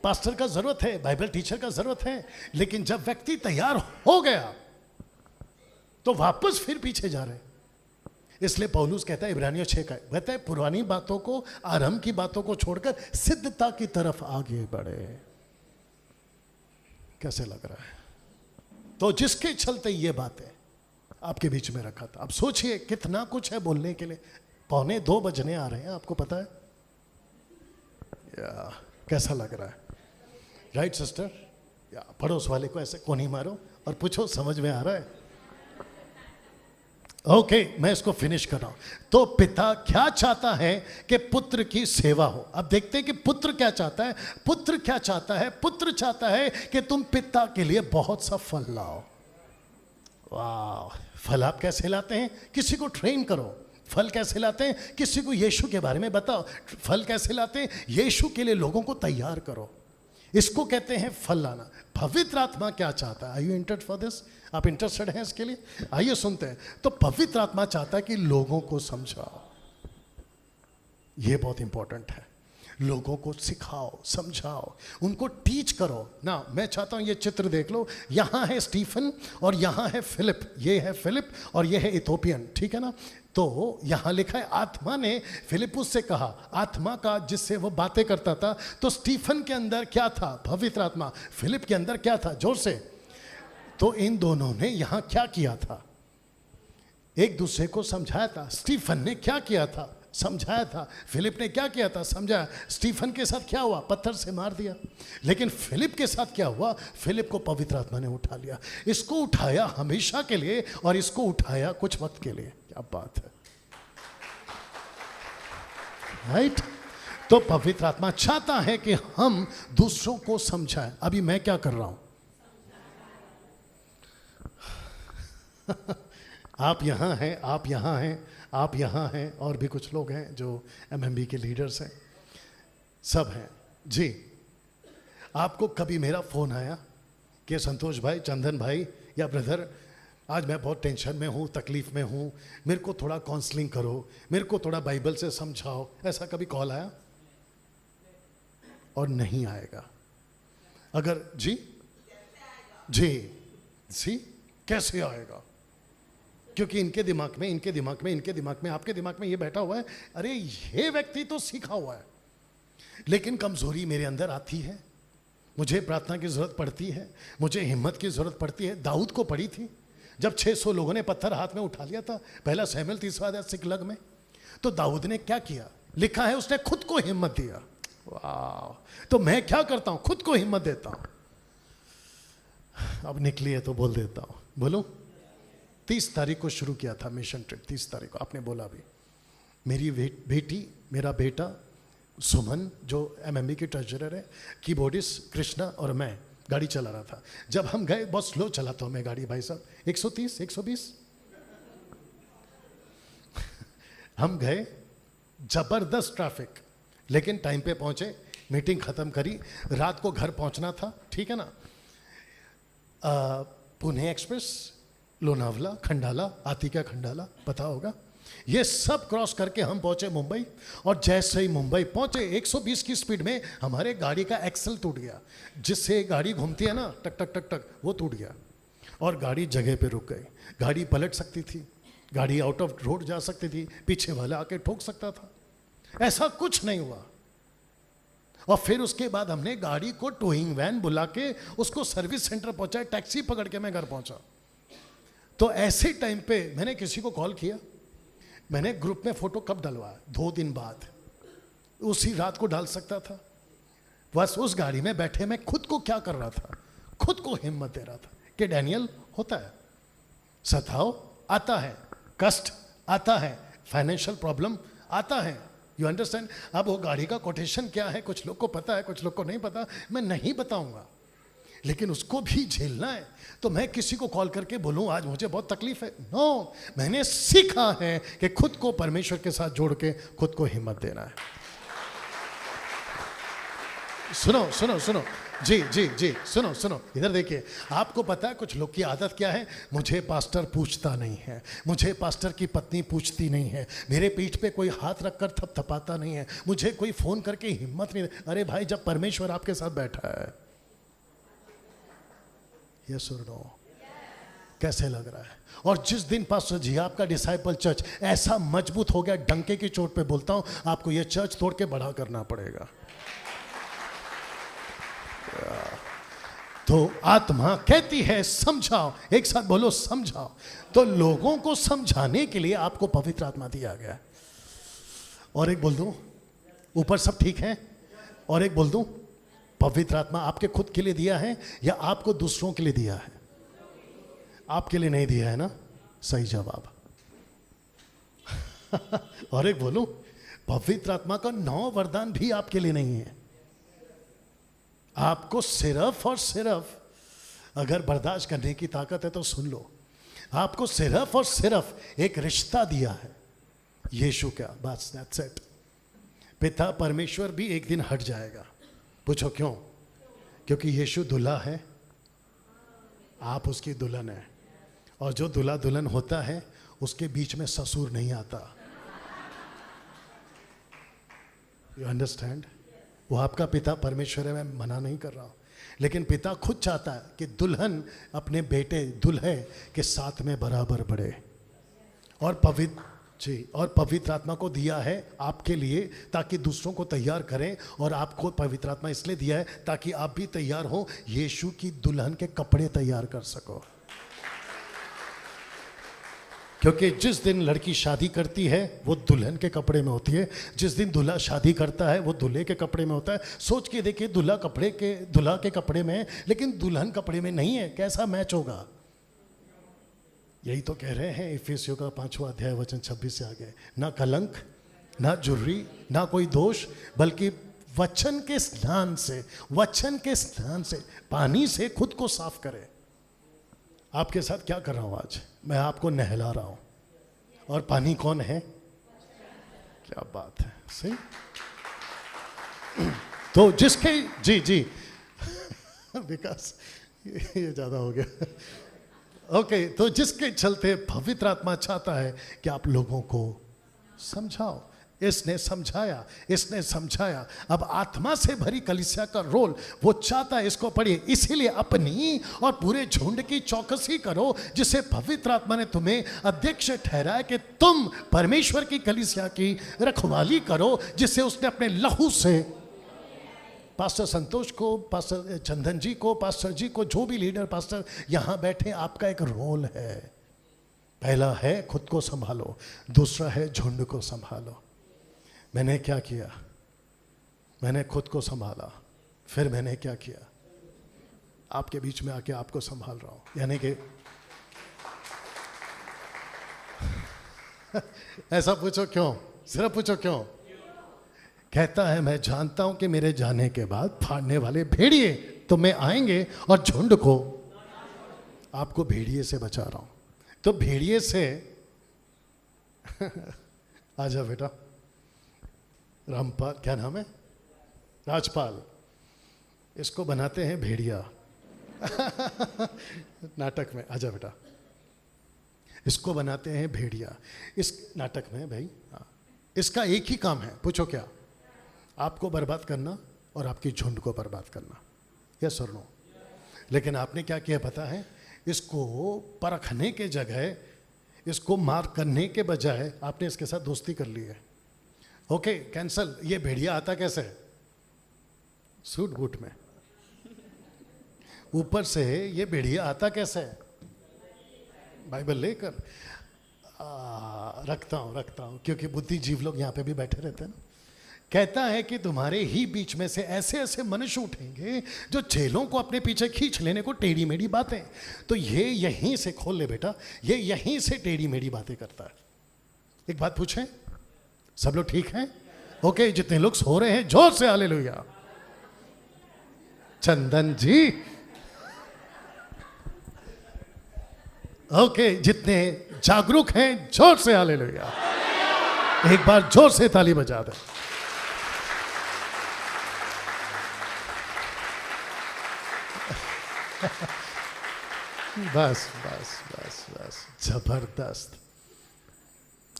पास्टर का जरूरत है, बाइबल टीचर का जरूरत है। लेकिन जब व्यक्ति तैयार हो गया तो वापस फिर पीछे जा रहे हैं। इसलिए पौलुस कहता है, इब्रानियों 6 का कहता है, पुरानी बातों को, आरंभ की बातों को छोड़कर सिद्धता की तरफ आगे बढ़े। कैसे लग रहा है? तो जिसके चलते ये बातें आपके बीच में रखा था। अब सोचिए कितना कुछ है बोलने के लिए। 1:45 बजने आ रहे हैं, आपको पता है? या कैसा लग रहा है? Right sister? या पड़ोस वाले को ऐसे कोनी मारो और पूछो समझ में आ रहा है? ओके, मैं इसको फिनिश कर रहा हूं। तो पिता क्या चाहता है कि पुत्र की सेवा हो। अब देखते हैं कि पुत्र क्या चाहता है। पुत्र क्या चाहता है? पुत्र चाहता है कि तुम पिता के लिए बहुत सा फल लाओ। वाह! फल आप कैसे लाते हैं? किसी को ट्रेन करो। फल कैसे लाते हैं? किसी को यीशु के बारे में बताओ। फल कैसे लाते हैं? यीशु के लिए लोगों को तैयार करो। इसको कहते हैं फल लाना। पवित्र आत्मा क्या चाहता है? Are you interested for this? आप इंटरेस्टेड हैं इसके लिए? आइए सुनते हैं। तो पवित्र आत्मा चाहता है कि लोगों को समझाओ। यह बहुत इंपॉर्टेंट है। लोगों को सिखाओ, समझाओ, उनको टीच करो ना। मैं चाहता हूं ये चित्र देख लो। यहां है स्टीफन और यहां है फिलिप। ये है फिलिप और ये है इथोपियन, ठीक है ना? तो यहां लिखा है, आत्मा ने फिलिपुस से कहा, आत्मा का जिससे वो बातें करता था। तो स्टीफन के अंदर क्या था? पवित्र आत्मा। फिलिप के अंदर क्या था? जोर से। तो इन दोनों ने यहां क्या किया था? एक दूसरे को समझाया था। स्टीफन ने क्या किया था? समझाया था। फिलिप ने क्या किया था? समझाया। स्टीफन के साथ क्या हुआ? पत्थर से मार दिया। लेकिन फिलिप के साथ क्या हुआ? फिलिप को पवित्र आत्मा ने उठा लिया। इसको उठाया हमेशा के लिए और इसको उठाया कुछ वक्त के लिए। क्या बात है, राइट? तो पवित्र आत्मा चाहता है कि हम दूसरों को समझाएं। अभी मैं क्या कर रहा हूं? आप यहां हैं, आप यहां हैं, आप यहाँ हैं, और भी कुछ लोग हैं जो एमएमबी के लीडर्स हैं, सब हैं जी। आपको कभी मेरा फ़ोन आया कि संतोष भाई, चंदन भाई या ब्रदर, आज मैं बहुत टेंशन में हूँ, तकलीफ़ में हूँ, मेरे को थोड़ा काउंसलिंग करो, मेरे को थोड़ा बाइबल से समझाओ? ऐसा कभी कॉल आया? और नहीं आएगा। अगर जी कैसे आएगा? क्योंकि इनके दिमाग में, आपके दिमाग में ये बैठा हुआ है, अरे ये व्यक्ति तो सीखा हुआ है, लेकिन कमजोरी मेरे अंदर आती है, मुझे प्रार्थना की जरूरत पड़ती है, मुझे हिम्मत की जरूरत पड़ती है। दाऊद को पड़ी थी जब 600 लोगों ने पत्थर हाथ में उठा लिया था, पहला शमूएल 3 अध्याय सिकलग में। तो दाऊद ने क्या किया? लिखा है उसने खुद को हिम्मत दिया। वाह! तो मैं क्या करता हूं? खुद को हिम्मत देता हूं। अब निकली है तो बोल देता हूं। बोलो। 30 तारीख को शुरू किया था मिशन ट्रिप। 30 तारीख को आपने बोला भी। मेरी बेटी, मेरा बेटा सुमन जो एमएमबी की ट्रेजरर है, कीबोर्डिस्ट कृष्णा और मैं गाड़ी चला रहा था। जब हम गए, बहुत स्लो चलाता हूँ मैं गाड़ी भाई साहब, 130 120। हम गए, जबरदस्त ट्रैफिक, लेकिन टाइम पे पहुंचे, मीटिंग खत्म करी, रात को घर पहुंचना था, ठीक है ना? पुणे एक्सप्रेस, लोनावला, खंडाला, आतिका खंडाला, पता होगा। ये सब क्रॉस करके हम पहुंचे मुंबई, और जैसे ही मुंबई पहुंचे 120 की स्पीड में हमारे गाड़ी का एक्सल टूट गया, जिससे गाड़ी घूमती है ना टक टक टक टक, वो टूट गया और गाड़ी जगह पे रुक गई। गाड़ी पलट सकती थी, गाड़ी आउट ऑफ रोड जा सकती थी, पीछे वाला आके ठोक सकता था, ऐसा कुछ नहीं हुआ। और फिर उसके बाद हमने गाड़ी को टोइंग वैन बुला के उसको सर्विस सेंटर पहुंचाया, टैक्सी पकड़ के मैं घर पहुंचा। तो ऐसे टाइम पे मैंने किसी को कॉल किया, मैंने ग्रुप में फोटो कब डलवाया, 2 दिन बाद, उसी रात को डाल सकता था। बस उस गाड़ी में बैठे मैं खुद को क्या कर रहा था, खुद को हिम्मत दे रहा था कि डैनियल होता है, सताव आता है, कष्ट आता है, फाइनेंशियल प्रॉब्लम आता है, यू अंडरस्टैंड। अब वो गाड़ी का कोटेशन क्या है, कुछ लोग को पता है, कुछ लोग को नहीं पता, मैं नहीं बताऊंगा, लेकिन उसको भी झेलना है। तो मैं किसी को कॉल करके बोलूं आज मुझे बहुत तकलीफ है, नो, मैंने सीखा है कि खुद को परमेश्वर के साथ जोड़ के खुद को हिम्मत देना है। सुनो सुनो सुनो, जी जी जी, सुनो सुनो, इधर देखिए। आपको पता है कुछ लोग की आदत क्या है, मुझे पास्टर पूछता नहीं है, मुझे पास्टर की पत्नी पूछती नहीं है, मेरे पीठ पे कोई हाथ रखकर थपथपाता नहीं है, मुझे कोई फोन करके हिम्मत नहीं। अरे भाई, जब परमेश्वर आपके साथ बैठा है, यस और नो, कैसे लग रहा है? और जिस दिन पास्टर जी आपका डिसाइपल चर्च ऐसा मजबूत हो गया, डंके की चोट पे बोलता हूं, आपको यह चर्च तोड़ के बड़ा करना पड़ेगा। तो आत्मा कहती है समझाओ, एक साथ बोलो समझाओ। तो लोगों को समझाने के लिए आपको पवित्र आत्मा दिया गया है। और एक बोल दूं, ऊपर सब ठीक है? और एक बोल दूं, पवित्र आत्मा आपके खुद के लिए दिया है या आपको दूसरों के लिए दिया है? आपके लिए नहीं दिया है ना, सही जवाब। और एक बोलूं, पवित्र आत्मा का 9 वरदान भी आपके लिए नहीं है। आपको सिर्फ और सिर्फ, अगर बर्दाश्त करने की ताकत है तो सुन लो, आपको सिर्फ और सिर्फ एक रिश्ता दिया है, यीशु का, बस, दैट्स इट। पिता परमेश्वर भी एक दिन हट जाएगा। पूछो क्यों? क्योंकि यीशु दूल्हा है, आप उसकी दुल्हन है, और जो दूल्हा दुल्हन होता है उसके बीच में ससुर नहीं आता। You understand? वो आपका पिता परमेश्वर है, मैं मना नहीं कर रहा हूँ, लेकिन पिता खुद चाहता है कि दुल्हन अपने बेटे दुल्हे के साथ में बराबर बढ़े। और पवित्र आत्मा को दिया है आपके लिए ताकि दूसरों को तैयार करें, और आपको पवित्र आत्मा इसलिए दिया है ताकि आप भी तैयार हो, यीशु की दुल्हन के कपड़े तैयार कर सको। क्योंकि जिस दिन लड़की शादी करती है वो दुल्हन के कपड़े में होती है, जिस दिन दूल्हा शादी करता है वो दूल्हे के कपड़े में होता है। सोच के देखिए, दूल्हा के कपड़े में है लेकिन दुल्हन कपड़े में नहीं है, कैसा मैच होगा? यही तो कह रहे हैं इफिसियों का 5वां अध्याय वचन 26 से आगे, ना कलंक, ना जुर्री, ना कोई दोष, बल्कि वचन के स्नान से पानी से खुद को साफ करे। आपके साथ क्या कर रहा हूं आज? मैं आपको नहला रहा हूं, और पानी कौन है? क्या बात है, सही। तो जिसके, जी जी विकास, ये ज्यादा हो गया। ओके, तो जिसके चलते पवित्र आत्मा चाहता है कि आप लोगों को समझाओ। इसने समझाया। अब आत्मा से भरी कलीसिया का रोल वो चाहता है, इसको पढ़िए, इसीलिए अपनी और पूरे झुंड की चौकसी करो, जिसे पवित्र आत्मा ने तुम्हें अध्यक्ष ठहराया कि तुम परमेश्वर की कलीसिया की रखवाली करो, जिसे उसने अपने लहू से, पास्टर संतोष को, पास्टर चंदन जी को, पास्टर जी को, जो भी लीडर पास्टर यहाँ बैठे, आपका एक रोल है। पहला है खुद को संभालो, दूसरा है झुंड को संभालो। मैंने क्या किया? मैंने खुद को संभाला, फिर मैंने क्या किया? आपके बीच में आके आपको संभाल रहा हूं। यानी कि ऐसा पूछो क्यों, सिर्फ पूछो क्यों। कहता है मैं जानता हूं कि मेरे जाने के बाद फाड़ने वाले भेड़िए तो मैं आएंगे, और झुंड को, आपको भेड़िए से बचा रहा हूं। तो भेड़िए से आजा बेटा, रामपाल, क्या नाम है? राजपाल, इसको बनाते हैं भेड़िया नाटक में। आजा बेटा, इसको बनाते हैं भेड़िया। इस नाटक में भाई हाँ, इसका एक ही काम है, पूछो क्या? आपको बर्बाद करना और आपकी झुंड को बर्बाद करना। यस और नो? लेकिन आपने क्या किया पता है? इसको परखने के जगह, इसको मार करने के बजाय आपने इसके साथ दोस्ती कर ली है। Okay cancel. ये भेड़िया आता कैसे है? सूट बूट में। ऊपर से ये भेड़िया आता कैसे है? बाइबल लेकर। रखता हूं क्योंकि बुद्धिजीव लोग यहाँ पे भी बैठे रहते हैं ना। कहता है कि तुम्हारे ही बीच में से ऐसे ऐसे मनुष्य उठेंगे जो चेलों को अपने पीछे खींच लेने को टेढ़ी मेढ़ी बातें। तो ये यहीं से खोल ले बेटा, ये यहीं से टेढ़ी मेढ़ी बातें करता है। एक बात पूछें, सब लोग ठीक हैं? ओके, जितने लोग सो रहे हैं जोर से हालेलुया। चंदन जी, ओके, जितने जागरूक हैं जोर से हालेलुया। एक बार जोर से ताली बजा दे। बस बस बस बस, जबरदस्त।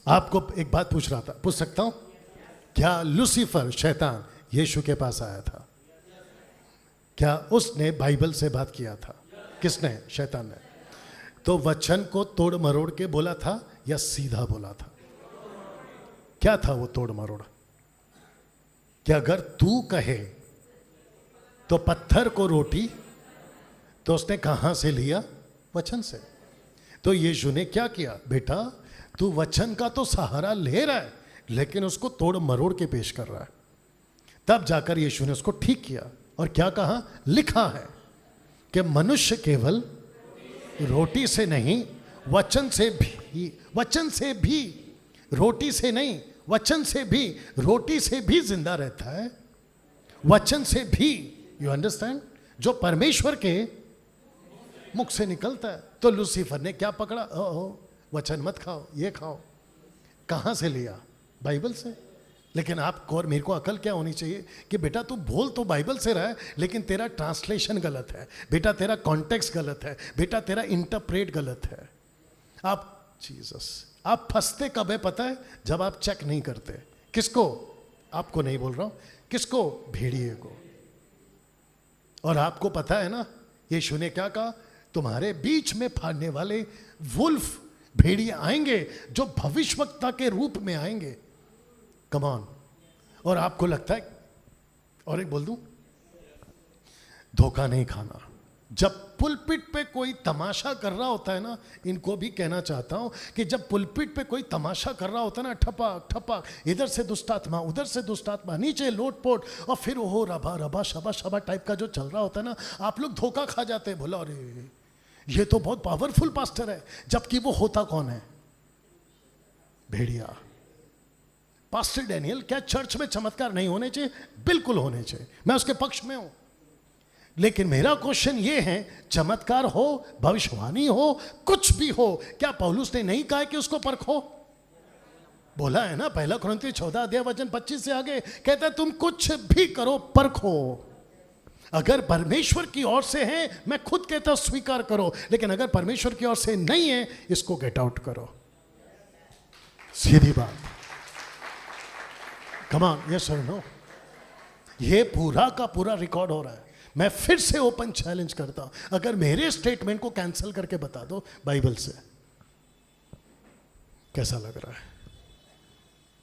आपको एक बात पूछ रहा था, पूछ सकता हूं? क्या लूसीफर शैतान यीशु के पास आया था? क्या उसने बाइबल से बात किया था? किसने? शैतान ने। तो वचन को तोड़ मरोड़ के बोला था या सीधा बोला था? क्या था वो तोड़ मरोड़? कि अगर तू कहे तो पत्थर को रोटी, तो उसने कहां से लिया? वचन से। तो यीशु ने क्या किया? बेटा तू वचन का तो सहारा ले रहा है, लेकिन उसको तोड़ मरोड़ के पेश कर रहा है। तब जाकर यीशु ने उसको ठीक किया और क्या कहा? लिखा है कि मनुष्य केवल रोटी से नहीं वचन से भी, वचन से भी, रोटी से नहीं वचन से भी, रोटी से भी जिंदा रहता है, वचन से भी। You understand? जो परमेश्वर के मुख से निकलता है। तो लूसीफर ने क्या पकड़ा? ओहो, वचन मत खाओ, ये खाओ। कहां से लिया? बाइबल से। लेकिन आपको और मेरे को अकल क्या होनी चाहिए कि बेटा तू बोल तो बाइबल से रहा है, लेकिन तेरा ट्रांसलेशन गलत है बेटा, तेरा कॉन्टेक्स्ट गलत है बेटा, तेरा इंटरप्रेट गलत है। आप जीसस, आप फंसते कब है पता है? जब आप चेक नहीं करते। किसको? आपको नहीं बोल रहा हूं, किसको? भेड़िए को। और आपको पता है ना यीशु ने क्या कहा? तुम्हारे बीच में फाड़ने वाले वुल्फ, भेड़िए आएंगे जो भविष्यवक्ता के रूप में आएंगे। Come on. और आपको लगता है, और एक बोल दूं, धोखा नहीं खाना। जब पुलपिट पे कोई तमाशा कर रहा होता है ना, इनको भी कहना चाहता हूं कि जब पुलपिट पे कोई तमाशा कर रहा होता है ना, ठपक ठपक, इधर से दुष्टात्मा उधर से दुष्टात्मा, नीचे लोटपोट, और फिर वो रबा रबा शबा शबा टाइप का जो चल रहा होता है ना, आप लोग धोखा खा जाते हैं। बोला अरे ये तो बहुत पावरफुल पास्टर है, जबकि वो होता कौन है? भेड़िया। पास्टर डैनियल, क्या चर्च में चमत्कार नहीं होने चाहिए? बिल्कुल होने चाहिए, मैं उसके पक्ष में हूं। लेकिन मेरा क्वेश्चन ये है, चमत्कार हो, भविष्यवाणी हो, कुछ भी हो, क्या पौलुस ने नहीं कहा कि उसको परखो? बोला है ना, पहला कुरिन्थियों 14 अध्याय वचन 25 से आगे कहता है तुम कुछ भी करो परखो। अगर परमेश्वर की ओर से है, मैं खुद कहता हूं स्वीकार करो, लेकिन अगर परमेश्वर की ओर से नहीं है, इसको गेट आउट करो। सीधी बात। कम ऑन, यस और नो? ये पूरा का पूरा रिकॉर्ड हो रहा है। मैं फिर से ओपन चैलेंज करता हूं, अगर मेरे स्टेटमेंट को कैंसिल करके बता दो बाइबल से, कैसा लग रहा है?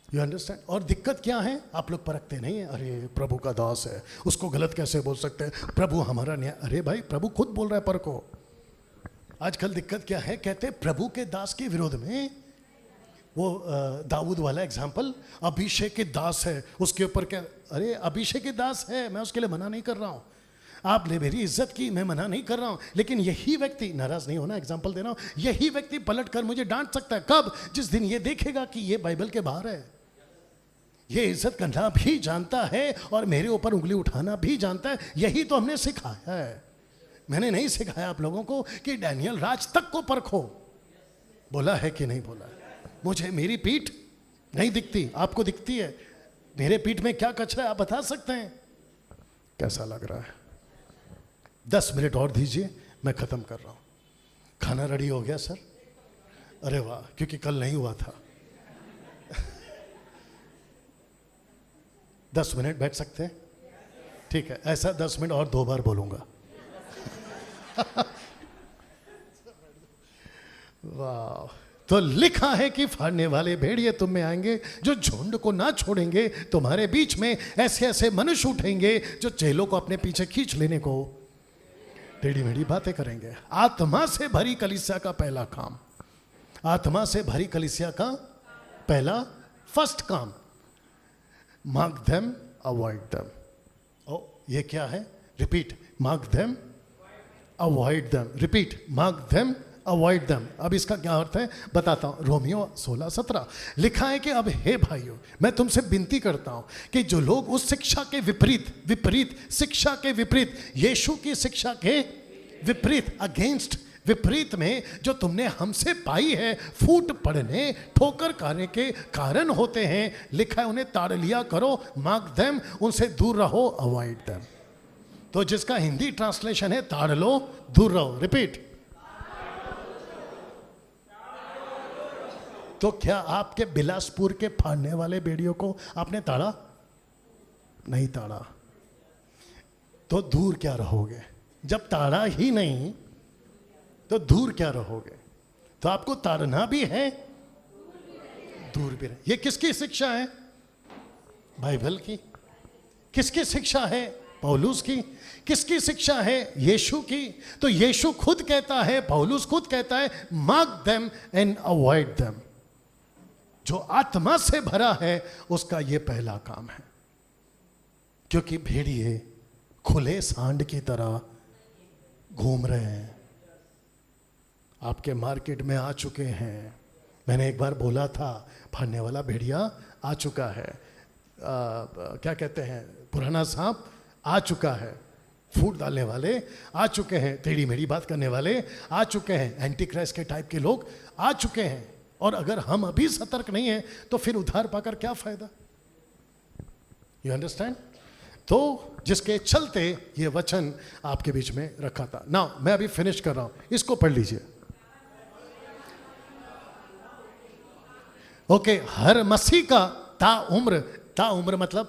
You understand? और दिक्कत क्या है? आप लोग परखते नहीं है। अरे प्रभु का दास है, उसको गलत कैसे बोल सकते हैं? प्रभु हमारा न्याय। अरे भाई, प्रभु खुद बोल रहा है परखो। आजकल दिक्कत क्या है? कहते हैं प्रभु के दास के विरोध में, वो दाऊद वाला एग्जाम्पल, अभिषेक के दास है, उसके ऊपर क्या? अरे अभिषेक के दास है, मैं उसके लिए मना नहीं कर रहा हूं। आपने मेरी इज्जत की, मैं मना नहीं कर रहा हूं, लेकिन यही व्यक्ति, नाराज नहीं होना, एग्जाम्पल दे रहा हूं, यही व्यक्ति पलट कर मुझे डांट सकता है। कब? जिस दिन ये देखेगा कि ये बाइबल के बाहर है, ये इज्जत करना भी जानता है और मेरे ऊपर उंगली उठाना भी जानता है। यही तो हमने सिखाया है। मैंने नहीं सिखाया आप लोगों को कि डैनियल राज तक को परखो। बोला है कि नहीं बोला? मुझे मेरी पीठ नहीं दिखती, आपको दिखती है। मेरे पीठ में क्या कचरा है आप बता सकते हैं? कैसा लग रहा है? 10 मिनट और दीजिए, मैं खत्म कर रहा हूं। खाना रेडी हो गया सर? अरे वाह, क्योंकि कल नहीं हुआ था। 10 मिनट बैठ सकते हैं? ठीक है, ऐसा 10 मिनट और 2 बार बोलूंगा। वाह। तो लिखा है कि फाड़ने वाले भेड़िए तुम में आएंगे, जो झुंड को ना छोड़ेंगे। तुम्हारे बीच में ऐसे ऐसे मनुष्य उठेंगे जो चेलों को अपने पीछे खींच लेने को टेढ़ी मेढ़ी बातें करेंगे। आत्मा से भरी कलीसिया का पहला काम, आत्मा से भरी कलीसिया का पहला फर्स्ट काम, मार्क देम, अवॉइड देम। ओ, ये क्या है? Repeat, mark them, avoid them. Repeat, mark them, avoid them. अब इसका क्या अर्थ है बताता हूं। रोमियो 16:17 लिखा है कि अब हे भाइयों, मैं तुमसे विनती करता हूं कि जो लोग उस शिक्षा के विपरीत शिक्षा के विपरीत, यीशु की शिक्षा के विपरीत, अगेंस्ट, विपरीत में जो तुमने हमसे पाई है, फूट पड़ने, ठोकर खाने के कारण होते हैं, लिखा है उन्हें ताड़ लिया करो, मार्क देम, उनसे दूर रहो, अवॉइड देम। तो जिसका हिंदी ट्रांसलेशन है ताड़ लो, दूर रहो। रिपीट। तो क्या आपके बिलासपुर के फाड़ने वाले बेड़ियों को आपने ताड़ा? नहीं ताड़ा। तो दूर क्या रहोगे? जब ताड़ा ही नहीं तो दूर क्या रहोगे? तो आपको ताड़ना भी है, दूर भी रहे। ये किसकी शिक्षा है? बाइबल की। किसकी शिक्षा है? पौलुस की। किसकी शिक्षा है? यीशु की। तो यीशु खुद कहता है, पौलुस खुद कहता है, mark them and avoid them. जो आत्मा से भरा है उसका यह पहला काम है, क्योंकि भेड़िए खुले सांड की तरह घूम रहे हैं, आपके मार्केट में आ चुके हैं। मैंने एक बार बोला था, फाड़ने वाला भेड़िया आ चुका है, क्या कहते हैं, पुराना सांप आ चुका है, फूट डालने वाले आ चुके हैं, टेढ़ी मेढ़ी बात करने वाले आ चुके हैं, एंटी क्राइस्ट के टाइप के लोग आ चुके हैं। और अगर हम अभी सतर्क नहीं हैं तो फिर उधार पाकर क्या फायदा? You understand? तो जिसके चलते ये वचन आपके बीच में रखा था। नाउ मैं अभी फिनिश कर रहा हूं, इसको पढ़ लीजिए। ओके, हर मसीह का ताउम्र मतलब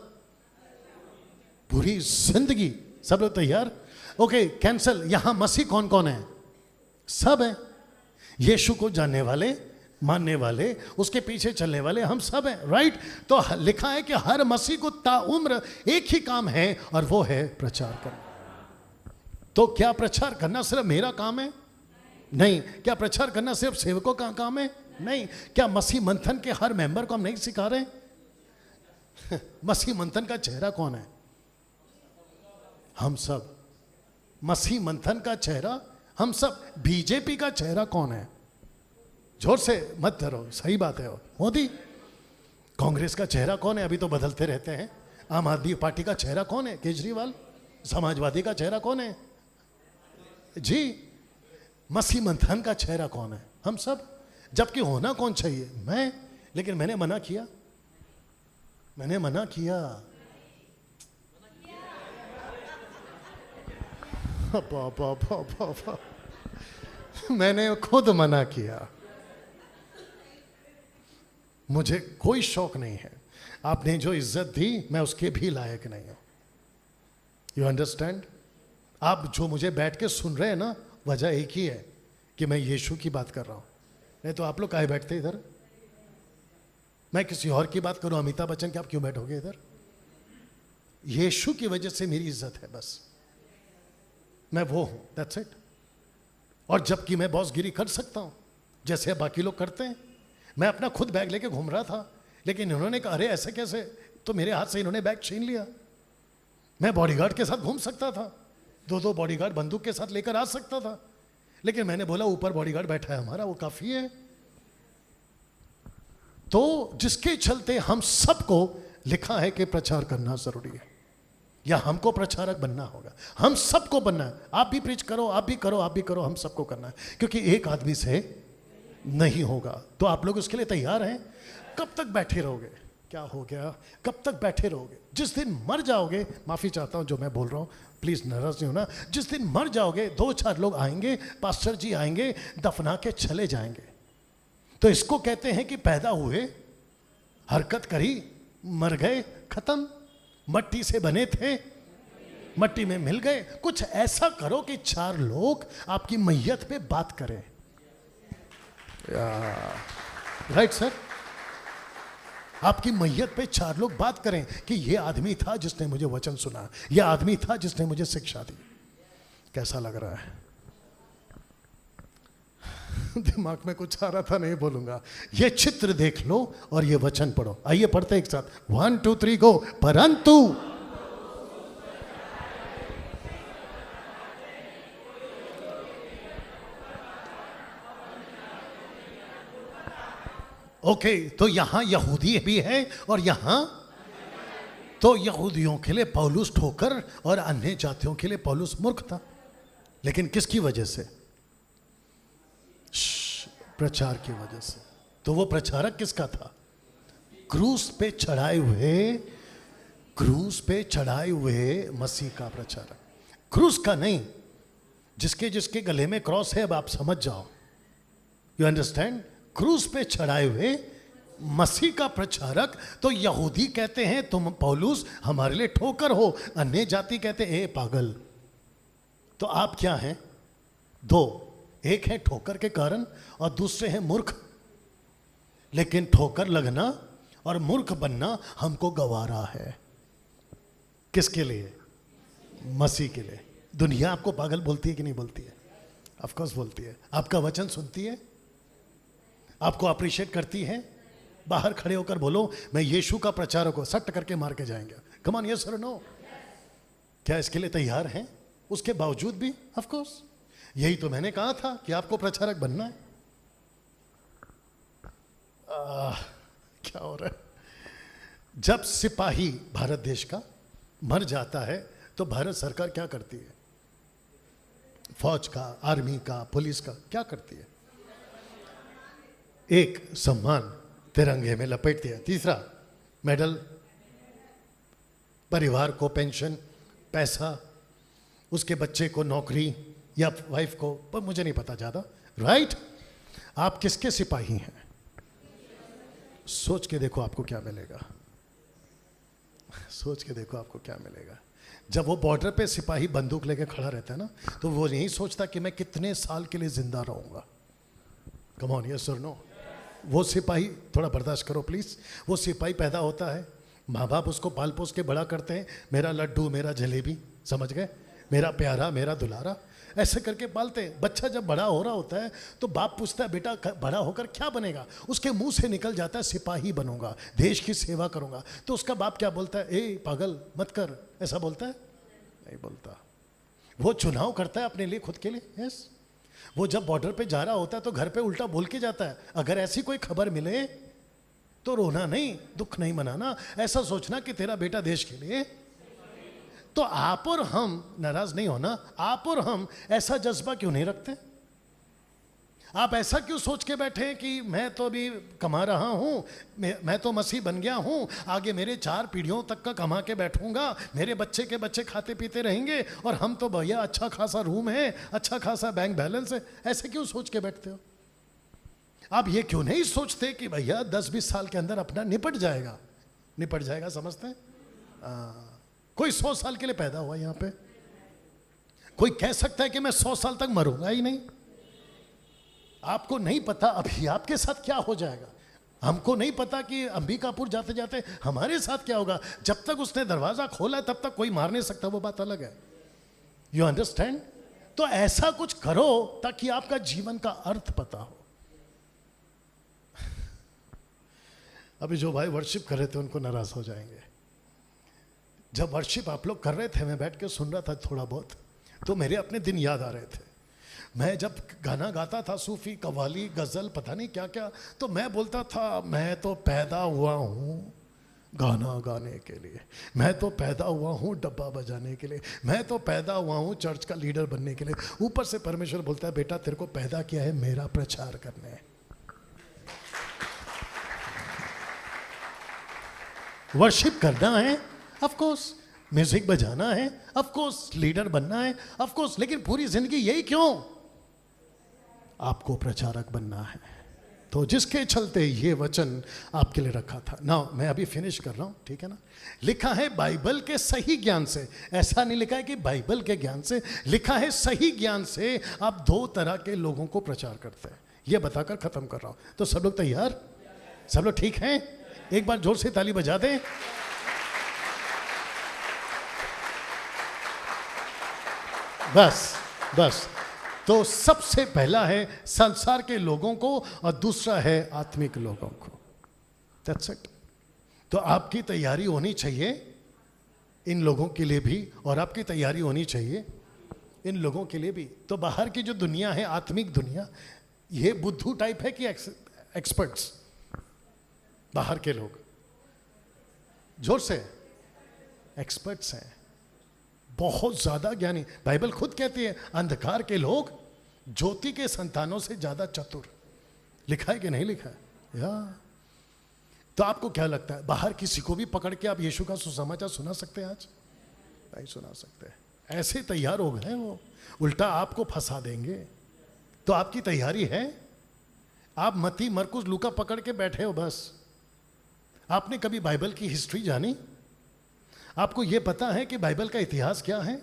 पूरी जिंदगी। सब लोग तैयार? Okay, cancel. यहां मसीह कौन कौन है? सब है। यीशु को जानने वाले, मानने वाले, उसके पीछे चलने वाले, हम सब हैं, राइट? तो लिखा है कि हर मसीह को ताउम्र एक ही काम है, और वो है प्रचार करना। तो क्या प्रचार करना सिर्फ मेरा काम है? नहीं। क्या प्रचार करना सिर्फ सेवकों का काम है? नहीं। क्या मसीह मंथन के हर मेंबर को हम नहीं सिखा रहे? मसीह मंथन का चेहरा कौन है? हम सब। मसीह मंथन का चेहरा हम सब। बीजेपी का चेहरा कौन है? जोर से मत डरो, सही बात है, मोदी। कांग्रेस का चेहरा कौन है? अभी तो बदलते रहते हैं। आम आदमी पार्टी का चेहरा कौन है? केजरीवाल। समाजवादी का चेहरा कौन है? जी। मसीह मंथन का चेहरा कौन है? हम सब। जबकि होना कौन चाहिए? मैं। लेकिन मैंने मना किया, मैंने मना किया। मैंने खुद मना किया। मुझे कोई शौक नहीं है। आपने जो इज्जत दी मैं उसके भी लायक नहीं हूं। You understand? आप जो मुझे बैठ के सुन रहे हैं ना, वजह एक ही है कि मैं यीशु की बात कर रहा हूं। नहीं तो आप लोग काहे बैठते इधर? मैं किसी और की बात करूं, अमिताभ बच्चन की, आप क्यों बैठोगे इधर? यीशु की वजह से मेरी इज्जत है, बस। मैं वो हूं, दैट्स इट। और जबकि मैं बॉसगिरी कर सकता हूं जैसे बाकी लोग करते हैं। मैं अपना खुद बैग लेके घूम रहा था, लेकिन इन्होंने कहा अरे ऐसे कैसे, तो मेरे हाथ से इन्होंने बैग छीन लिया। मैं बॉडीगार्ड के साथ घूम सकता था, 2-2 बॉडीगार्ड बंदूक के साथ लेकर आ सकता था, लेकिन मैंने बोला ऊपर बॉडीगार्ड बैठा है हमारा, वो काफी है। तो जिसके चलते हम सबको लिखा है कि प्रचार करना जरूरी है, या हमको प्रचारक बनना होगा। हम सबको बनना है। आप भी प्रीच करो, आप भी करो, आप भी करो, हम सबको करना है, क्योंकि एक आदमी से नहीं होगा। तो आप लोग उसके लिए तैयार हैं? कब तक बैठे रहोगे? क्या हो गया? कब तक बैठे रहोगे? जिस दिन मर जाओगे, माफी चाहता हूं जो मैं बोल रहा हूं, प्लीज नाराज नहीं होना, जिस दिन मर जाओगे 2-4 लोग आएंगे, पास्टर जी आएंगे, दफना के चले जाएंगे। तो इसको कहते हैं कि पैदा हुए, हरकत करी, मर गए, खत्म। मट्टी से बने थे, मट्टी में मिल गए। कुछ ऐसा करो कि 4 लोग आपकी मैयत पे बात करें। राइट सर, आपकी मैयत पे 4 लोग बात करें कि ये आदमी था जिसने मुझे वचन सुना, यह आदमी था जिसने मुझे शिक्षा दी। कैसा लग रहा है? दिमाग में कुछ आ रहा था, नहीं बोलूंगा। ये चित्र देख लो और ये वचन पढ़ो। आइए पढ़ते एक साथ, 1 2 3 गो। परंतु ओके, तो यहां यहूदी भी है और यहां, तो यहूदियों के लिए पौलुस ठोकर और अन्य जातियों के लिए पौलुस मूर्ख था। लेकिन किसकी वजह से? प्रचार की वजह से। तो वो प्रचारक किसका था? क्रूस पे चढ़ाए हुए, क्रूस पे चढ़ाए हुए मसीह का प्रचारक। क्रूस का नहीं, जिसके जिसके गले में क्रॉस है, अब आप समझ जाओ। You understand? क्रूस पे चढ़ाए हुए मसीह का प्रचारक। तो यहूदी कहते हैं तुम पौलुस हमारे लिए ठोकर हो, अन्य जाति कहते हैं ए पागल। तो आप क्या हैं? 2, एक है ठोकर के कारण और दूसरे हैं मूर्ख। लेकिन ठोकर लगना और मूर्ख बनना हमको गवारा है। किसके लिए? मसीह के लिए। दुनिया आपको पागल बोलती है कि नहीं बोलती है? ऑफ कोर्स बोलती है। आपका वचन सुनती है, आपको अप्रिशिएट करती है। बाहर खड़े होकर बोलो मैं यीशु का प्रचारक हूं, सट करके मार के जाएंगे। कम ऑन, यस और नो? क्या इसके लिए तैयार हैं? उसके बावजूद भी ऑफ कोर्स, यही तो मैंने कहा था कि आपको प्रचारक बनना है। क्या हो रहा है? जब सिपाही भारत देश का मर जाता है तो भारत सरकार क्या करती है? फौज का, आर्मी का, पुलिस का क्या करती है? एक, सम्मान तिरंगे में लपेटती है। तीसरा, मेडल, परिवार को पेंशन, पैसा, उसके बच्चे को नौकरी या वाइफ को, पर मुझे नहीं पता ज़्यादा। राइट? आप किसके सिपाही हैं? सोच के देखो आपको क्या मिलेगा। सोच के देखो आपको क्या मिलेगा। जब वो बॉर्डर पे सिपाही बंदूक लेके खड़ा रहता है ना, तो वो नहीं सोचता कि मैं कितने साल के लिए जिंदा रहूंगा। कम ऑन, यस और नो? वो सिपाही, थोड़ा बर्दाश्त करो प्लीज। वो सिपाही पैदा होता है, माँ बाप उसको पाल पोस के बड़ा करते हैं, मेरा लड्डू, मेरा जलेबी, समझ गए, मेरा प्यारा, मेरा दुलारा, ऐसे करके पालते हैं। बच्चा जब बड़ा हो रहा होता है तो बाप पूछता है बेटा बड़ा होकर क्या बनेगा? उसके मुंह से निकल जाता है सिपाही बनूंगा, देश की सेवा करूंगा। तो उसका बाप क्या बोलता है? ए पागल मत कर, ऐसा बोलता है? नहीं बोलता। वो चुनाव करता है अपने लिए, खुद के लिए। यस, वो जब बॉर्डर पे जा रहा होता है तो घर पे उल्टा बोल के जाता है, अगर ऐसी कोई खबर मिले तो रोना नहीं, दुख नहीं मनाना, ऐसा सोचना कि तेरा बेटा देश के लिए। तो आप और हम, नाराज नहीं होना, आप और हम ऐसा जज्बा क्यों नहीं रखते? आप ऐसा क्यों सोच के बैठे हैं कि मैं तो अभी कमा रहा हूं, मैं तो मसीह बन गया हूं, आगे मेरे 4 पीढ़ियों तक का कमा के बैठूंगा, मेरे बच्चे के बच्चे खाते पीते रहेंगे और हम तो भैया अच्छा खासा रूम है, अच्छा खासा बैंक बैलेंस है। ऐसे क्यों सोच के बैठते हो? आप ये क्यों नहीं सोचते कि भैया 10-20 साल के अंदर अपना निपट जाएगा? निपट जाएगा, समझते हैं? कोई 100 साल के लिए पैदा हुआ यहाँ पे? कोई कह सकता है कि मैं 100 साल तक मरूंगा ही नहीं? आपको नहीं पता अभी आपके साथ क्या हो जाएगा। हमको नहीं पता कि अंबिकापुर जाते जाते हमारे साथ क्या होगा। जब तक उसने दरवाजा खोला तब तक कोई मार नहीं सकता, वो बात अलग है। You understand? तो ऐसा कुछ करो ताकि आपका जीवन का अर्थ पता हो। अभी जो भाई वर्शिप कर रहे थे उनको नाराज हो जाएंगे। जब वर्शिप आप लोग कर रहे थे, मैं बैठ के सुन रहा था थोड़ा बहुत, तो मेरे अपने दिन याद आ रहे थे। मैं जब गाना गाता था, सूफी, कव्वाली, गज़ल, पता नहीं क्या क्या, तो मैं बोलता था मैं तो पैदा हुआ हूँ गाना गाने के लिए, मैं तो पैदा हुआ हूँ डब्बा बजाने के लिए, मैं तो पैदा हुआ हूँ चर्च का लीडर बनने के लिए। ऊपर से परमेश्वर बोलता है बेटा तेरे को पैदा किया है मेरा प्रचार करने। वर्शिप करना है ऑफ कोर्स, म्यूजिक बजाना है ऑफ कोर्स, लीडर बनना है ऑफ कोर्स, लेकिन पूरी जिंदगी यही क्यों? आपको प्रचारक बनना है। तो जिसके चलते ये वचन आपके लिए रखा था ना, मैं अभी फिनिश कर रहा हूं, ठीक है ना। लिखा है बाइबल के सही ज्ञान से, ऐसा नहीं लिखा है कि बाइबल के ज्ञान से, लिखा है सही ज्ञान से आप दो तरह के लोगों को प्रचार करते हैं। ये बताकर खत्म कर रहा हूं। तो सब लोग तैयार, सब लोग ठीक हैं? एक बार जोर से ताली बजा दें। बस बस। तो सबसे पहला है संसार के लोगों को और दूसरा है आत्मिक लोगों को। That's it. तो आपकी तैयारी होनी चाहिए इन लोगों के लिए भी, और आपकी तैयारी होनी चाहिए इन लोगों के लिए भी। तो बाहर की जो दुनिया है, आत्मिक दुनिया, ये बुद्धू टाइप है कि एक्सपर्ट्स? बाहर के लोग जोर से एक्सपर्ट्स हैं, बहुत ज्यादा ज्ञानी। बाइबल खुद कहती है अंधकार के लोग ज्योति के संतानों से ज्यादा चतुर। लिखा है कि नहीं लिखा है? या तो आपको क्या लगता है, बाहर किसी को भी पकड़ के आप यीशु का सुसमाचार सुना सकते हैं? आज नहीं सुना सकते। ऐसे तैयार हो गए वो, उल्टा आपको फंसा देंगे। तो आपकी तैयारी है? आप मत्ती मरकुस लूका पकड़ के बैठे हो बस। आपने कभी बाइबल की हिस्ट्री जानी? आपको यह पता है कि बाइबल का इतिहास क्या है?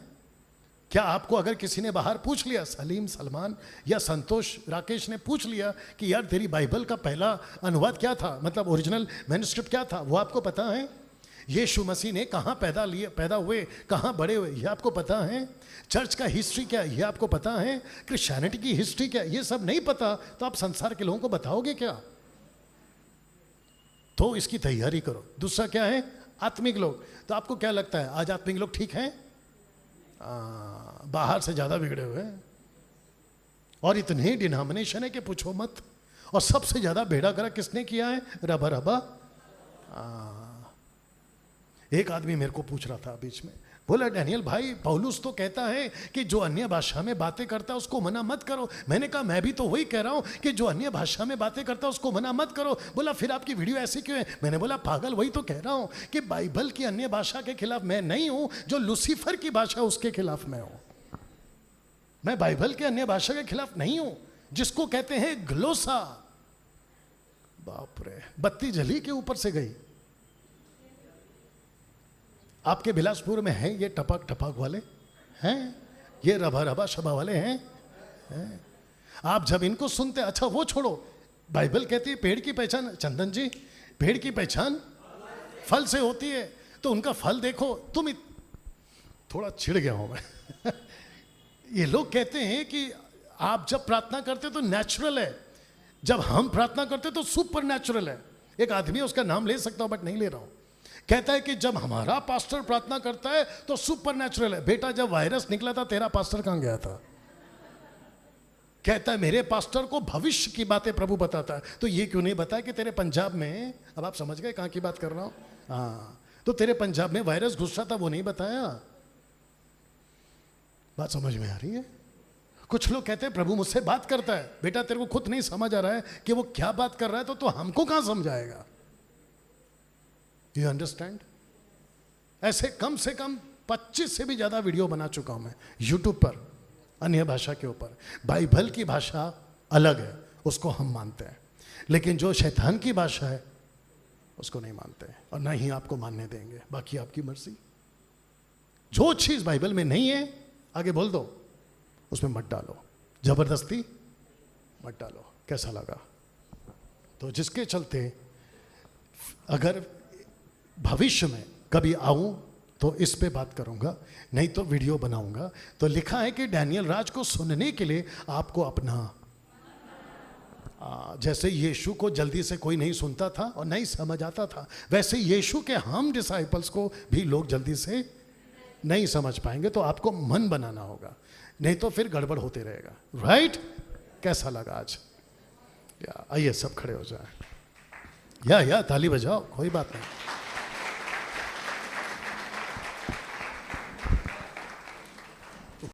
क्या आपको अगर किसी ने बाहर पूछ लिया, सलीम, सलमान या संतोष, राकेश ने पूछ लिया कि यार तेरी बाइबल का पहला अनुवाद क्या था, मतलब ओरिजिनल मैन्युस्क्रिप्ट क्या था, वो आपको पता है? यीशु मसीह ने कहाँ पैदा हुए, कहाँ बड़े हुए, ये आपको पता है? चर्च का हिस्ट्री क्या है, ये आपको पता है? क्रिश्चियनिटी की हिस्ट्री क्या है, ये सब नहीं पता तो आप संसार के लोगों को बताओगे क्या? तो इसकी तैयारी करो। दूसरा क्या है? आत्मिक लोग। तो आपको क्या लगता है आज आत्मिक लोग ठीक हैं? बाहर से ज्यादा बिगड़े हुए हैं, और इतने डिनोमिनेशन है कि पूछो मत। और सबसे ज्यादा भेड़ा गर्क किसने किया है? रबा रबा। एक आदमी मेरे को पूछ रहा था बीच में, बोला डैनियल भाई पौलुस तो कहता है कि जो अन्य भाषा में बातें करता है उसको मना मत करो। मैंने कहा मैं भी तो वही कह रहा हूं कि जो अन्य भाषा में बातें करता है उसको मना मत करो। बोला फिर आपकी वीडियो ऐसी क्यों है? मैंने बोला पागल, वही तो कह रहा हूं कि बाइबल की अन्य भाषा के खिलाफ मैं नहीं हूं, जो लूसीफर की भाषा उसके खिलाफ मैं हूं। मैं बाइबल के अन्य भाषा के खिलाफ नहीं हूं, जिसको कहते हैं ग्लोसा। बाप रे, बत्ती जली के ऊपर से गई। आपके बिलासपुर में है ये टपक टपक वाले हैं, ये रभा रभा शबा वाले हैं। आप जब इनको सुनते, अच्छा वो छोड़ो, बाइबल कहती है पेड़ की पहचान, चंदन जी, पेड़ की पहचान फल से होती है। तो उनका फल देखो। थोड़ा छिड़ गया हूं मैं। ये लोग कहते हैं कि आप जब प्रार्थना करते तो नेचुरल है, जब हम प्रार्थना करते तो सुपर नेचुरल है। एक आदमी है, उसका नाम ले सकता हूं बट नहीं ले रहा हूं, कहता है कि जब हमारा पास्टर प्रार्थना करता है तो सुपर नेचुरल है। बेटा जब वायरस निकला था तेरा पास्टर कहां गया था? कहता है मेरे पास्टर को भविष्य की बातें प्रभु बताता है। तो ये क्यों नहीं बताया कि तेरे पंजाब में, अब आप समझ गए कहां की बात कर रहा हूं? हाँ, तो तेरे पंजाब में वायरस घुस रहा था, वो नहीं बताया। बात समझ में आ रही है? कुछ लोग कहते हैं प्रभु मुझसे बात करता है। बेटा तेरे को खुद नहीं समझ आ रहा है कि वो क्या बात कर रहा है, तो हमको कहां समझाएगा? You understand? ऐसे कम से कम 25 से भी ज्यादा वीडियो बना चुका हूं मैं यूट्यूब पर अन्य भाषा के ऊपर। बाइबल की भाषा अलग है, उसको हम मानते हैं, लेकिन जो शैतान की भाषा है उसको नहीं मानते और ना ही आपको मानने देंगे। बाकी आपकी मर्जी। जो चीज बाइबल में नहीं है आगे बोल दो, उसमें मत डालो, जबरदस्ती मत डालो। कैसा लगा? तो जिसके चलते अगर भविष्य में कभी आऊं तो इस पे बात करूंगा, नहीं तो वीडियो बनाऊंगा। तो लिखा है कि डैनियल राज को सुनने के लिए आपको अपना, जैसे यीशु को जल्दी से कोई नहीं सुनता था और नहीं समझ आता था, वैसे यीशु के हम डिसाइपल्स को भी लोग जल्दी से नहीं समझ पाएंगे। तो आपको मन बनाना होगा, नहीं तो फिर गड़बड़ होते रहेगा। राइट? कैसा लगा आज? आइए सब खड़े हो जाए, या ताली बजाओ, कोई बात नहीं।